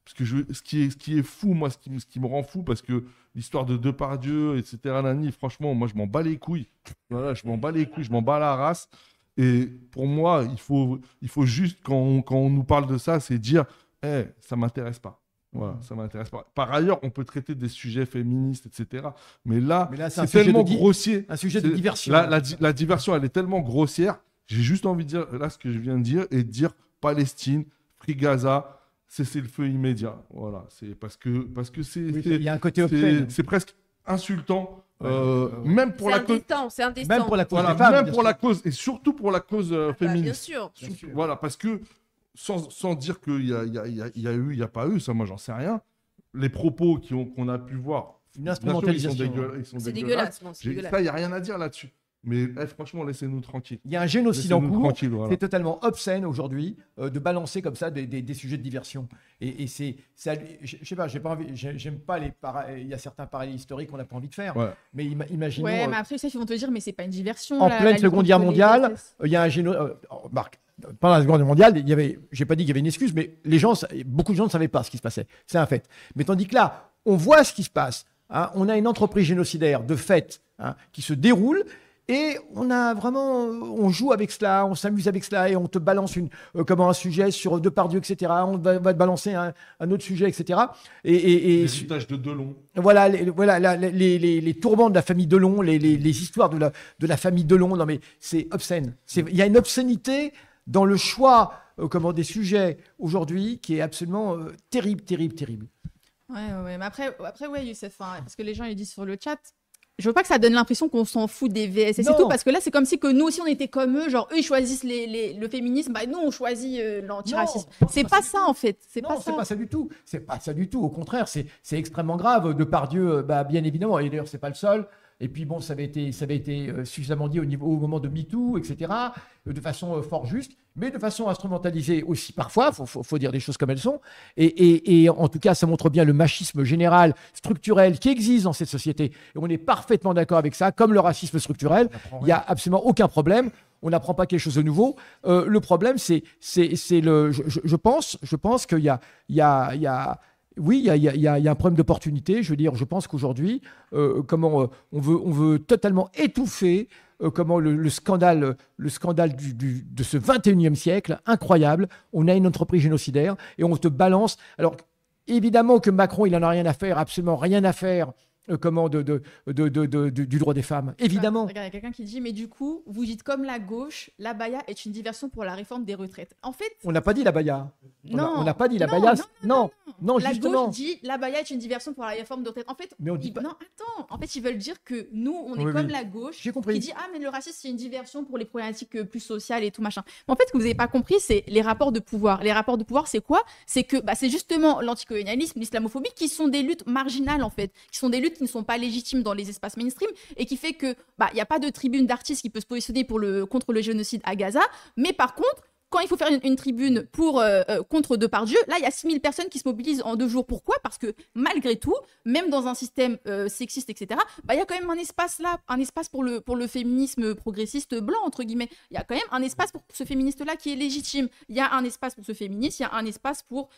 Parce que ce qui est fou, moi, ce qui me rend fou, parce que l'histoire de Depardieu, etc., Nani, franchement, moi, je m'en bats les couilles. Voilà, je m'en bats les couilles, je m'en bats la race. Et pour moi, il faut juste, quand on nous parle de ça, c'est dire, ça m'intéresse pas. Voilà, ça m'intéresse pas. Par ailleurs, on peut traiter des sujets féministes, etc. Mais là c'est un c'est sujet tellement de grossier. Un sujet de C'est- diversion. La diversion, elle est tellement grossière. J'ai juste envie de dire là ce que je viens de dire et de dire Palestine, Free Gaza, cessez le feu immédiat. Voilà, c'est parce que c'est Oui, c'est- il y a un côté c'est obscène. c'est presque insultant, même pour C'est la cause. indécent, c'est indécent. Même pour la cause Voilà, des femmes. même bien pour sûr. la cause et surtout pour la cause Bien féministe. sûr. Voilà, parce que sans dire qu'il y a eu, il n'y a pas eu, ça, moi, j'en sais rien. Les propos qu'on a pu voir, Une bien sûr, instrumentalisation. ils sont C'est dégueulasses. dégueulasse. Non, c'est Ça, dégueulasse. il n'y a rien à dire là-dessus. Mais franchement, laissez-nous tranquilles. Il y a un génocide en Laissez-nous cours. tranquilles, voilà. C'est totalement obscène aujourd'hui de balancer comme ça des sujets de diversion. Et je sais pas, j'ai pas envie, j'aime pas il y a certains parallèles historiques qu'on n'a pas envie de faire. Ouais. Mais imaginons. Ouais, mais après, ça, ils vont te dire, mais c'est pas une diversion. En la pleine lutte Seconde contre Guerre les mondiale, SS. il y a un génocide. Marc, pendant la Seconde Guerre mondiale, j'ai pas dit qu'il y avait une excuse, mais beaucoup de gens ne savaient pas ce qui se passait. C'est un fait. Mais tandis que là, on voit ce qui se passe. Hein, on a une entreprise génocidaire de fait qui se déroule. Et on joue avec cela, on s'amuse avec cela, et on te balance un sujet sur Depardieu, etc. On va te balancer un autre sujet, etc. Et L'héritage de Delon. voilà, les tourments de la famille Delon, les histoires de la famille Delon. Non, mais c'est obscène. Il y a une obscénité dans le choix des sujets aujourd'hui qui est absolument terrible, terrible, terrible. Ouais. Mais après ouais, Youssef, hein, parce que les gens ils disent sur le chat. Je veux pas que ça donne l'impression qu'on s'en fout des VS. Et c'est tout, parce que là, c'est comme si que nous aussi, on était comme eux. Genre, eux, ils choisissent le féminisme. Bah, nous, on choisit l'antiracisme. C'est pas ça, en fait. C'est pas ça du tout. C'est pas ça du tout. Au contraire, c'est extrêmement grave. Depardieu, bien évidemment. Et d'ailleurs, c'est pas le seul. Et puis bon, ça avait été suffisamment dit au moment de MeToo, etc., de façon fort juste, mais de façon instrumentalisée aussi parfois, faut dire les choses comme elles sont. Et en tout cas, ça montre bien le machisme général, structurel, qui existe dans cette société. Et on est parfaitement d'accord avec ça, comme le racisme structurel. Il n'y a absolument aucun problème. On n'apprend pas quelque chose de nouveau. Le problème, je pense qu'il y a oui, il y a un problème d'opportunité. Je veux dire, je pense qu'aujourd'hui, on veut totalement étouffer le scandale de ce 21e siècle, incroyable. On a une entreprise génocidaire et on te balance. Alors, évidemment que Macron, il n'en a rien à faire, absolument rien à faire. Du droit des femmes, évidemment. Regarde, il y a quelqu'un qui dit, mais du coup, vous dites comme la gauche, l'abaya est une diversion pour la réforme des retraites. En fait... On n'a pas dit l'abaya. Non. On n'a pas dit l'abaya. Non, la justement. gauche dit, l'abaya est une diversion pour la réforme des retraites. En fait, mais on dit pas... non, attends. En fait, ils veulent dire que nous, on est comme la gauche qui dit, ah, mais le racisme, c'est une diversion pour les problématiques plus sociales et tout machin. Mais en fait, ce que vous n'avez pas compris, c'est les rapports de pouvoir. Les rapports de pouvoir, c'est quoi? C'est que c'est justement l'anticolonialisme, l'islamophobie, qui sont des luttes marginales, en fait, qui sont des luttes qui ne sont pas légitimes dans les espaces mainstream et qui fait que y a pas de tribune d'artistes qui peut se positionner contre le génocide à Gaza, mais par contre quand il faut faire une tribune contre Depardieu, là il y a 6000 personnes qui se mobilisent en 2 jours. Pourquoi? Parce que malgré tout, même dans un système sexiste, etc., il y a quand même un espace là, un espace pour le féminisme progressiste blanc, entre guillemets. Il y a quand même un espace pour ce féministe-là qui est légitime. Il y a un espace pour ce féministe, il y a un espace pour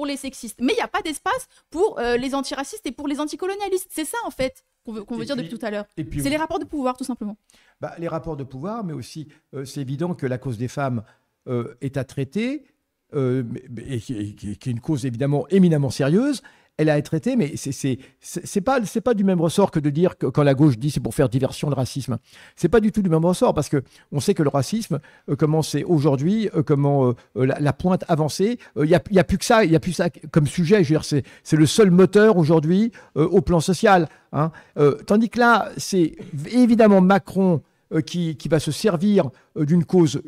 les sexistes. Mais il n'y a pas d'espace pour les antiracistes et pour les anticolonialistes. C'est ça, en fait, qu'on veut dire depuis tout à l'heure. C'est les rapports de pouvoir, tout simplement. Les rapports de pouvoir, mais aussi, c'est évident que la cause des femmes est à traiter, et qui est une cause évidemment éminemment sérieuse. Elle a été traitée, mais c'est pas du même ressort que de dire que quand la gauche dit c'est pour faire diversion le racisme. C'est pas du tout du même ressort parce que on sait que le racisme, comment c'est aujourd'hui, la pointe avancée, il y a plus que ça, il y a plus ça comme sujet. Je veux dire, c'est le seul moteur aujourd'hui au plan social. Hein. Tandis que là, c'est évidemment Macron qui va se servir d'une cause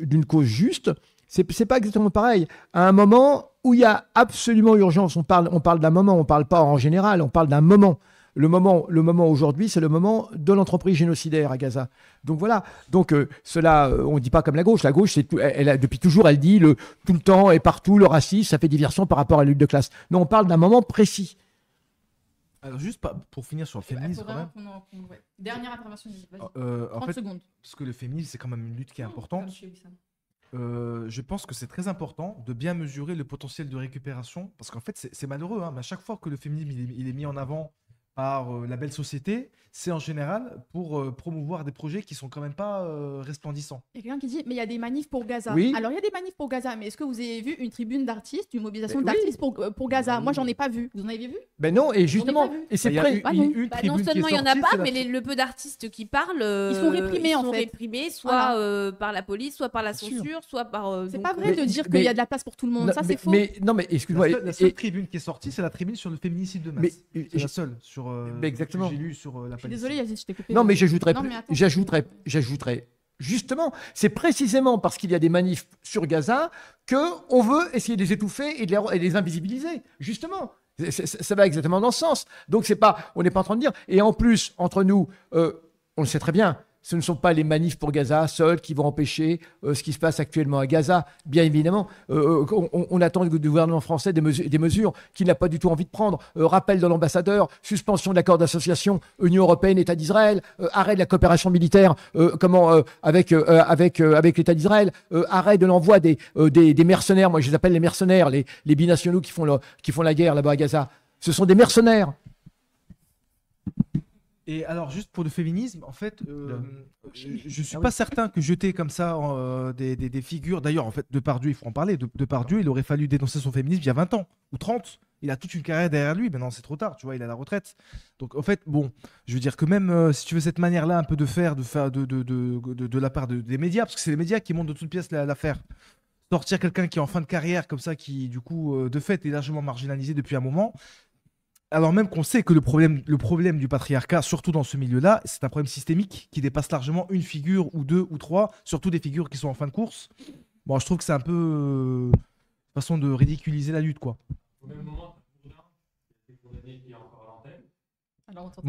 juste. C'est pas exactement pareil. À un moment où il y a absolument urgence, on parle d'un moment, on parle pas en général, on parle d'un moment. Le moment aujourd'hui, c'est le moment de l'entreprise génocidaire à Gaza. Donc voilà. Donc cela, on ne dit pas comme la gauche. La gauche, depuis toujours, elle dit tout le temps et partout, le racisme, ça fait diversion par rapport à la lutte de classe. Non, on parle d'un moment précis. Alors juste pour finir sur le féminisme quand même. Dernière intervention. En 30 fait, secondes. parce que le féminisme, c'est quand même une lutte qui est importante. Je pense que c'est très important de bien mesurer le potentiel de récupération parce qu'en fait c'est malheureux, hein, mais à chaque fois que le féminisme il est mis en avant par la belle société, c'est en général pour promouvoir des projets qui sont quand même pas resplendissants. Il y a quelqu'un qui dit mais il y a des manifs pour Gaza. Oui. Alors il y a des manifs pour Gaza, mais est-ce que vous avez vu une tribune d'artistes, une mobilisation d'artistes pour Gaza? Moi j'en ai pas vu. Vous en avez vu? Ben non, et justement, et c'est prêt. Non seulement il y en a pas, mais le peu d'artistes qui parlent, ils sont réprimés en fait. Réprimés, soit par la police, soit par la censure, soit par. C'est pas vrai de dire qu'il y a de la place pour tout le monde. Ça c'est faux. Non mais excuse-moi. La seule tribune qui est sortie, c'est la tribune sur le féminicide de masse. C'est la seule sur. Exactement. J'ai lu sur la. Je suis désolée, Yazid, je t'ai coupé. Non mais j'ajouterais justement, c'est précisément parce qu'il y a des manifs sur Gaza qu'on veut essayer de les étouffer et de les invisibiliser. Justement. Ça va exactement dans ce sens. Donc on n'est pas en train de dire. Et en plus, entre nous, on le sait très bien, ce ne sont pas les manifs pour Gaza seuls qui vont empêcher ce qui se passe actuellement à Gaza. Bien évidemment, on attend du gouvernement français des mesures qu'il n'a pas du tout envie de prendre. Rappel de l'ambassadeur, suspension de l'accord d'association Union européenne, État d'Israël, arrêt de la coopération militaire avec l'État d'Israël, arrêt de l'envoi des mercenaires. Moi, je les appelle les mercenaires, les binationaux qui font la guerre là-bas à Gaza. Ce sont des mercenaires. Et alors, juste pour le féminisme, en fait, je suis pas certain que jeter comme ça des figures. D'ailleurs, en fait, Depardieu, il faut en parler. Depardieu, il aurait fallu dénoncer son féminisme il y a 20 ans ou 30. Il a toute une carrière derrière lui. Maintenant, c'est trop tard, tu vois, il est à la retraite. Donc, en fait, bon, je veux dire que même si tu veux cette manière-là un peu de faire de la part des médias, parce que c'est les médias qui montent de toutes pièces l'affaire. Sortir quelqu'un qui est en fin de carrière comme ça, qui, du coup, de fait, est largement marginalisé depuis un moment. Alors même qu'on sait que le problème du patriarcat, surtout dans ce milieu-là, c'est un problème systémique qui dépasse largement une figure ou deux ou trois, surtout des figures qui sont en fin de course. Bon, je trouve que c'est un peu une façon de ridiculiser la lutte, quoi. Au même moment, tu as Bourdin, qui a été condamné qui est encore à l'antenne. Alors, on t'entend pas.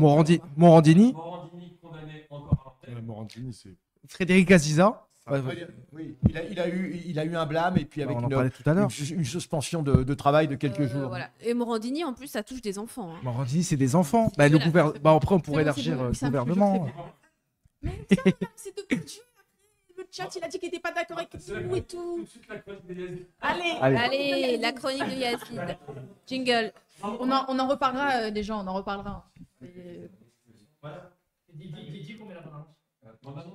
Morandini, Morandini, condamné encore à l'antenne. Morandini, c'est. Frédéric Aziza. Oui, il a eu un blâme et puis avec On en parlait tout à l'heure. une suspension de travail de quelques jours. Voilà. Et Morandini, en plus, ça touche des enfants. Hein. Morandini, c'est des enfants. Bah, Voilà. après, on pourrait C'est bon, élargir c'est bon, le ça me gouvernement. Mais ça, c'est de Dieu. Le chat, il a dit qu'il n'était pas d'accord avec nous et tout. Tout de suite, la chronique des Yazid. Allez, Allez, la chronique de Yazid. Jingle. on en reparlera, des gens, on en reparlera. Voilà. Dis qu'on met la balance.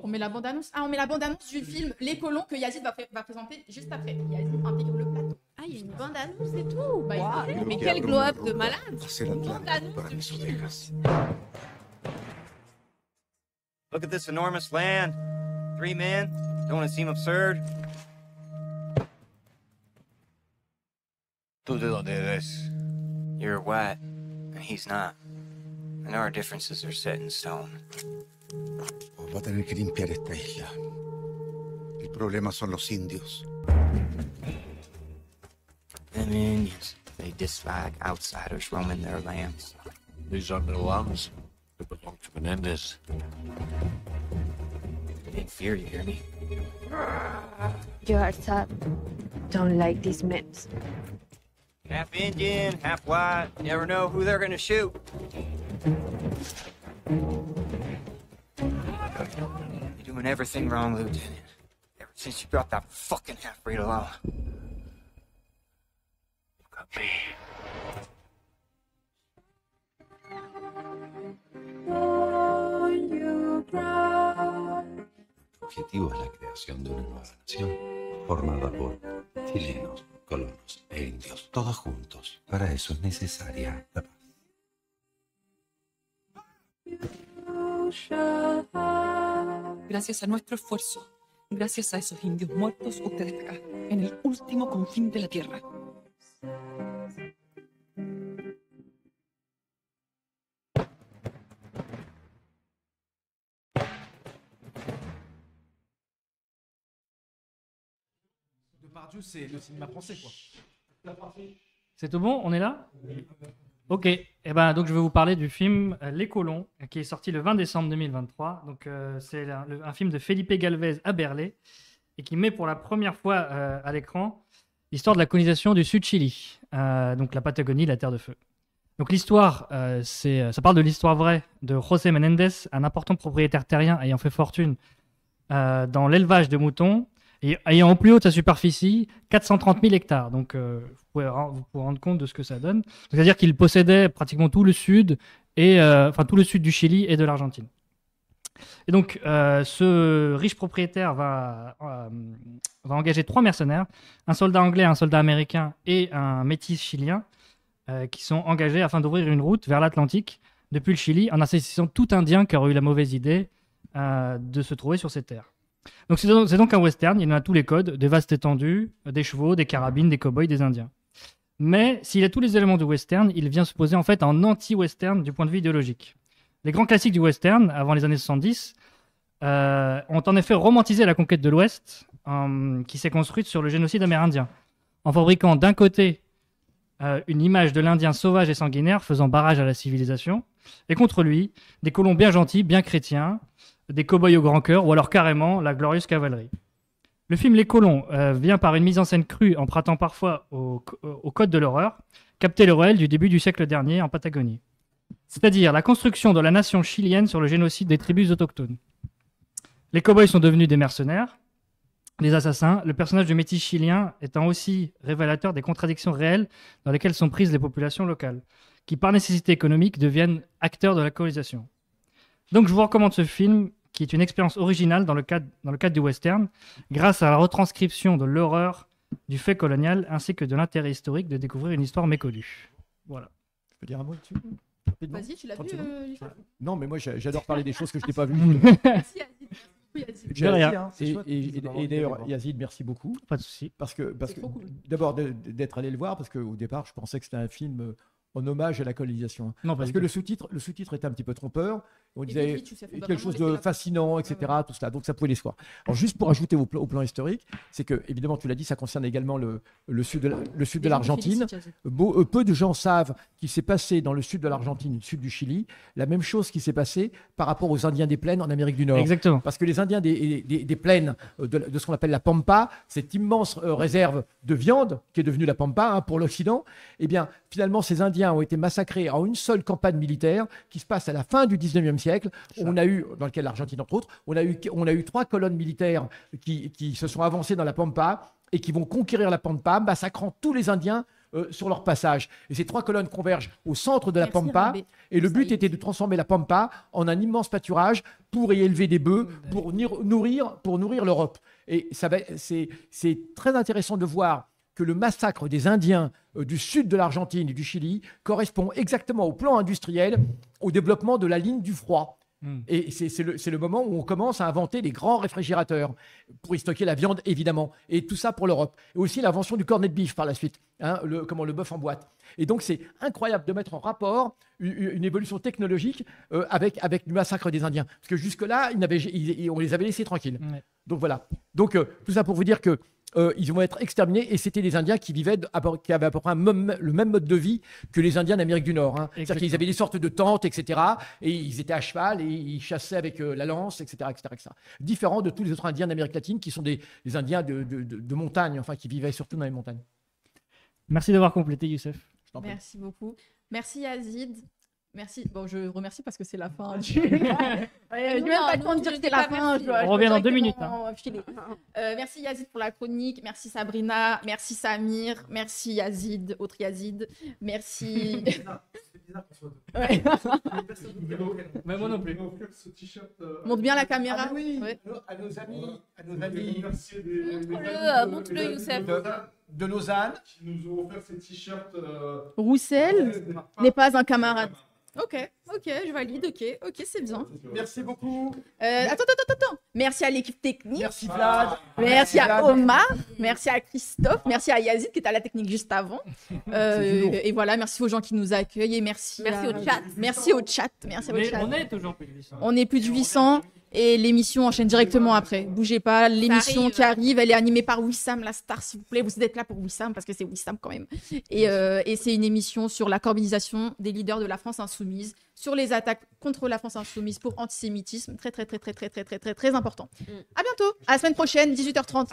On met la bande-annonce. Ah, on met la bande-annonce du film Les Colons que Yazid va présenter juste après. Yazid intègre le plateau. Ah, il y a une bande-annonce et tout. Bah, Waouh, mais quel glow-up de malade. Hacer Atlanta para mis ovejas. Look at this enormous land. 3 men. Don't it seem absurd? ¿Tú de dónde eres? You're white, and he's not. And our differences are set in stone. Va a tener que limpiar esta isla. El problema son los indios. Them Indians, they dislike outsiders roaming their lands. These aren't their lands. They belong to Menendez. They in fear, you hear me? You are sad. Don't like these men. Half Indian, half white. You never know who they're gonna shoot. You're doing everything wrong, Lieutenant. Ever since you brought that fucking half-breed along. Look at me. El objetivo es la creación de una nueva nación formada por chilenos, colonos e indios, todos juntos. Para eso es necesaria la paz. Gracias a nuestro esfuerzo, gracias a esos indios muertos, usted está acá, en el último confín de la tierra. Depardieu, c'est le cinéma français, quoi. C'est tout bon? On est là? Ok. Et ben, donc, je vais vous parler du film Les Colons, qui est sorti le 20 décembre 2023. Donc, c'est un film de Felipe Galvez à Berlé et qui met pour la première fois à l'écran l'histoire de la colonisation du Sud-Chili, donc la Patagonie, la Terre de Feu. Donc, l'histoire, ça parle de l'histoire vraie de José Menendez, un important propriétaire terrien ayant fait fortune dans l'élevage de moutons et ayant au plus haut de sa superficie 430 000 hectares. Donc, vous pouvez vous rendre compte de ce que ça donne. C'est-à-dire qu'il possédait pratiquement tout le sud, tout le sud du Chili et de l'Argentine. Et donc, ce riche propriétaire va engager 3 mercenaires, un soldat anglais, un soldat américain et un métis chilien, qui sont engagés afin d'ouvrir une route vers l'Atlantique depuis le Chili, en assaisissant tout Indien qui aurait eu la mauvaise idée de se trouver sur ces terres. Donc c'est donc un western, il y en a tous les codes, des vastes étendues, des chevaux, des carabines, des cow-boys, des indiens. Mais s'il a tous les éléments du western, il vient se poser en fait en anti-western du point de vue idéologique. Les grands classiques du western, avant les années 70, ont en effet romantisé la conquête de l'Ouest, qui s'est construite sur le génocide amérindien, en fabriquant d'un côté une image de l'Indien sauvage et sanguinaire faisant barrage à la civilisation, et contre lui, des colons bien gentils, bien chrétiens, des cow-boys au grand cœur, ou alors carrément la glorieuse cavalerie. Le film Les Colons vient par une mise en scène crue, empruntant parfois au code de l'horreur, capter le réel du début du siècle dernier en Patagonie. C'est-à-dire la construction de la nation chilienne sur le génocide des tribus autochtones. Les cow-boys sont devenus des mercenaires, des assassins, le personnage du métis chilien étant aussi révélateur des contradictions réelles dans lesquelles sont prises les populations locales, qui par nécessité économique deviennent acteurs de la colonisation. Donc, je vous recommande ce film, qui est une expérience originale dans le cadre du western, grâce à la retranscription de l'horreur, du fait colonial, ainsi que de l'intérêt historique de découvrir une histoire méconnue. Voilà. Je peux dire un mot dessus? Vas-y, tu l'as vu, Youssef? Non, mais moi, j'adore parler des choses que je n'ai pas vues. Merci, Yazid. De rien. Et d'ailleurs, Yazid, merci beaucoup. Pas de souci. Parce que trop cool. d'abord d'être allé le voir, parce qu'au départ, je pensais que c'était un film en hommage à la colonisation. Non, parce pas que du le sous-titre était un petit peu trompeur. On Et disait vite, Youssef, on doit quelque chose vraiment de laisser la- fascinant, etc. Tout cela. Donc ça pouvait les voir. Alors juste pour ajouter au plan historique, c'est que évidemment, tu l'as dit, ça concerne également le sud de l'Argentine. Peu de gens savent qu'il s'est passé dans le sud de l'Argentine, le sud du Chili, la même chose qui s'est passé par rapport aux Indiens des plaines en Amérique du Nord. Exactement. Parce que les Indiens des plaines, de ce qu'on appelle la Pampa, cette immense réserve de viande qui est devenue la Pampa pour l'Occident, eh bien, finalement, ces Indiens ont été massacrés en une seule campagne militaire qui se passe à la fin du 19e siècle. On a eu, dans lequel l'Argentine, entre autres, on a eu 3 colonnes militaires qui se sont avancées dans la Pampa et qui vont conquérir la Pampa, massacrant tous les Indiens sur leur passage. Et ces 3 colonnes convergent au centre de la Merci, Pampa. Rabé. Et le but était de transformer la Pampa en un immense pâturage pour y élever des bœufs, pour nourrir l'Europe. Et c'est très intéressant de voir que le massacre des Indiens du sud de l'Argentine et du Chili correspond exactement au plan industriel, au développement de la ligne du froid. Et c'est le moment où on commence à inventer les grands réfrigérateurs pour y stocker la viande, évidemment. Et tout ça pour l'Europe. Et aussi l'invention du cornet de beef par la suite, le bœuf en boîte. Et donc, c'est incroyable de mettre en rapport une évolution technologique avec le massacre des Indiens. Parce que jusque-là, on les avait laissés tranquilles. Ouais. Donc voilà. Donc, tout ça pour vous dire que ils vont être exterminés et c'était des Indiens qui avaient à peu près le même mode de vie que les Indiens d'Amérique du Nord. C'est-à-dire qu'ils avaient des sortes de tentes, etc. Et ils étaient à cheval et ils chassaient avec la lance, etc., etc. Différents de tous les autres Indiens d'Amérique latine qui sont des Indiens de montagne, enfin qui vivaient surtout dans les montagnes. Merci d'avoir complété, Youssef. Je t'en prie. Merci beaucoup. Merci, Yazid. Merci. Bon, je remercie parce que c'est la fin. Je n'ai même pas le temps de dire que c'était la fin. On revient dans 2 minutes. Merci, Yazid, pour la chronique. Merci, Sabrina. Merci, Samir. Merci, Yazid, autre Yazid. Merci. Ouais. Mais moi non plus. Montre bien la caméra. Oui, Ouais. à nos amis Montre-le, Youssef. de Lausanne. Qui nous ont offert ces t-shirts. Roussel n'est pas un camarade. Ok, je valide. Ok, c'est bien. Merci beaucoup. Attends. Merci à l'équipe technique. Merci Vlad. Merci à Vlad. Omar, merci à Christophe, merci à Yazid qui était à la technique juste avant. Et voilà, merci aux gens qui nous accueillent et merci au chat. Merci au chat. Merci au Mais chat. on est toujours plus de 800. On est plus de 800 et l'émission enchaîne directement après. Bougez pas, l'émission arrive. qui arrive, elle est animée par Wissam, la star, s'il vous plaît. Vous êtes là pour Wissam parce que c'est Wissam quand même. Et c'est une émission sur la corbinisation des leaders de la France insoumise, sur les attaques contre la France insoumise pour antisémitisme. Très important. À bientôt, à la semaine prochaine, 18h30.